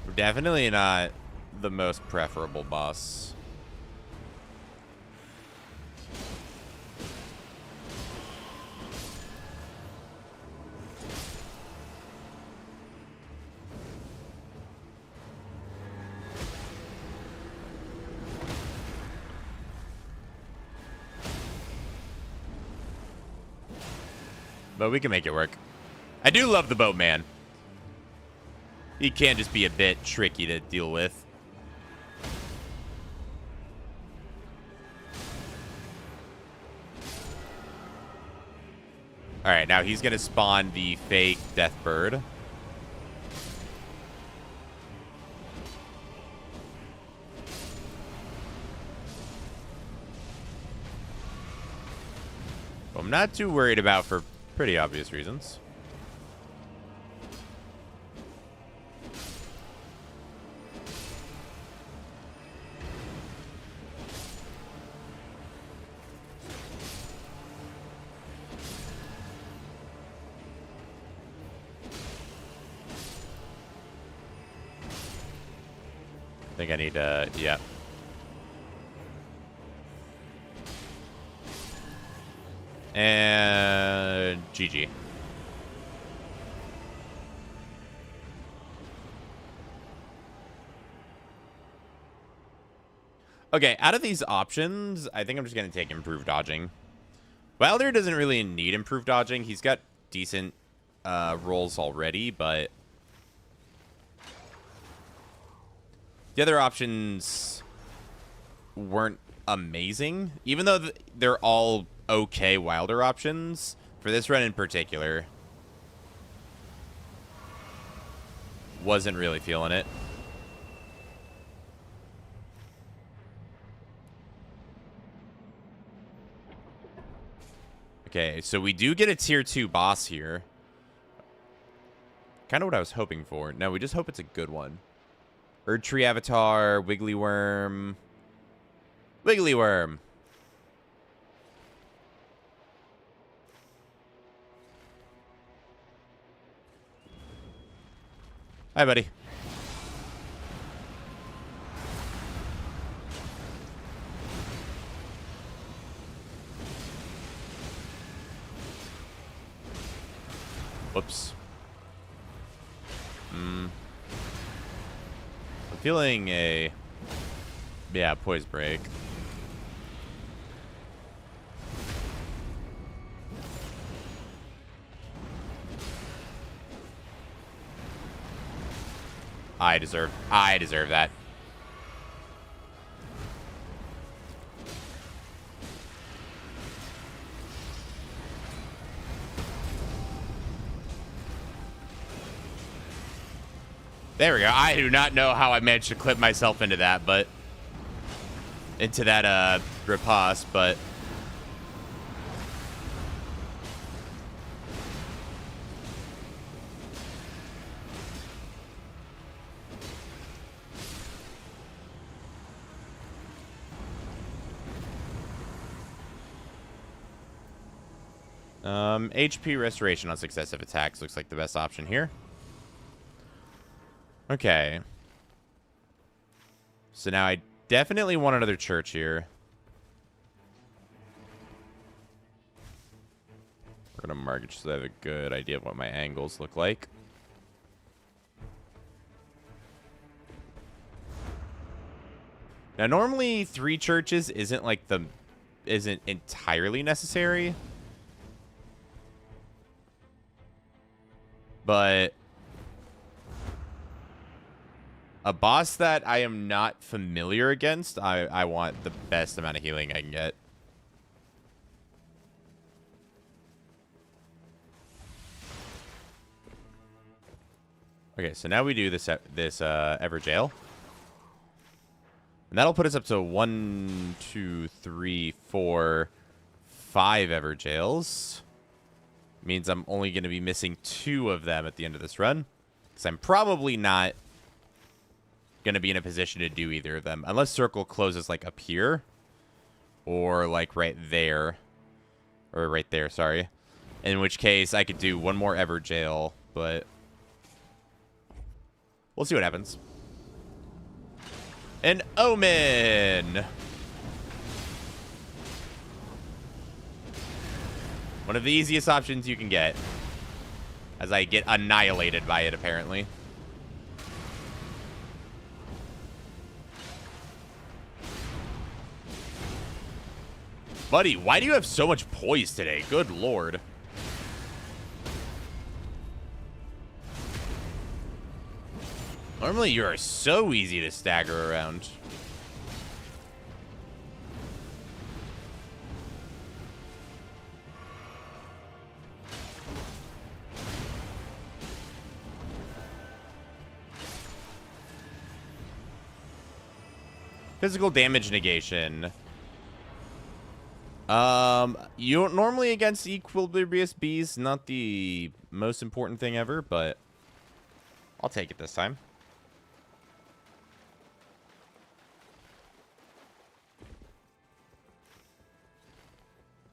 We're definitely not the most preferable boss. But we can make it work. I do love the Boatman. He can just be a bit tricky to deal with. Alright, now he's going to spawn the fake Death Bird. I'm not too worried about for pretty obvious reasons. I think I need to, yeah. And GG. Okay, out of these options, I think I'm just going to take improved dodging. Wilder doesn't really need improved dodging. He's got decent rolls already, but the other options weren't amazing. Even though they're all okay Wilder options, for this run in particular, wasn't really feeling it. Okay, so we do get a tier 2 boss here. Kind of what I was hoping for. No, we just hope it's a good one. Erdtree Avatar, Wiggly Worm. Wiggly Worm. Hi, buddy. Whoops. I'm feeling a... Yeah, poise break. I deserve that. There we go. I do not know how I managed to clip myself into that, but... Into that, riposte, but... HP restoration on successive attacks looks like the best option here. Okay. So now I definitely want another church here. We're going to mark it just so I have a good idea of what my angles look like. Now, normally 3 churches isn't entirely necessary. But a boss that I am not familiar against, I want the best amount of healing I can get. Okay, so now we do this evergaol. And that'll put us up to 1, 2, 3, 4, 5 evergaols. Means I'm only going to be missing 2 of them at the end of this run. Because I'm probably not going to be in a position to do either of them. Unless circle closes, like, up here. Or, like, right there. Or right there, sorry. In which case, I could do 1 more evergaol. But we'll see what happens. An omen! One of the easiest options you can get. As I get annihilated by it, apparently. Buddy, why do you have so much poise today? Good lord. Normally, you are so easy to stagger around. Physical damage negation. You don't normally against Equilibrious Beast, not the most important thing ever, but I'll take it this time.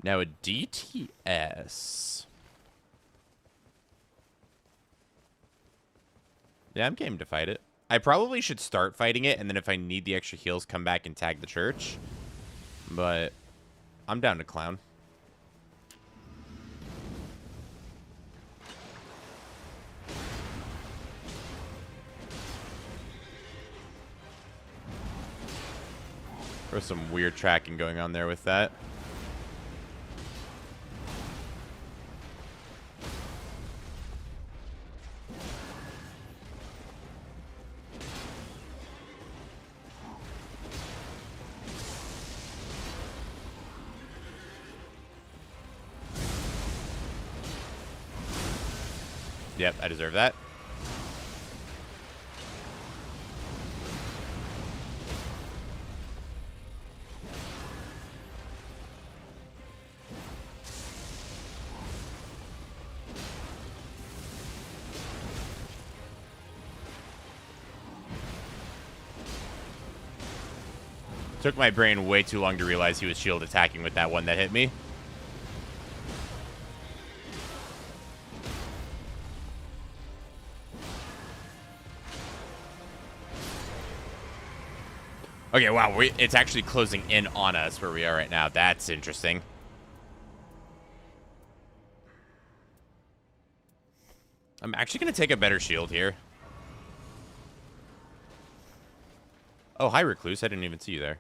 Now a DTS. Yeah, I'm game to fight it. I probably should start fighting it, and then if I need the extra heals, come back and tag the church. But I'm down to clown. There's some weird tracking going on there with that. Yep, I deserve that. Took my brain way too long to realize he was shield attacking with that one that hit me. Okay, wow, it's actually closing in on us where we are right now. That's interesting. I'm actually going to take a better shield here. Oh, hi, Recluse. I didn't even see you there.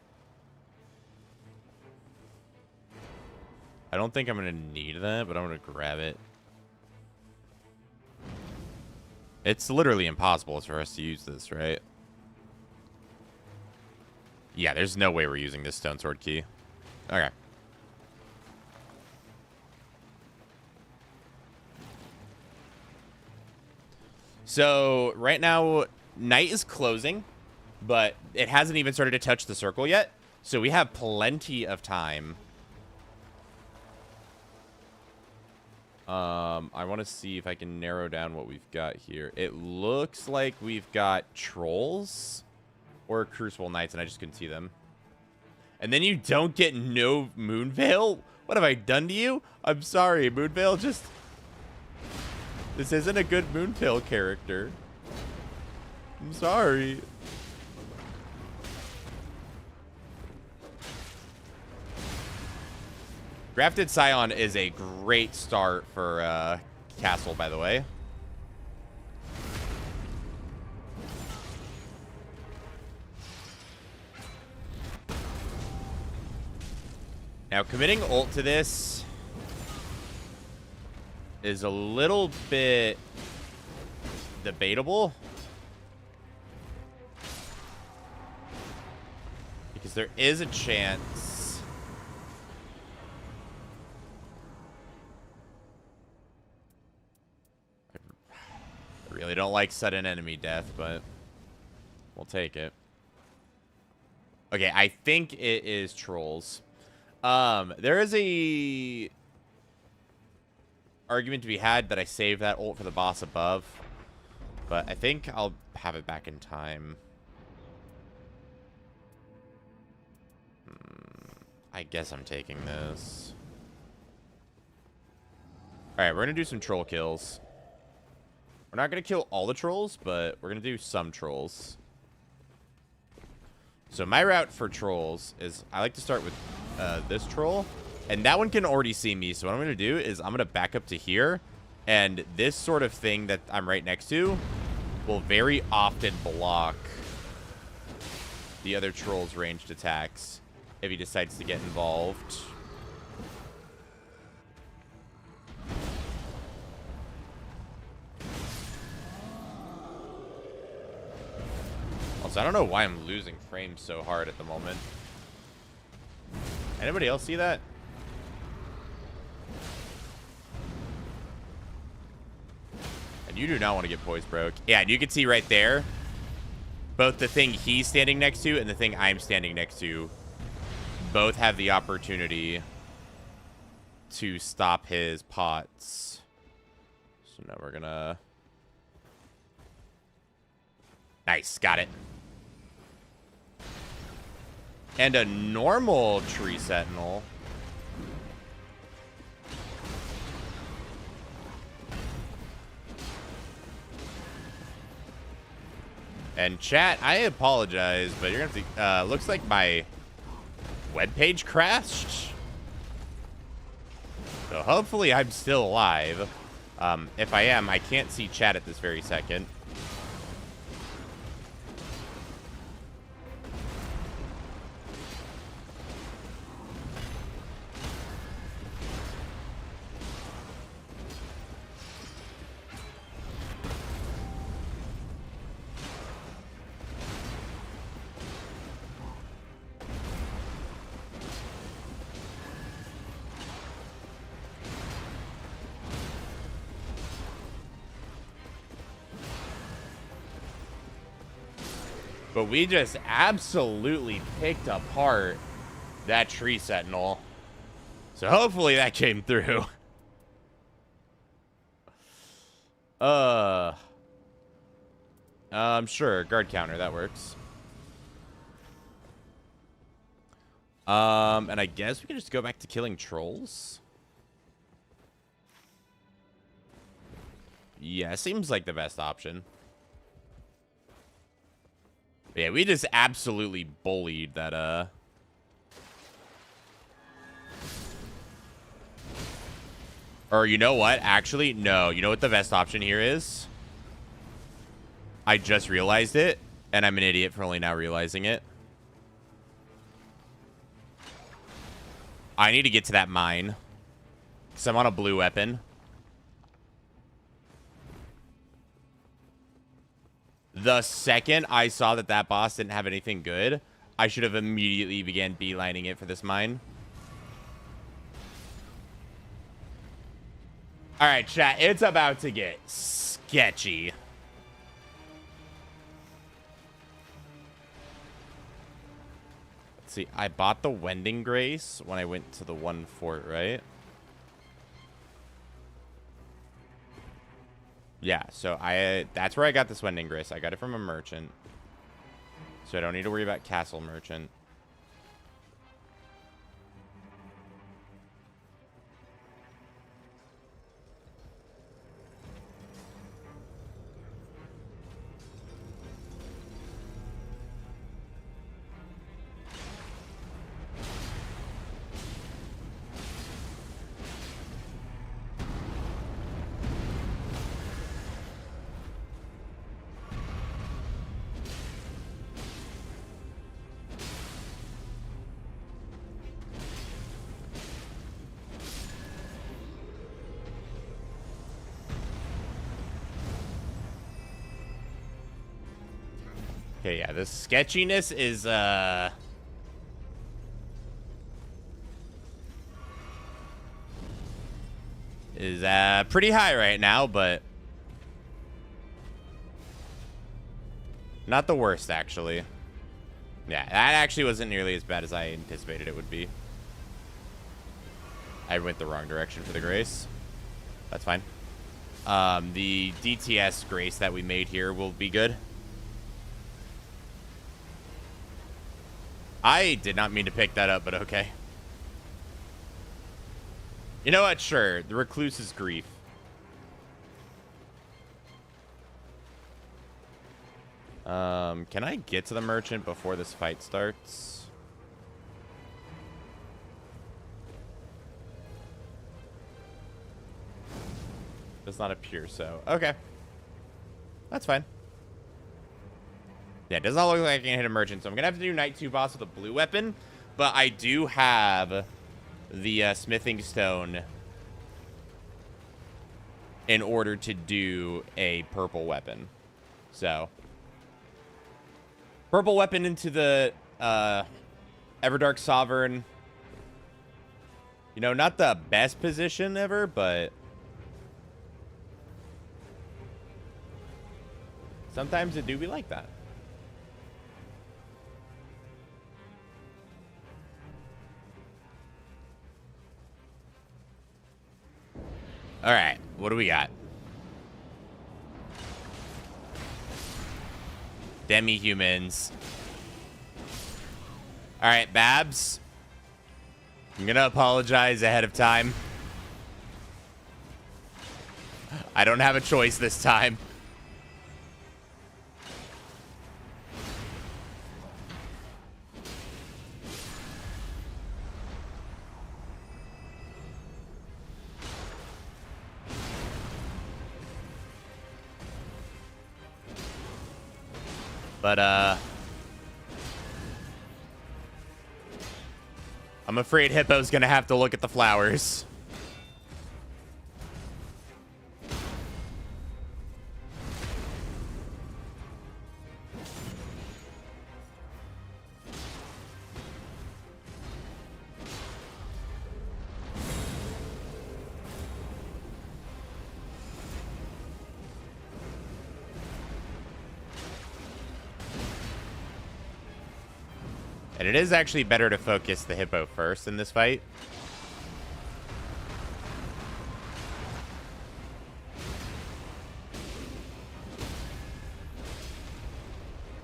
I don't think I'm going to need that, but I'm going to grab it. It's literally impossible for us to use this, right? Yeah, there's no way we're using this stone sword key. Okay. So, right now, night is closing, but it hasn't even started to touch the circle yet. So, we have plenty of time. I want to see if I can narrow down what we've got here. It looks like we've got trolls or Crucible Knights, and I just couldn't see them. And then you don't get no Moonveil? What have I done to you? I'm sorry, Moonveil, just... This isn't a good Moonveil character. I'm sorry. Grafted Scion is a great start for Castle, by the way. Now, committing ult to this is a little bit debatable. Because there is a chance. I really don't like sudden enemy death, but we'll take it. Okay, I think it is trolls. There is a argument to be had that I saved that ult for the boss above, but I think I'll have it back in time. I guess I'm taking this. Alright, we're gonna do some troll kills. We're not gonna kill all the trolls, but we're gonna do some trolls. So my route for trolls is I like to start with this troll, and that one can already see me. So what I'm going to do is I'm going to back up to here, and this sort of thing that I'm right next to will very often block the other troll's ranged attacks if he decides to get involved. Also, I don't know why I'm losing frames so hard at the moment. Anybody else see that? And you do not want to get poise broke. Yeah, and you can see right there, both the thing he's standing next to and the thing I'm standing next to both have the opportunity to stop his pots. So now we're gonna... Nice, got it. And a normal tree sentinel. And chat, I apologize, but you're gonna have to, looks like my webpage crashed. So hopefully I'm still alive. If I am, I can't see chat at this very second. But we just absolutely picked apart that tree sentinel. So hopefully that came through. Sure, guard counter, that works. And I guess we can just go back to killing trolls. Yeah, seems like the best option. Yeah, we just absolutely bullied that, Or you know what? Actually, no. You know what the best option here is? I just realized it, and I'm an idiot for only now realizing it. I need to get to that mine. Because I'm on a blue weapon. The second I saw that that boss didn't have anything good, I should have immediately began beelining it for this mine. Alright, chat. It's about to get sketchy. Let's see. I bought the Wending Grace when I went to the one fort, right? Yeah, so that's where I got this Wending Grace. I got it from a merchant. So I don't need to worry about castle merchant. Okay, yeah, the sketchiness is, pretty high right now, but not the worst, actually. Yeah, that actually wasn't nearly as bad as I anticipated it would be. I went the wrong direction for the Grace. That's fine. The DTS Grace that we made here will be good. I did not mean to pick that up, but okay. You know what? Sure. The Recluse's Grief. Can I get to the merchant before this fight starts? Does not appear so. Okay. That's fine. Yeah, it does not look like I can hit a merchant, so I'm going to have to do Knight 2 boss with a blue weapon. But I do have the smithing stone in order to do a purple weapon. So, purple weapon into the Everdark Sovereign. You know, not the best position ever, but sometimes it do be like that. All right, what do we got? Demi-humans. All right, Babs. I'm gonna apologize ahead of time. I don't have a choice this time. But, I'm afraid Hippo's gonna have to look at the flowers. And it is actually better to focus the Hippo first in this fight.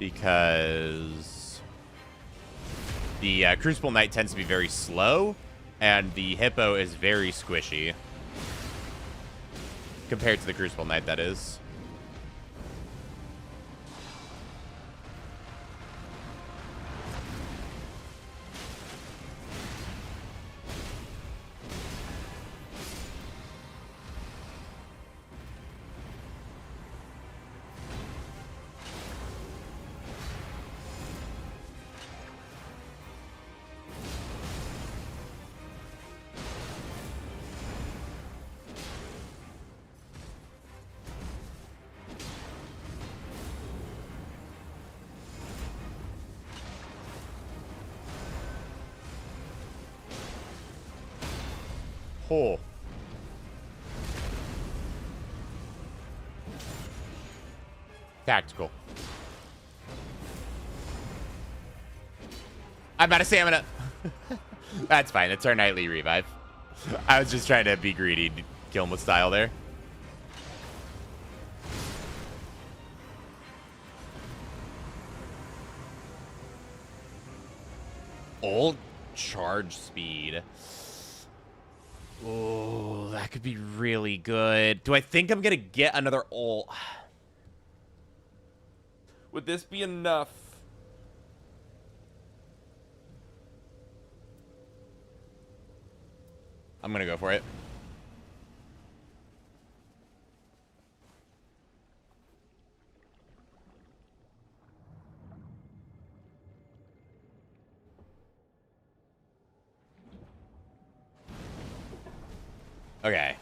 Because the Crucible Knight tends to be very slow, and the Hippo is very squishy. Compared to the Crucible Knight, that is. Oh. Tactical. I'm out of stamina. That's fine. It's our nightly revive. I was just trying to be greedy, kill him with style there. Old charge speed. Oh, that could be really good. Do I think I'm going to get another ult? Would this be enough? I'm going to go for it. Okay.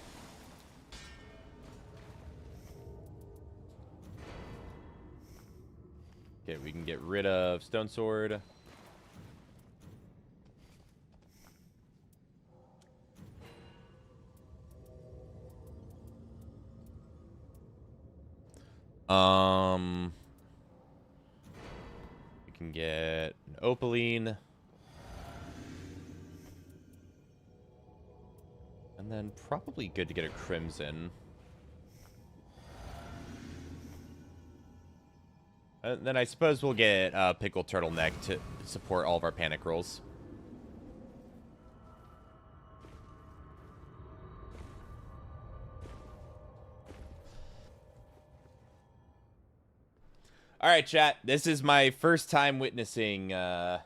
Okay, we can get rid of Stone Sword. We can get an Opaline. And then probably good to get a Crimson. And then I suppose we'll get Pickle Turtleneck to support all of our panic rolls. All right, chat. This is my first time witnessing the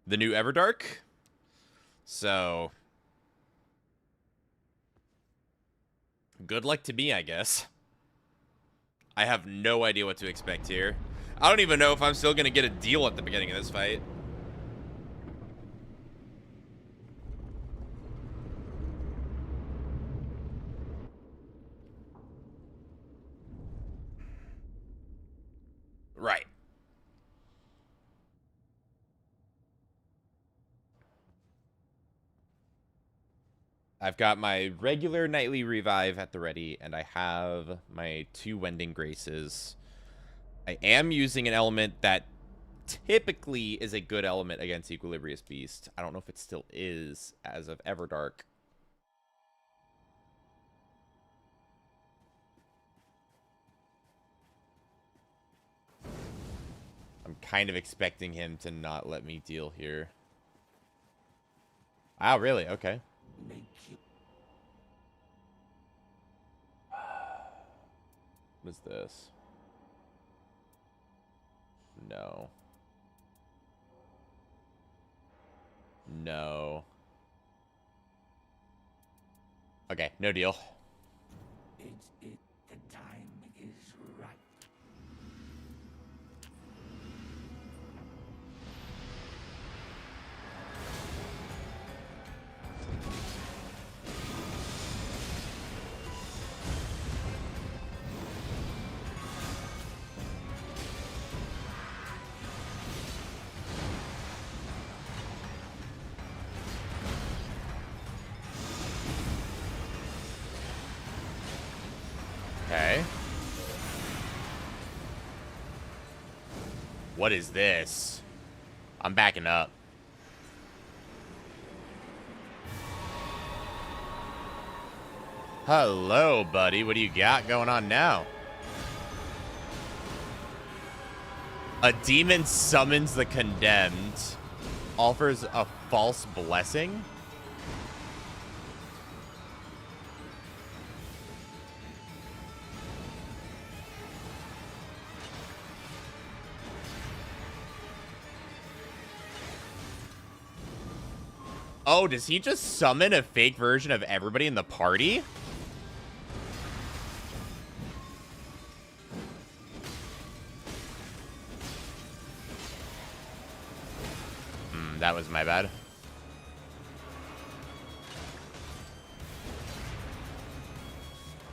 new Everdark. So, good luck to me, I guess. I have no idea what to expect here. I don't even know if I'm still going to get a deal at the beginning of this fight. Right. I've got my regular nightly revive at the ready, and I have my 2 Wending Graces. I am using an element that typically is a good element against Equilibrious Beast. I don't know if it still is as of Everdark. I'm kind of expecting him to not let me deal here. Wow, really? Okay. What is this? No. No. Okay, no deal. The time is right. Okay. What is this? I'm backing up. Hello, buddy. What do you got going on now? A demon summons the condemned. Offers a false blessing? Oh, does he just summon a fake version of everybody in the party? That was my bad.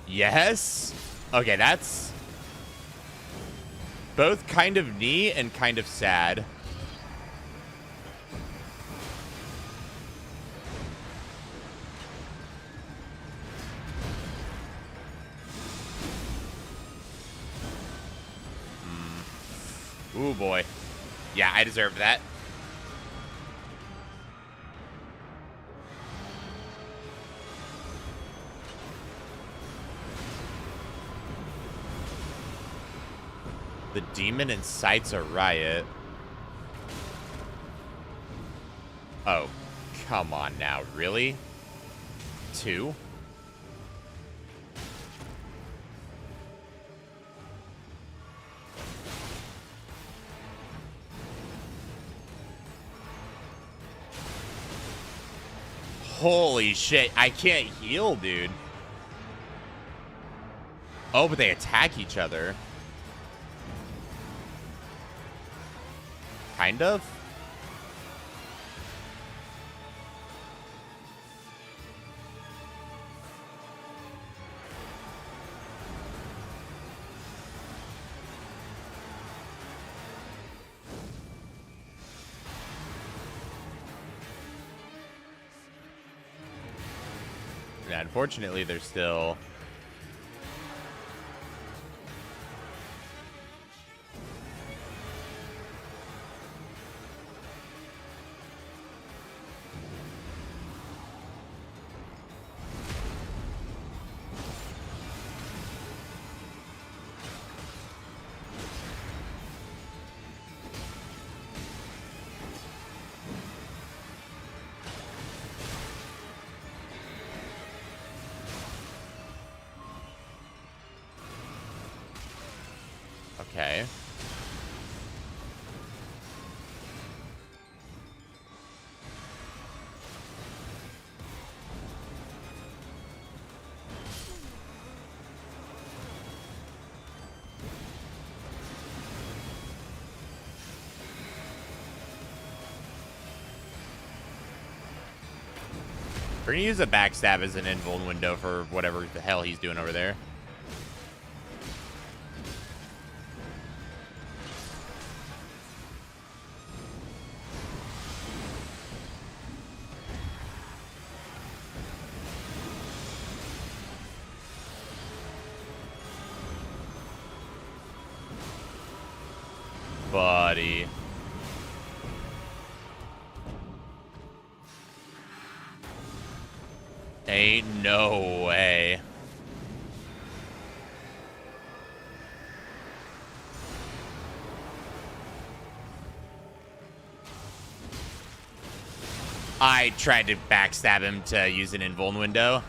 Yes? Okay, that's both kind of neat and kind of sad. Ooh, boy. Yeah, I deserve that. The demon incites a riot. Oh, come on now. Really? 2? Holy shit. I can't heal, dude. Oh, but they attack each other. Kind of? Yeah, unfortunately, they're still... Okay. We're gonna use a backstab as an invuln window for whatever the hell he's doing over there. Buddy. Ain't no way. I tried to backstab him to use an invuln window.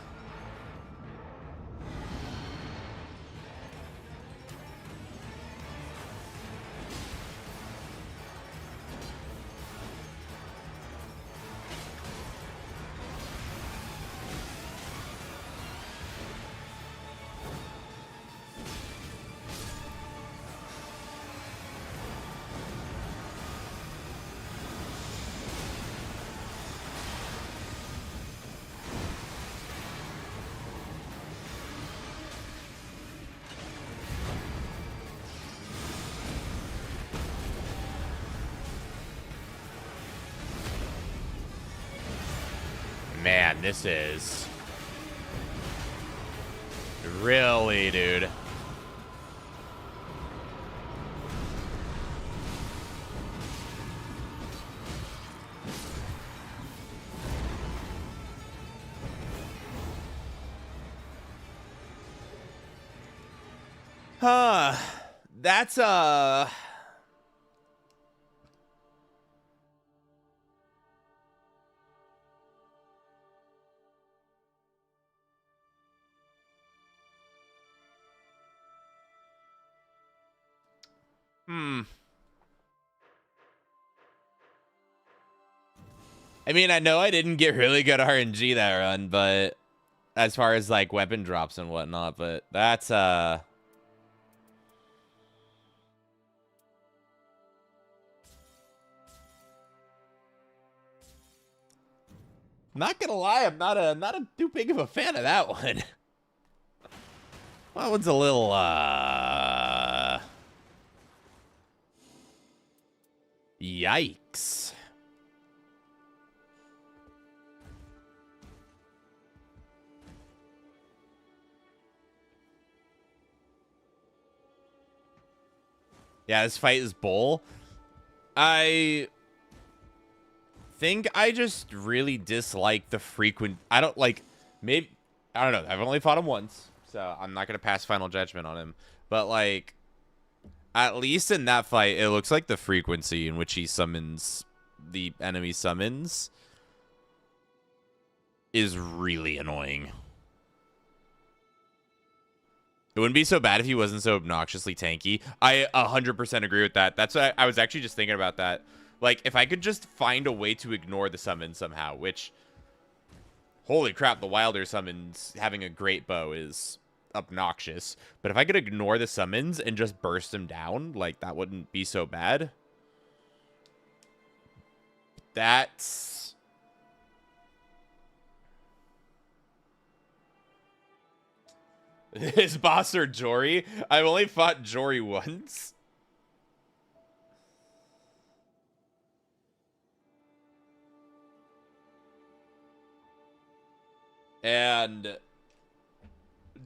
Man, this is really, dude. That's I mean, I know I didn't get really good RNG that run, but as far as like weapon drops and whatnot, but that's not gonna lie, I'm not a too big of a fan of that one. That one's a little yikes. Yeah, this fight is bull. I think I just really dislike the frequent. I don't like. Maybe I don't know. I've only fought him once, so I'm not gonna pass final judgment on him. But like, at least in that fight, it looks like the frequency in which he summons the enemy summons is really annoying. It wouldn't be so bad if he wasn't so obnoxiously tanky. I 100% agree with that. That's what I was actually just thinking about that. Like, if I could just find a way to ignore the summon somehow, which, holy crap, the Wilder summons having a great bow is obnoxious. But if I could ignore the summons and just burst them down, like, that wouldn't be so bad. That's... His boss or Jory? I've only fought Jory once. And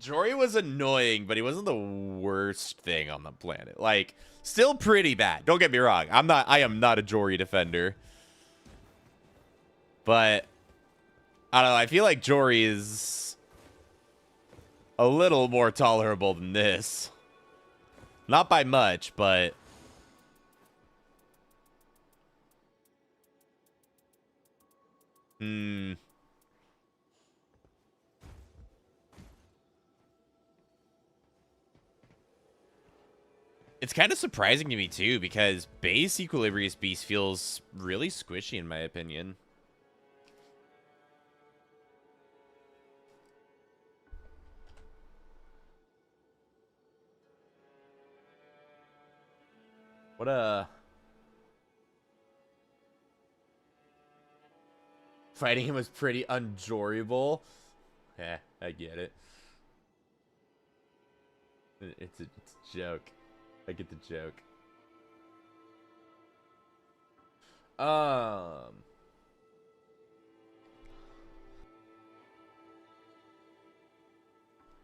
Jory was annoying, but he wasn't the worst thing on the planet. Like, still pretty bad. Don't get me wrong. I am not a Jory defender. But I don't know, I feel like Jory is a little more tolerable than this. Not by much, but... It's kind of surprising to me, too, because base Equilibrious Beast feels really squishy, in my opinion. What a... Fighting him was pretty unjoyable. Yeah, I get it. It's a joke. I get the joke.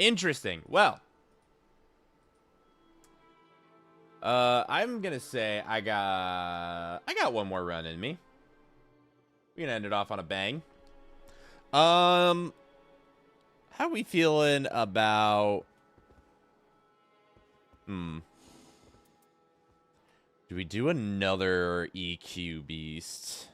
Interesting. Well, I'm gonna say I got one more run in me. We're gonna end it off on a bang. How we feeling about? Do we do another EQ beast?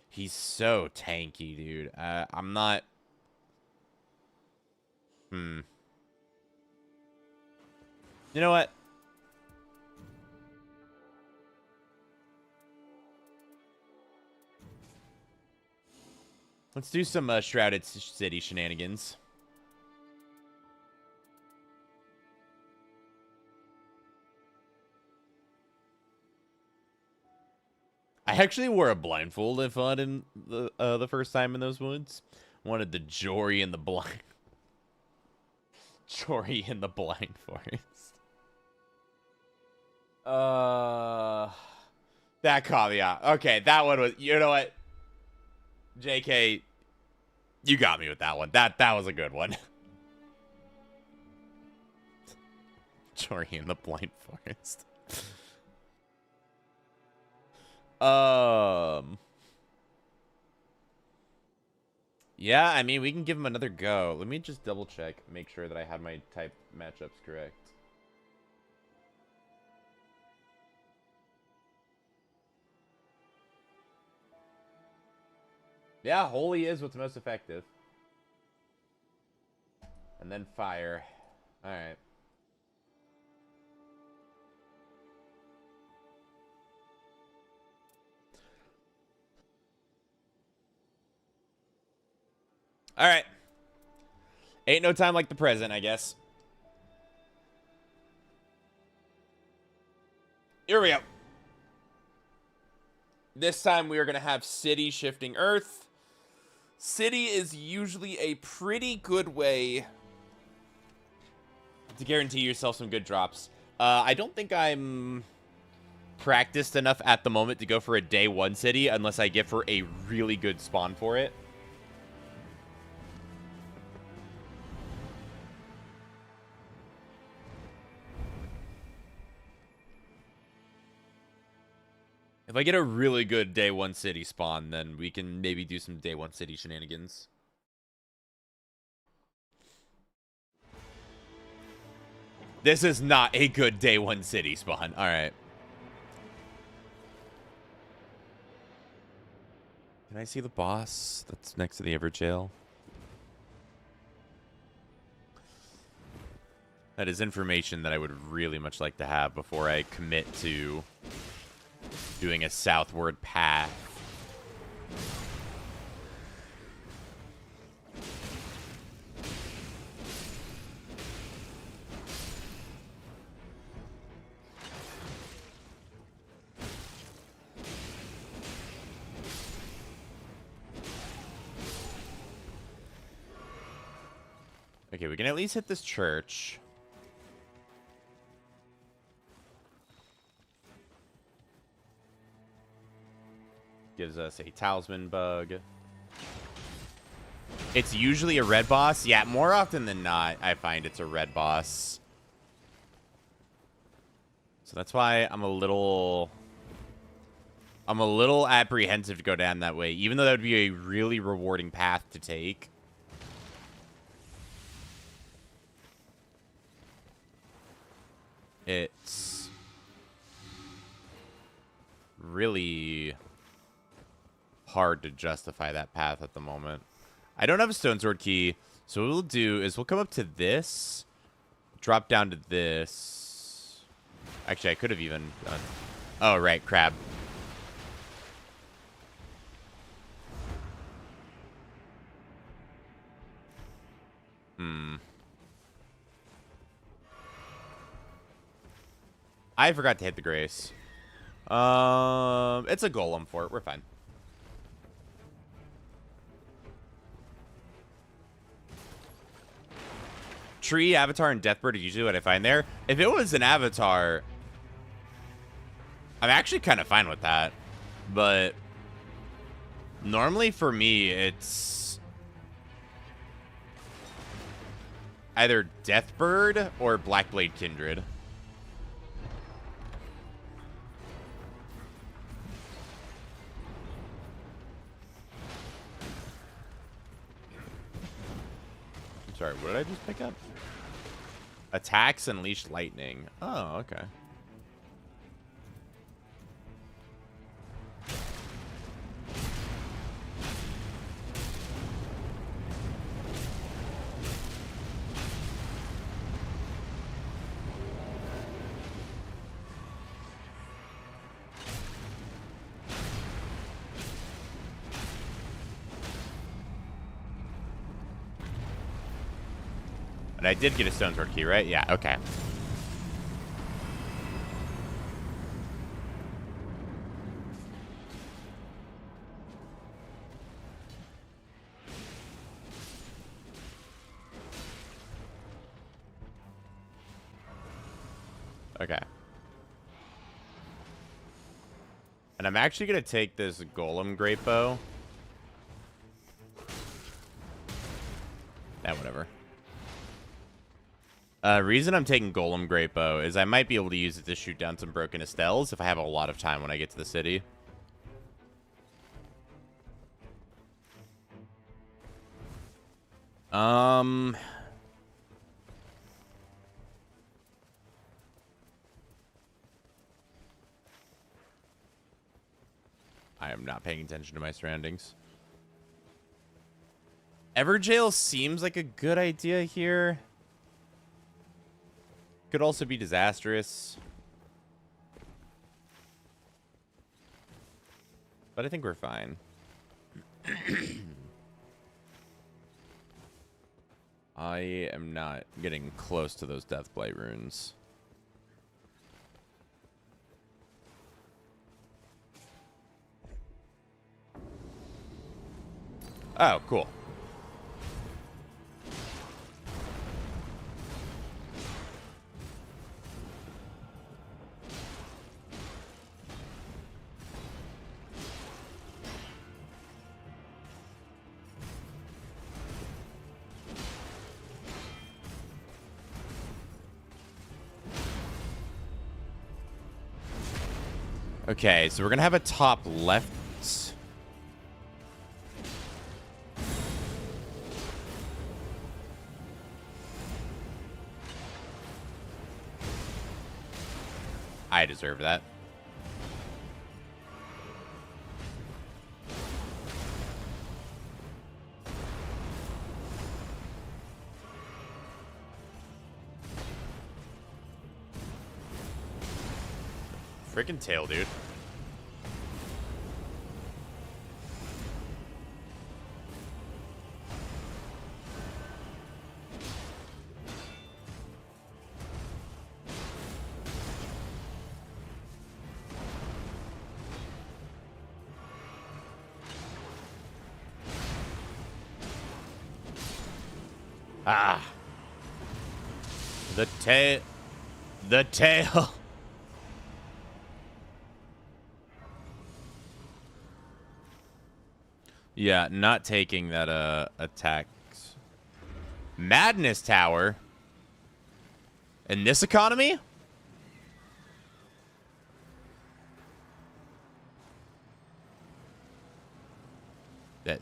He's so tanky, dude. I'm not... You know what? Let's do some Shrouded City shenanigans. I actually wore a blindfold if in the first time in those woods. Wanted the Jory in the blind. Jory in the blind forest. That caveat. Okay, that one was. You know what? JK, you got me with that one. That was a good one. Jory in the blind forest. Yeah, I mean, we can give him another go. Let me just double check, make sure that I have my type matchups correct. Yeah, holy is what's most effective. And then fire. All right. All right. Ain't no time like the present, I guess. Here we go. This time we are going to have City shifting Earth. City is usually a pretty good way to guarantee yourself some good drops. I don't think I'm practiced enough at the moment to go for a day one city unless I get for a really good spawn for it. If I get a really good day one city spawn, then we can maybe do some day one city shenanigans. This is not a good day one city spawn. All right. Can I see the boss that's next to the evergaol? That is information that I would really much like to have before I commit to doing a southward path. Okay, we can at least hit this church. Gives us a talisman bug. It's usually a red boss. Yeah, more often than not, I find it's a red boss. So that's why I'm a little apprehensive to go down that way, even though that would be a really rewarding path to take. It's really hard to justify that path at the moment. I don't have a stone sword key, so what we'll do is we'll come up to this, drop down to this. Actually, I could have even done... Oh, right, crab. I forgot to hit the grace. It's a golem fort. We're fine. Tree, avatar, and deathbird are usually what I find there. If it was an avatar, I'm actually kind of fine with that. But normally for me, it's either deathbird or blackblade kindred. Sorry, what did I just pick up? Attacks Unleashed Lightning. Oh, okay. And I did get a stone sword key, right? Yeah, okay. Okay. And I'm actually going to take this golem great bow. Whatever. Reason I'm taking golem great bow is I might be able to use it to shoot down some broken estelles if I have a lot of time when I get to the city. I am not paying attention to my surroundings. Evergaol seems like a good idea here. Could also be disastrous. But I think we're fine. I am not getting close to those Deathblight runes. Oh, cool. Okay, so we're gonna have a top left. I deserve that. Freaking tail, dude. Ah. The tail. The tail. Yeah, not taking that attack. Madness Tower. In this economy?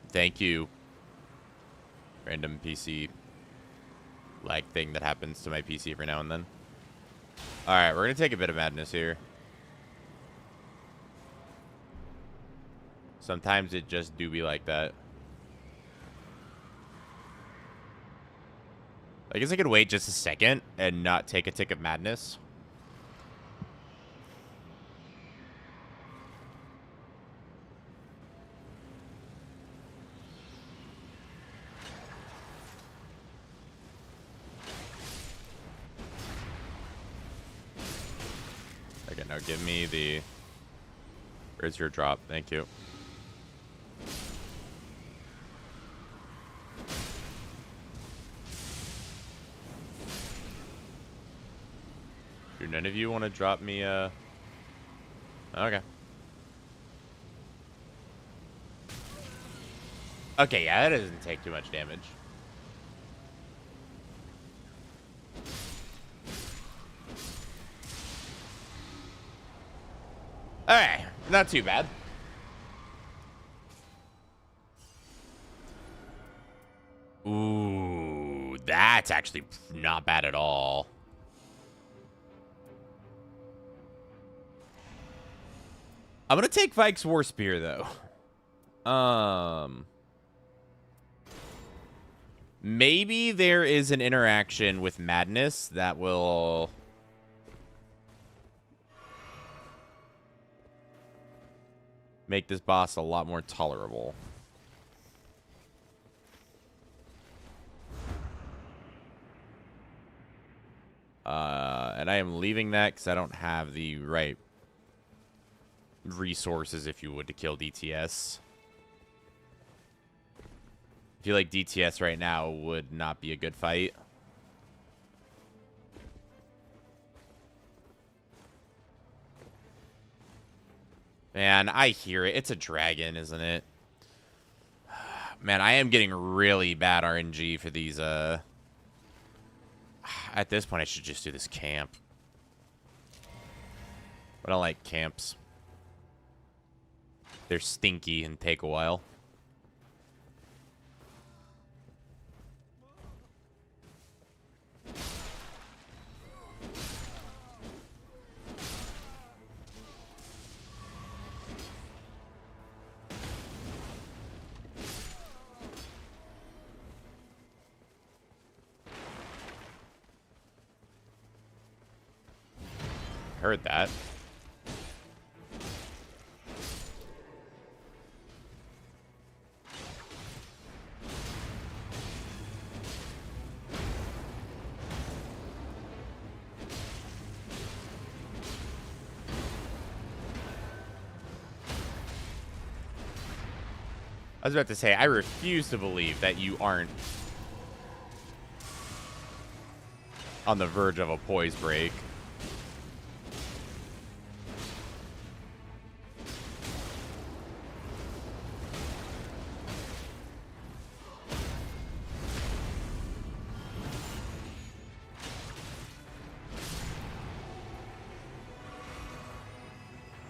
Thank you. Random PC lag thing that happens to my PC every now and then. Alright, we're gonna take a bit of madness here. Sometimes it just do be like that. I guess I could wait just a second and not take a tick of madness. Okay, now give me the... Where's your drop? Thank you. Do none of you want to drop me a... Okay. Okay, yeah, that doesn't take too much damage. Alright, not too bad. Ooh, that's actually not bad at all. I'm gonna take Vike's War Spear, though. Maybe there is an interaction with Madness that will... make this boss a lot more tolerable. I'm leaving that because I don't have the right resources, if you would, to kill DTS. I feel like DTS right now would not be a good fight. Man, I hear it. It's a dragon, isn't it? Man, I am getting really bad RNG for these, At this point, I should just do this camp. I don't like camps. They're stinky and take a while. Heard that. I was about to say, I refuse to believe that you aren't on the verge of a poise break.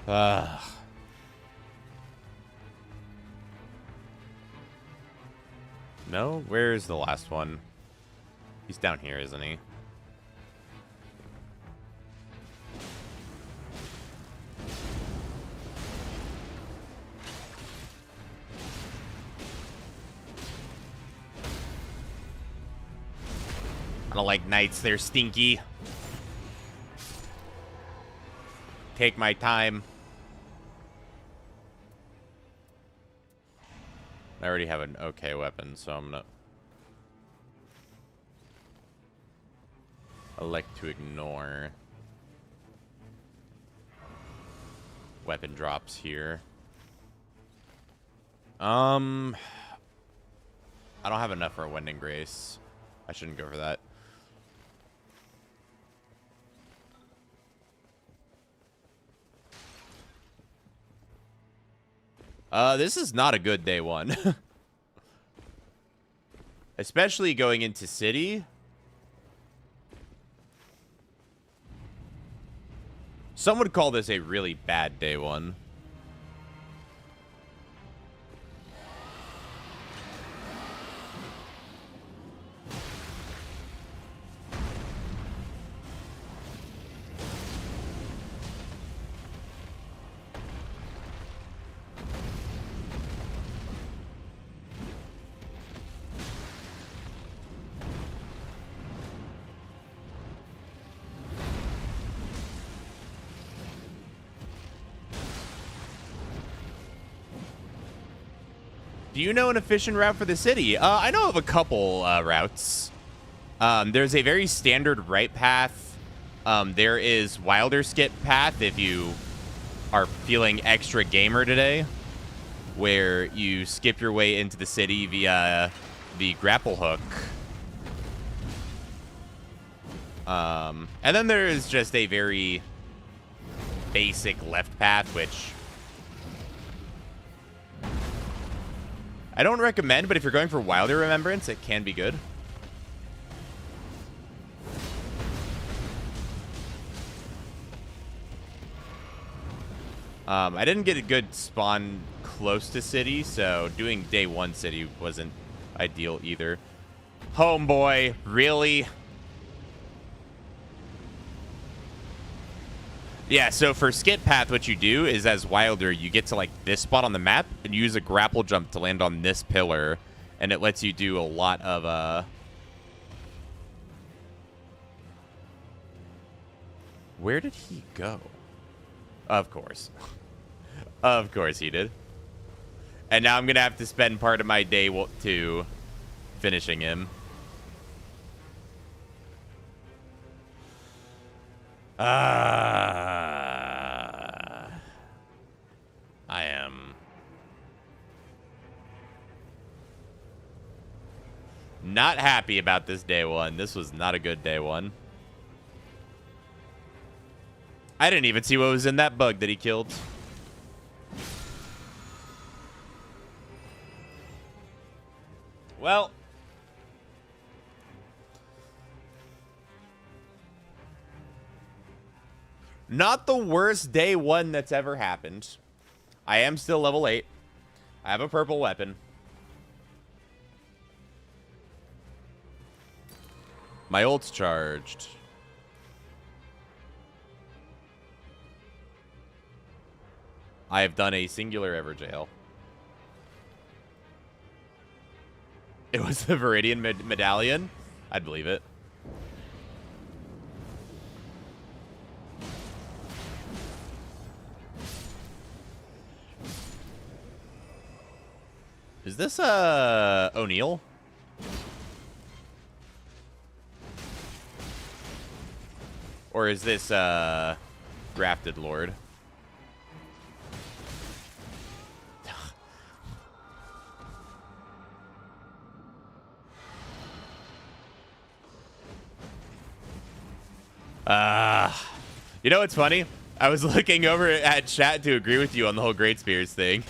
Ugh. No? Where's the last one? He's down here, isn't he? I don't like knights. They're stinky. Take my time. I already have an okay weapon, so I'm gonna elect to ignore weapon drops here. I don't have enough for a Wending Grace. I shouldn't go for that. This is not a good day one. Especially going into city. Some would call this a really bad day one. Do you know an efficient route for the city? I know of a couple routes. There's a very standard right path. There is Wilder Skip path if you are feeling extra gamer today, where you skip your way into the city via the grapple hook. And then there is just a very basic left path, which I don't recommend, but if you're going for Wilder Remembrance, it can be good. I didn't get a good spawn close to city, so doing day one city wasn't ideal either. Homeboy, really? Yeah, so for skip path, what you do is as Wilder, you get to like this spot on the map and use a grapple jump to land on this pillar, and it lets you do a lot of Where did he go? Of course. Of course he did. And now I'm gonna have to spend part of my day to finishing him. I am not happy about this day one. This was not a good day one. I didn't even see what was in that bug that he killed. Well, not the worst day one that's ever happened. I am still level 8. I have a purple weapon. My ult's charged. I have done a singular evergaol. It was the Viridian medallion? I'd believe it. Is this, O'Neill? Or is this, Grafted Lord? You know what's funny? I was looking over at chat to agree with you on the whole Great Spears thing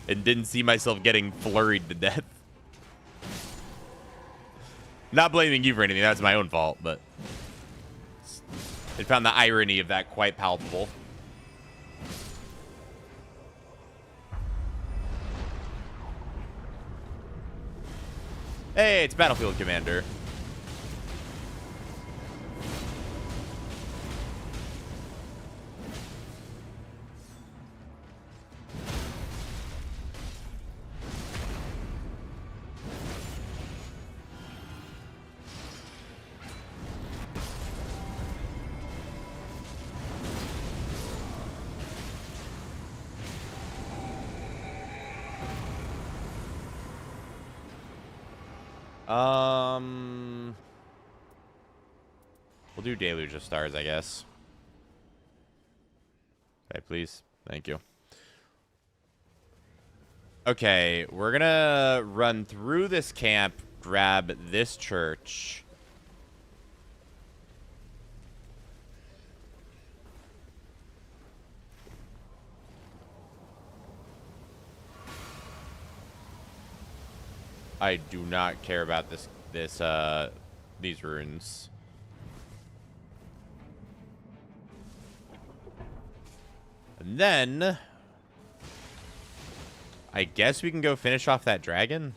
and didn't see myself getting flurried to death. Not blaming you for anything. That's my own fault, but I found the irony of that quite palpable. Hey, it's Battlefield Commander. We'll do Deluge of Stars, I guess. Okay, please. Thank you. Okay, we're gonna run through this camp, grab this church. I do not care about these runes. And then I guess we can go finish off that dragon.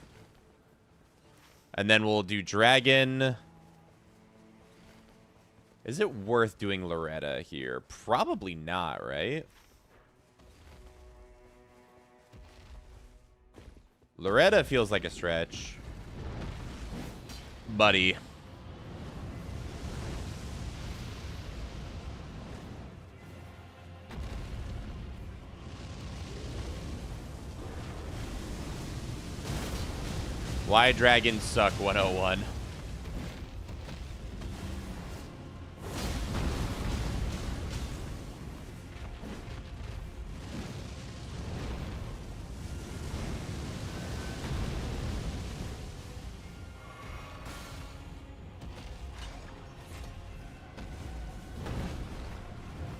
And then we'll do dragon. Is it worth doing Loretta here? Probably not, right? Loretta feels like a stretch. Buddy. Why dragons suck 101.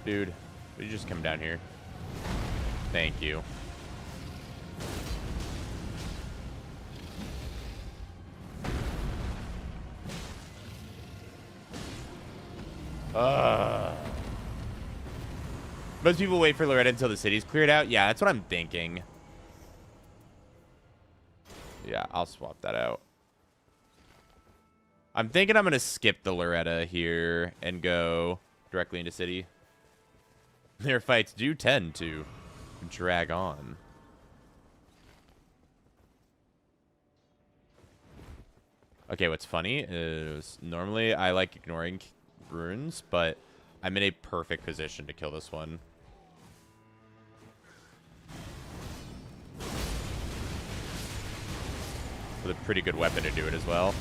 Dude, would you just come down here? Thank you. Most people wait for Loretta until the city's cleared out. Yeah, that's what I'm thinking. Yeah, I'll swap that out. I'm thinking I'm going to skip the Loretta here and go directly into city. Their fights do tend to drag on. Okay, what's funny is normally I like ignoring runes, but I'm in a perfect position to kill this one. With a pretty good weapon to do it as well.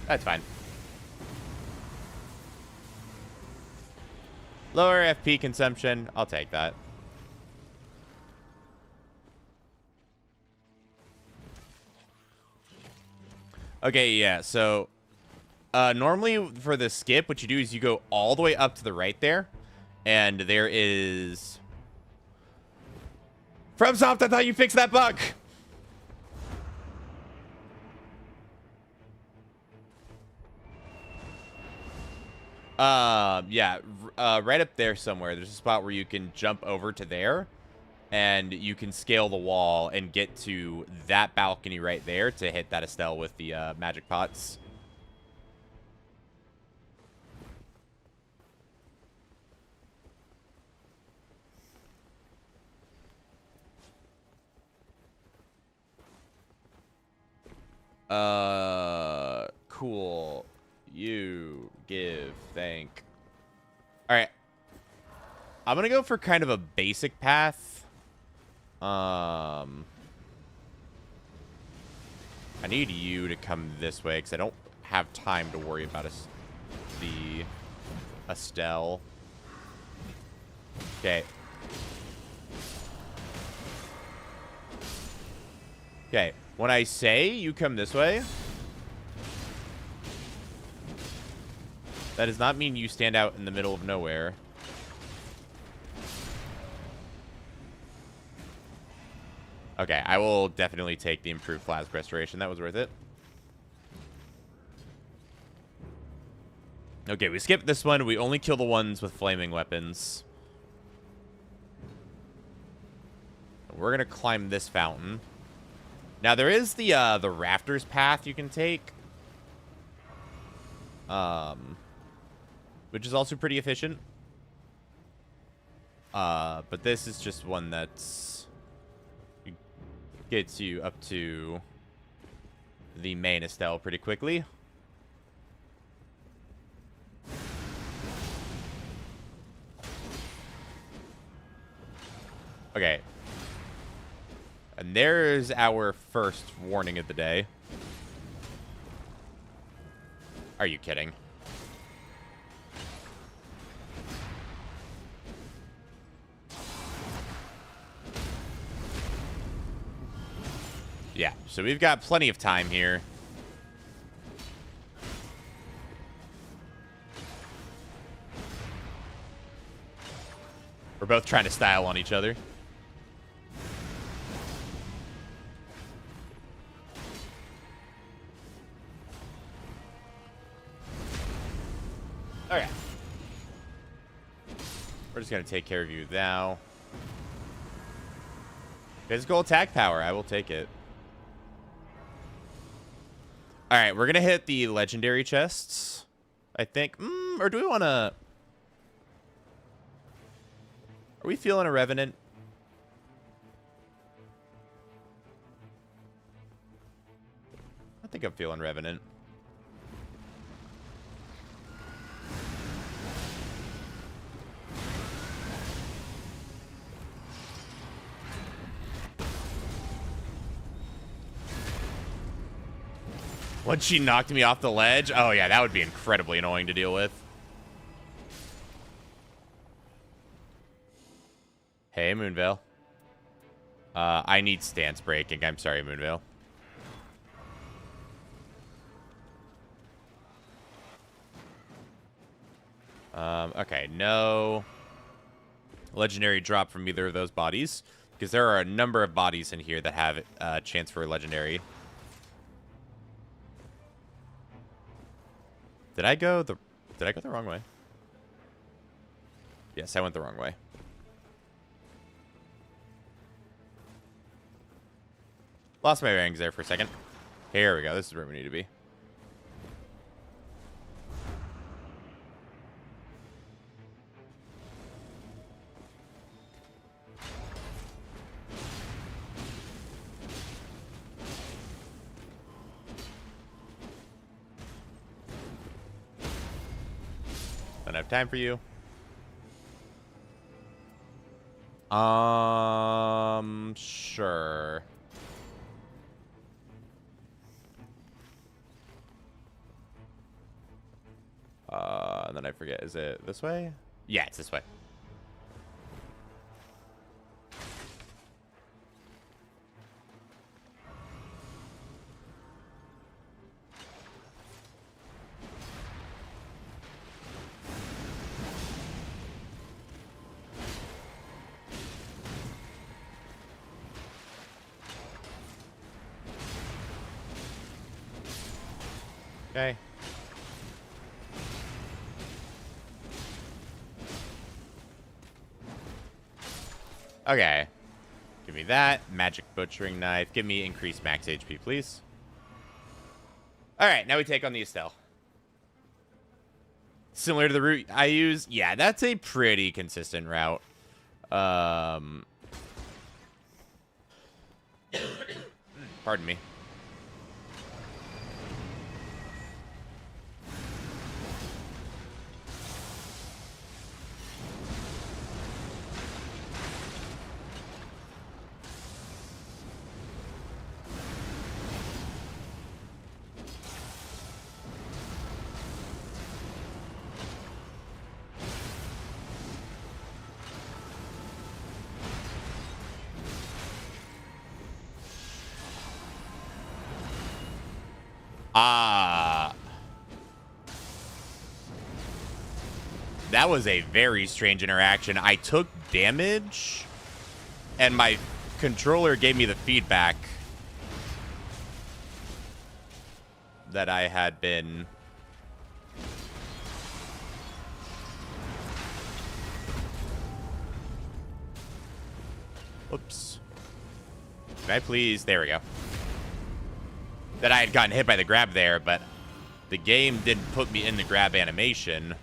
That's fine. Lower FP consumption. I'll take that. Okay, yeah, so normally for the skip, what you do is you go all the way up to the right there, and there is... FromSoft, I thought you fixed that bug! Yeah, right up there somewhere, there's a spot where you can jump over to there, and you can scale the wall and get to that balcony right there to hit that Estelle with the magic pots. Cool. You give, thank. All right. I'm gonna go for kind of a basic path. I need you to come this way because I don't have time to worry about the Estelle. Okay. Okay. When I say you come this way, that does not mean you stand out in the middle of nowhere. Okay, I will definitely take the improved flask restoration. That was worth it. Okay, we skipped this one. We only kill the ones with flaming weapons. We're gonna climb this fountain. Now there is the rafters path you can take, which is also pretty efficient. But this is just one that's gets you up to the main Estelle pretty quickly. Okay. And there's our first warning of the day. Are you kidding? Yeah, so we've got plenty of time here. We're both trying to style on each other. Okay. We're just going to take care of you now. Physical attack power. I will take it. All right. We're going to hit the legendary chests, I think. Or do we want to... Are we feeling a revenant? I think I'm feeling revenant. Once she knocked me off the ledge? Oh, yeah, that would be incredibly annoying to deal with. Hey, Moonveil. I need stance breaking. I'm sorry, Moonveil. Okay, no legendary drop from either of those bodies, because there are a number of bodies in here that have a chance for legendary. Did I go the wrong way? Yes, I went the wrong way. Lost my bearings there for a second. Here we go. This is where we need to be. Don't have time for you. Sure. And then I forget, is it this way? Yeah, it's this way. Okay. Okay. Give me that. Magic butchering knife. Give me increased max HP, please. Alright, now we take on the Estelle. Similar to the route I use. Yeah, that's a pretty consistent route. Pardon me. That was a very strange interaction. I took damage, and my controller gave me the feedback that I had been... Oops. Can I please... There we go. That I had gotten hit by the grab there, but the game didn't put me in the grab animation.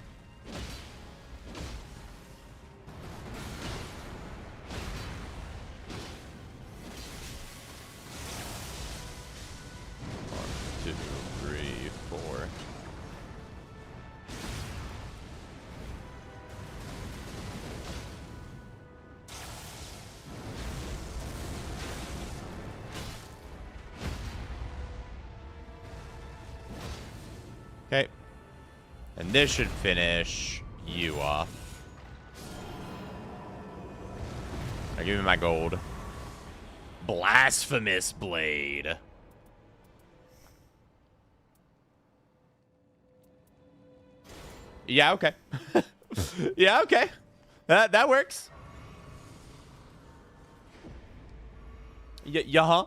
Okay. And this should finish you off. Now give me my gold. Blasphemous Blade. Yeah, okay. Yeah, okay. That works. Yeah-huh.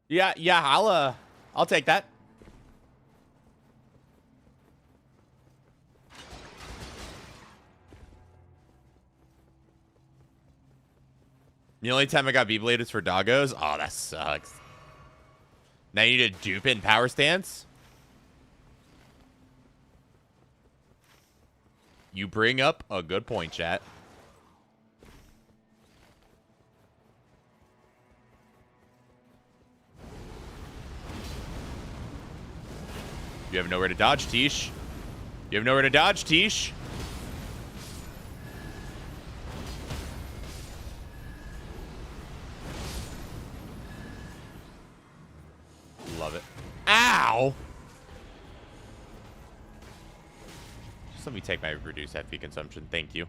Yeah, I'll take that. The only time I got B-Blade is for doggos? Oh, that sucks. Now you need to dupe in power stance? You bring up a good point, chat. You have nowhere to dodge, Tish. You have nowhere to dodge, Tish. Love it. Ow! Just let me take my reduced FP consumption. Thank you.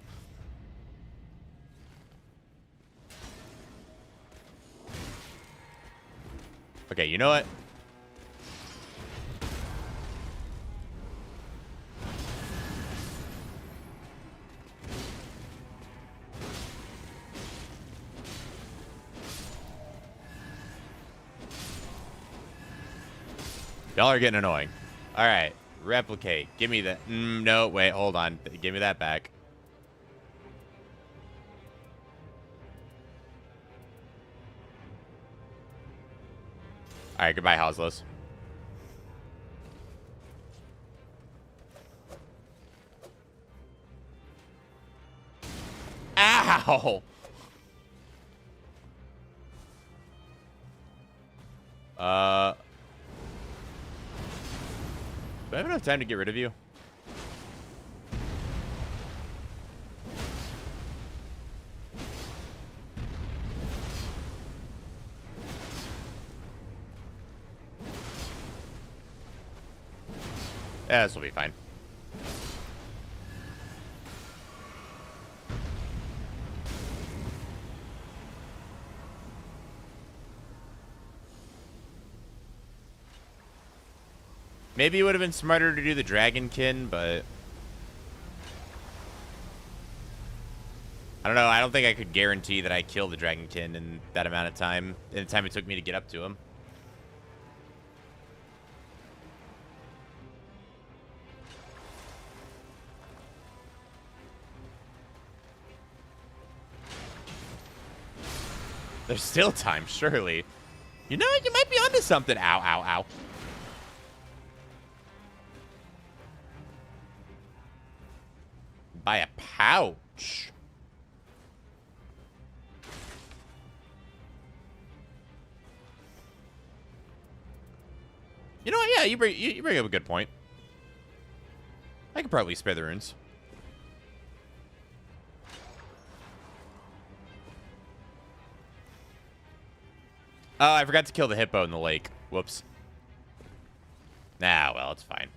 Okay, you know what? Y'all are getting annoying. All right, replicate. Give me that. No, wait, hold on. Give me that back. All right, goodbye, Houseless. Ow! Do I have enough time to get rid of you? Yeah, this will be fine. Maybe it would have been smarter to do the Dragonkin, but I don't know. I don't think I could guarantee that I kill the Dragonkin in that amount of time, in the time it took me to get up to him. There's still time, surely. You know, you might be onto something. Ow, ow, ow. Buy a pouch. You know what? Yeah, you bring up a good point. I could probably spare the runes. Oh, I forgot to kill the hippo in the lake. Whoops. Nah, well, it's fine.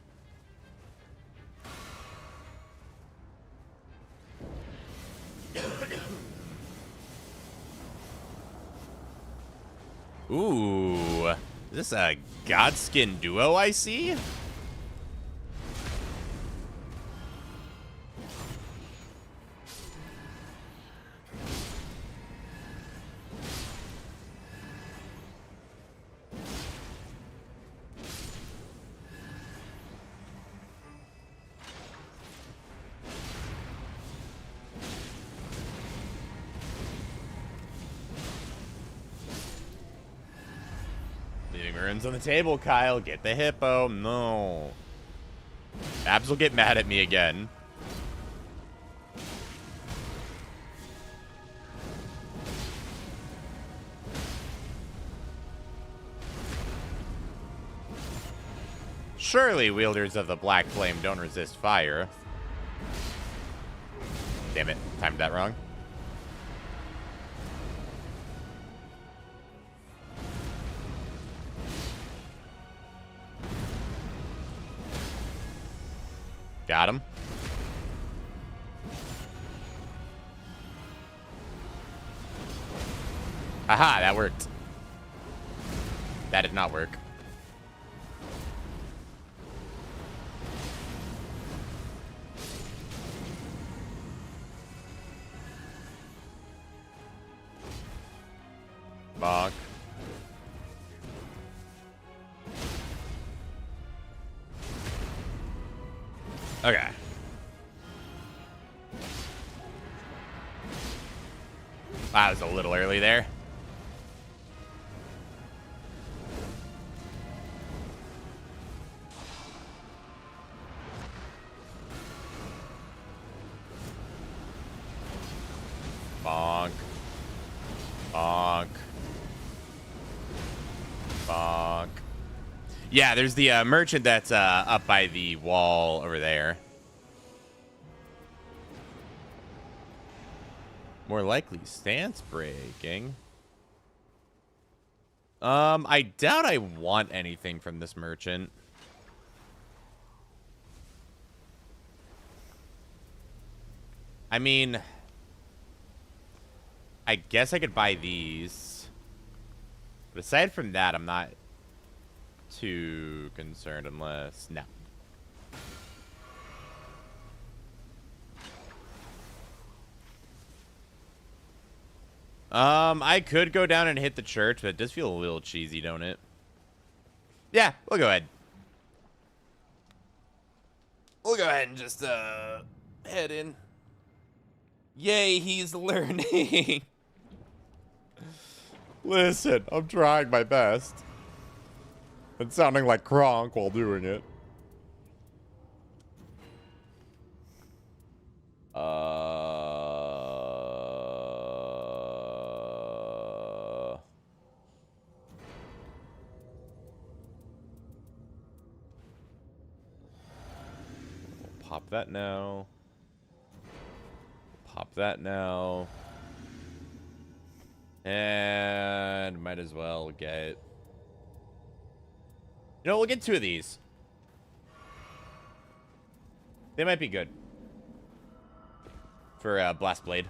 Ooh. Is this a Godskin duo I see? Runes on the table, Kyle. Get the hippo. No. Abs will get mad at me again. Surely wielders of the Black Flame don't resist fire. Damn it. Timed that wrong. Got him. Aha, that worked. That did not work. Bonk. Okay. That was a little early there. Bonk. Bonk. Bonk. Yeah, there's the merchant that's up by the wall over there. More likely stance breaking. I doubt I want anything from this merchant. I mean, I guess I could buy these. But aside from that, I'm not too concerned unless... No. I could go down and hit the church, but it does feel a little cheesy, don't it? Yeah, we'll go ahead. We'll go ahead and just, head in. Yay, he's learning. Listen, I'm trying my best. And sounding like Kronk while doing it. Pop that now. Pop that now. And might as well get... You know, we'll get 2 of these. They might be good for Blast Blade.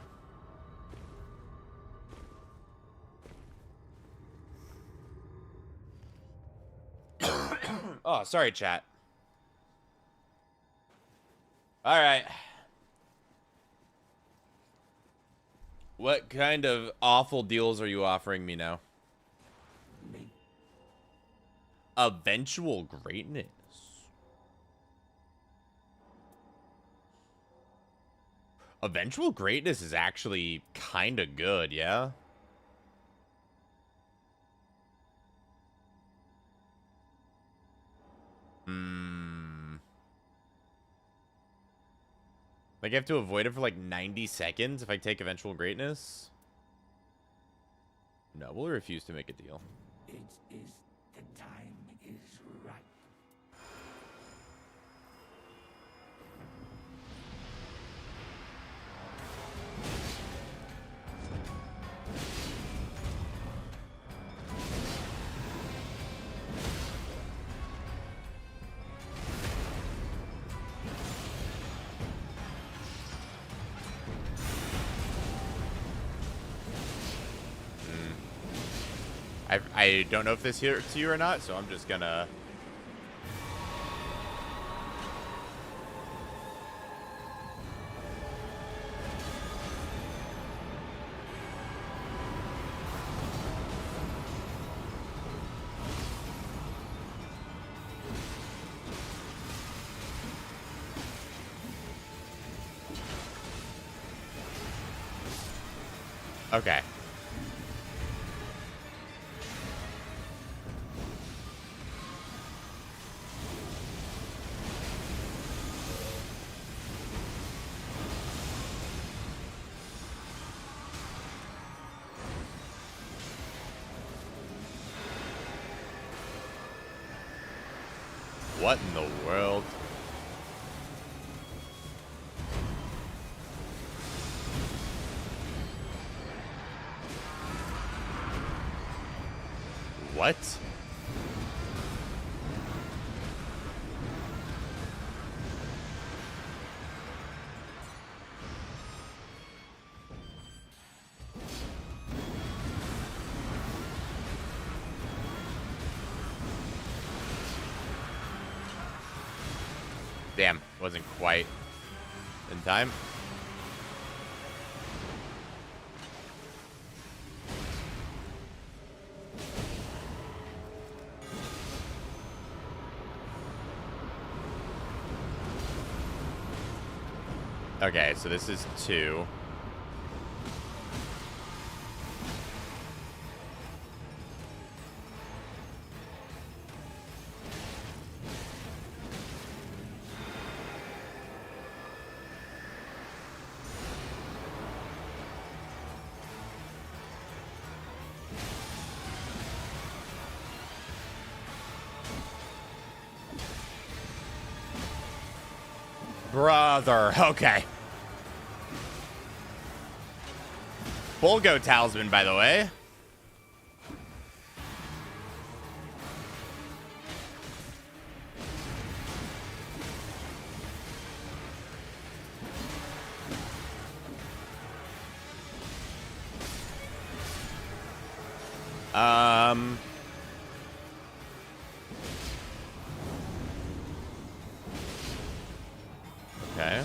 Oh, sorry, chat. All right. What kind of awful deals are you offering me now? Eventual greatness. Eventual greatness is actually kind of good, yeah? Like, I have to avoid it for like 90 seconds if I take eventual greatness? No, we'll refuse to make a deal. It is the time is right. I don't know if this hits you or not, so I'm just gonna... Okay. What in the world? What? Damn, wasn't quite in time. Okay, so this is 2. Brother, okay. Bulgo Talisman, by the way. Okay.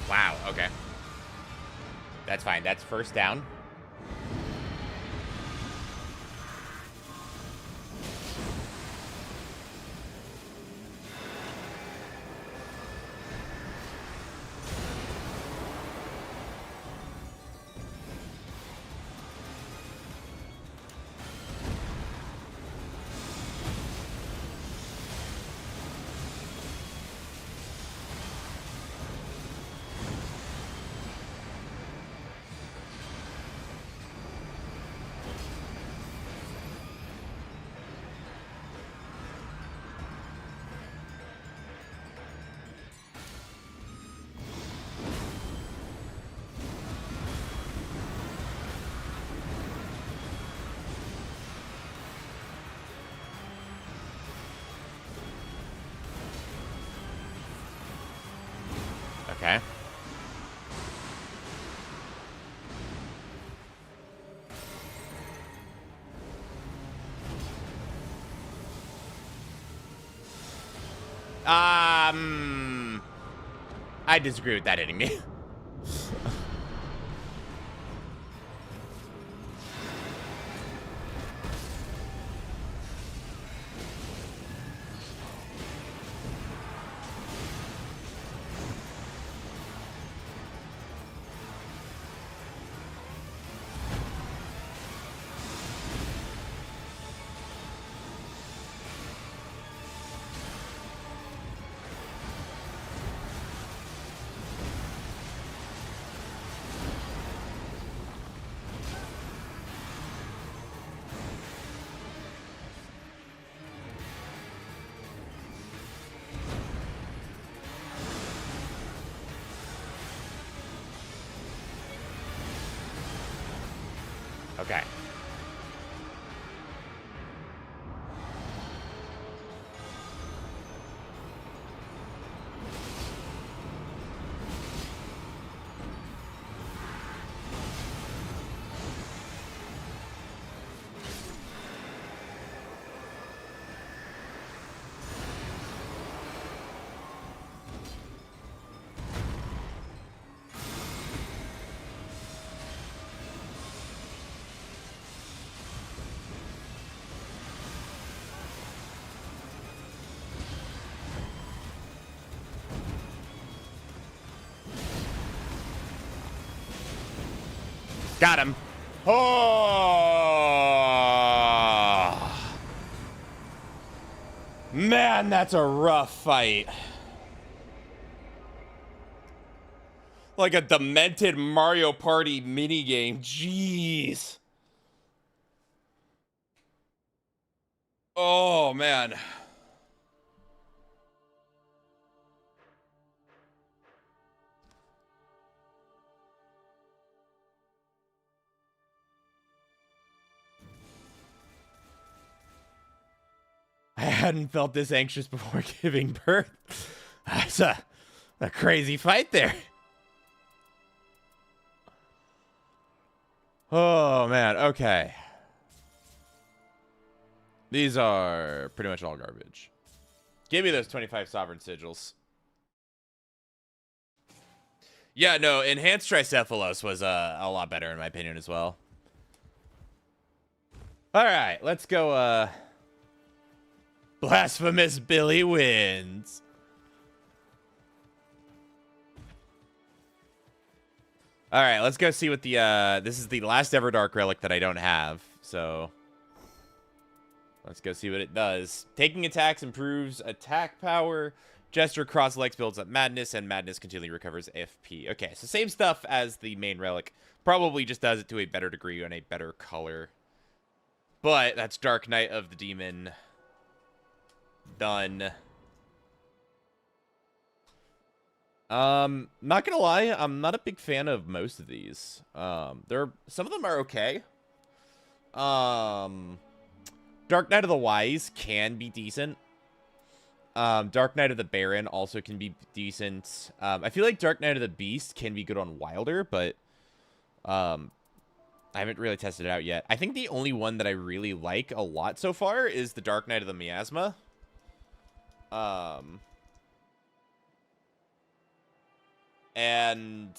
Wow, okay. That's fine. That's first down. I disagree with that hitting me. Okay. Got him. Oh! Man, that's a rough fight. Like a demented Mario Party minigame. Jeez. Oh, man. I hadn't felt this anxious before giving birth. That's a crazy fight there. Oh, man. Okay. These are pretty much all garbage. Give me those 25 Sovereign Sigils. Yeah, no, Enhanced Tricephalos was a lot better in my opinion as well. All right, let's go. Blasphemous Billy wins. All right, let's go see what the this is the last Everdark relic that I don't have, so let's go see what it does. Taking attacks improves attack power. Gesture cross legs builds up madness, and madness continually recovers FP. Okay, so same stuff as the main relic. Probably just does it to a better degree and a better color. But that's Dark Knight of the Demon. Done. Not gonna lie, I'm not a big fan of most of these. Some of them are okay. Dark Knight of the Wise can be decent. Dark Knight of the Baron also can be decent. I feel like Dark Knight of the Beast can be good on Wilder, but I haven't really tested it out yet. I think the only one that I really like a lot so far is the Dark Knight of the Miasma. And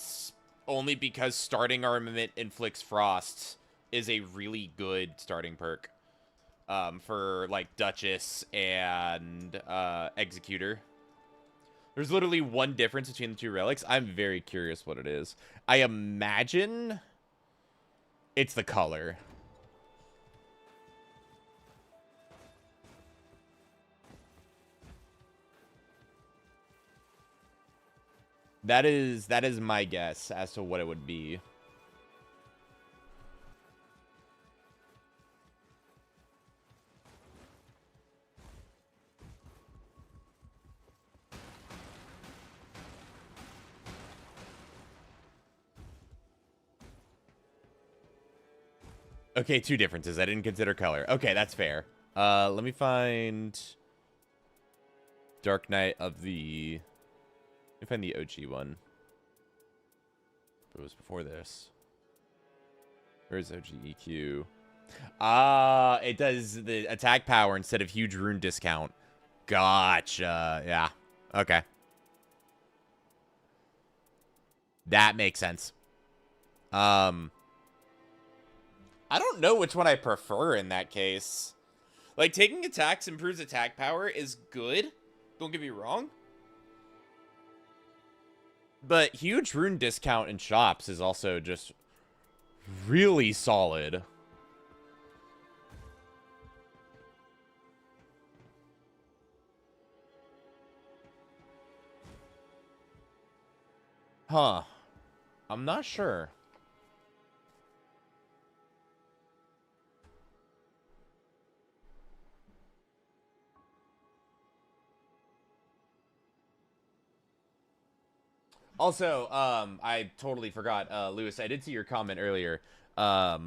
only because starting armament inflicts frost is a really good starting perk. For like Duchess and Executor. There's literally one difference between the two relics. I'm very curious what it is. I imagine it's the color. That is my guess as to what it would be. Okay, two differences. I didn't consider color. Okay, that's fair. Let me find Dark Knight of the... Let me find the OG one. It was before this. Where's OG EQ? Ah, it does the attack power instead of huge rune discount. Gotcha. Yeah. Okay. That makes sense. I don't know which one I prefer in that case. Like, taking attacks improves attack power is good. Don't get me wrong. But huge rune discount in shops is also just really solid. Huh. I'm not sure. Also, I totally forgot, Lewis, I did see your comment earlier. Let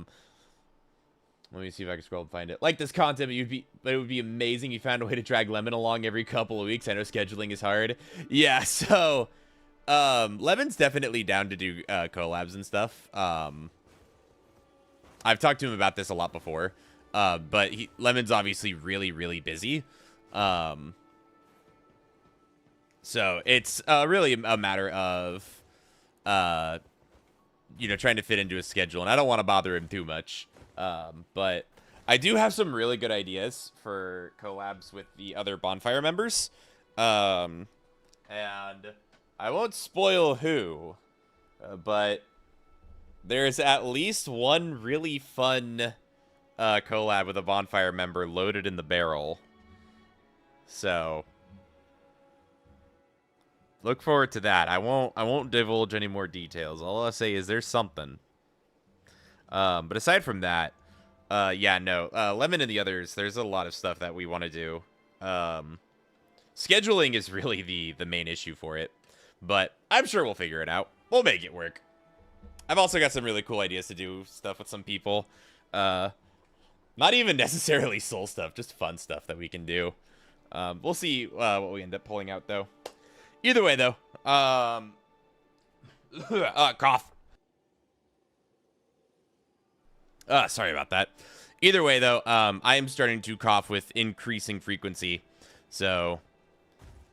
me see if I can scroll and find it. Like this content, but it would be amazing if you found a way to drag Lemon along every couple of weeks. I know scheduling is hard. Yeah, so, Lemon's definitely down to do, collabs and stuff. I've talked to him about this a lot before. But Lemon's obviously really, really busy. So it's really a matter of, you know, trying to fit into his schedule. And I don't want to bother him too much. But I do have some really good ideas for collabs with the other Bonfire members. And I won't spoil who, but there's at least one really fun collab with a Bonfire member loaded in the barrel. So look forward to that. I won't divulge any more details. All I'll say is there's something. But aside from that, yeah, no. Lemon and the others, there's a lot of stuff that we want to do. Scheduling is really the main issue for it. But I'm sure we'll figure it out. We'll make it work. I've also got some really cool ideas to do stuff with some people. Not even necessarily soul stuff, just fun stuff that we can do. We'll see what we end up pulling out, though. Either way, though. Cough. Sorry about that. Either way, though, I am starting to cough with increasing frequency. So,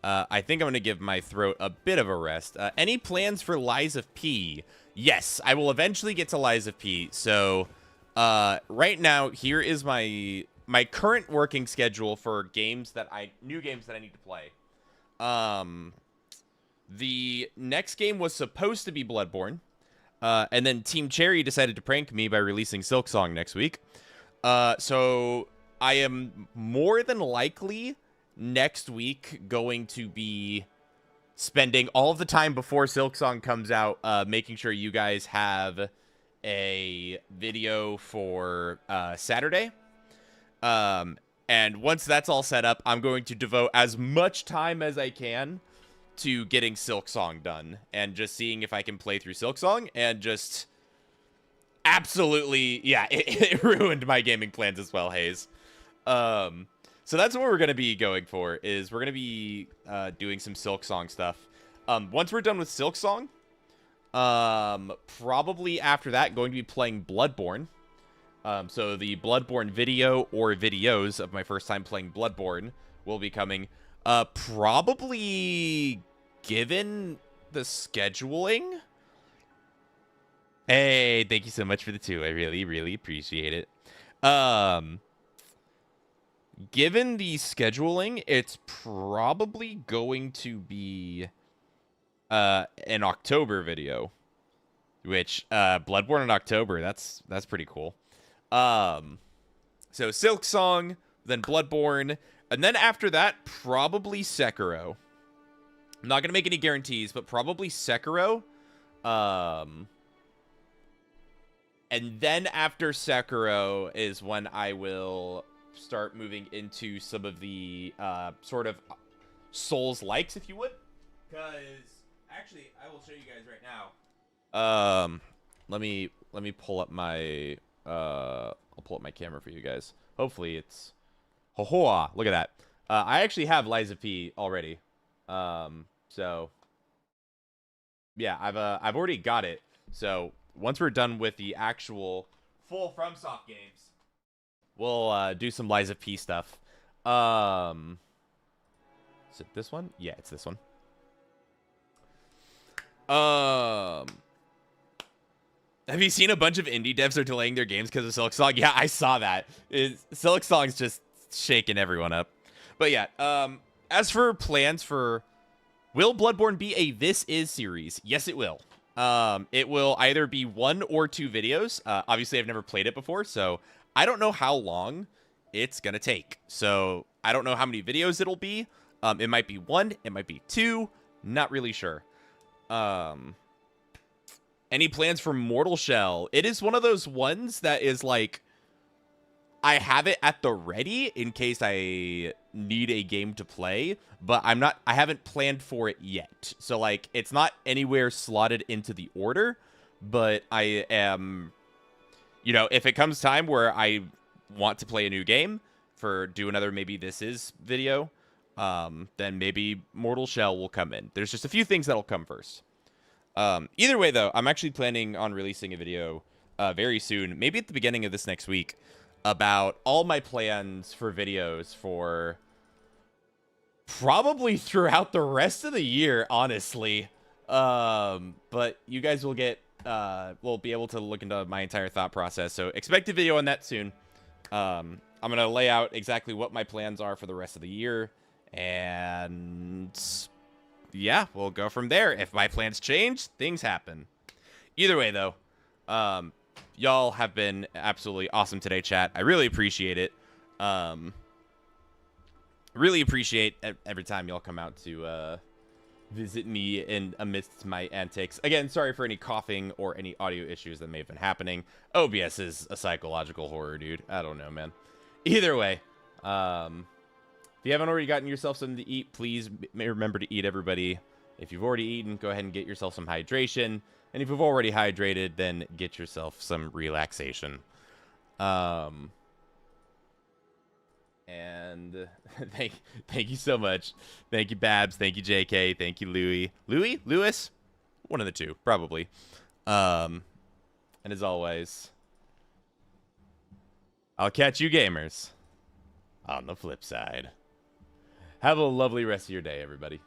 I think I'm going to give my throat a bit of a rest. Any plans for Lies of P? Yes, I will eventually get to Lies of P. So, right now, here is my current working schedule for new games that I need to play. The next game was supposed to be Bloodborne. And then Team Cherry decided to prank me by releasing Silksong next week. So I am more than likely next week going to be spending all of the time before Silksong comes out, making sure you guys have a video for Saturday. And once that's all set up, I'm going to devote as much time as I can to getting Silksong done and just seeing if I can play through Silksong, and just absolutely, yeah, it ruined my gaming plans as well, Hayes. So that's what we're going to be going for, is we're going to be doing some Silksong stuff. Once we're done with Silksong, probably after that, going to be playing Bloodborne. So the Bloodborne video or videos of my first time playing Bloodborne will be coming. Probably given the scheduling. Hey, thank you so much for the 2. I really, really appreciate it. Given the scheduling, it's probably going to be an October video. Which, Bloodborne in October, that's pretty cool. So Silksong, then Bloodborne, and then after that, probably Sekiro. I'm not going to make any guarantees, but probably Sekiro. And then after Sekiro is when I will start moving into some of the sort of Souls-likes, if you would. Because, actually, I will show you guys right now. Let me pull up my... I'll pull up my camera for you guys. Hopefully it's... Ho-hoa! Look at that. I actually have Lies of P already. So... yeah, I've already got it. So, once we're done with the actual full FromSoft games, we'll do some Lies of P stuff. Is it this one? Yeah, it's this one. Have you seen a bunch of indie devs are delaying their games because of Silk Song? Yeah, I saw that. Silk Song's just shaking everyone up. But yeah, as for plans for, will Bloodborne be a This Is series? Yes, it will. It will either be 1 or 2 videos. Obviously, I've never played it before, so I don't know how long it's gonna take. So I don't know how many videos it'll be. It might be 1, it might be 2, not really sure. Any plans for Mortal Shell? It is one of those ones that is like, I have it at the ready in case I need a game to play, but I haven't planned for it yet. So like, it's not anywhere slotted into the order, but I am, you know, if it comes time where I want to play a new game for do another maybe This Is video, then maybe Mortal Shell will come in. There's just a few things that'll come first. Either way, though, I'm actually planning on releasing a video very soon, maybe at the beginning of this next week, about all my plans for videos for probably throughout the rest of the year, honestly. But you guys will get, will be able to look into my entire thought process. So expect a video on that soon. I'm going to lay out exactly what my plans are for the rest of the year. And yeah, we'll go from there. If my plans change, things happen. Either way, though, y'all have been absolutely awesome today, chat. I really appreciate it. Really appreciate every time y'all come out to visit me in amidst my antics. Again, sorry for any coughing or any audio issues that may have been happening. OBS is a psychological horror, dude. I don't know, man. Either way, if you haven't already gotten yourself something to eat, please remember to eat, everybody. If you've already eaten, go ahead and get yourself some hydration. And if you've already hydrated, then get yourself some relaxation. And thank you so much. Thank you, Babs. Thank you, JK. Thank you, Louie. Lewis? One of the two, probably. And as always, I'll catch you gamers on the flip side. Have a lovely rest of your day, everybody.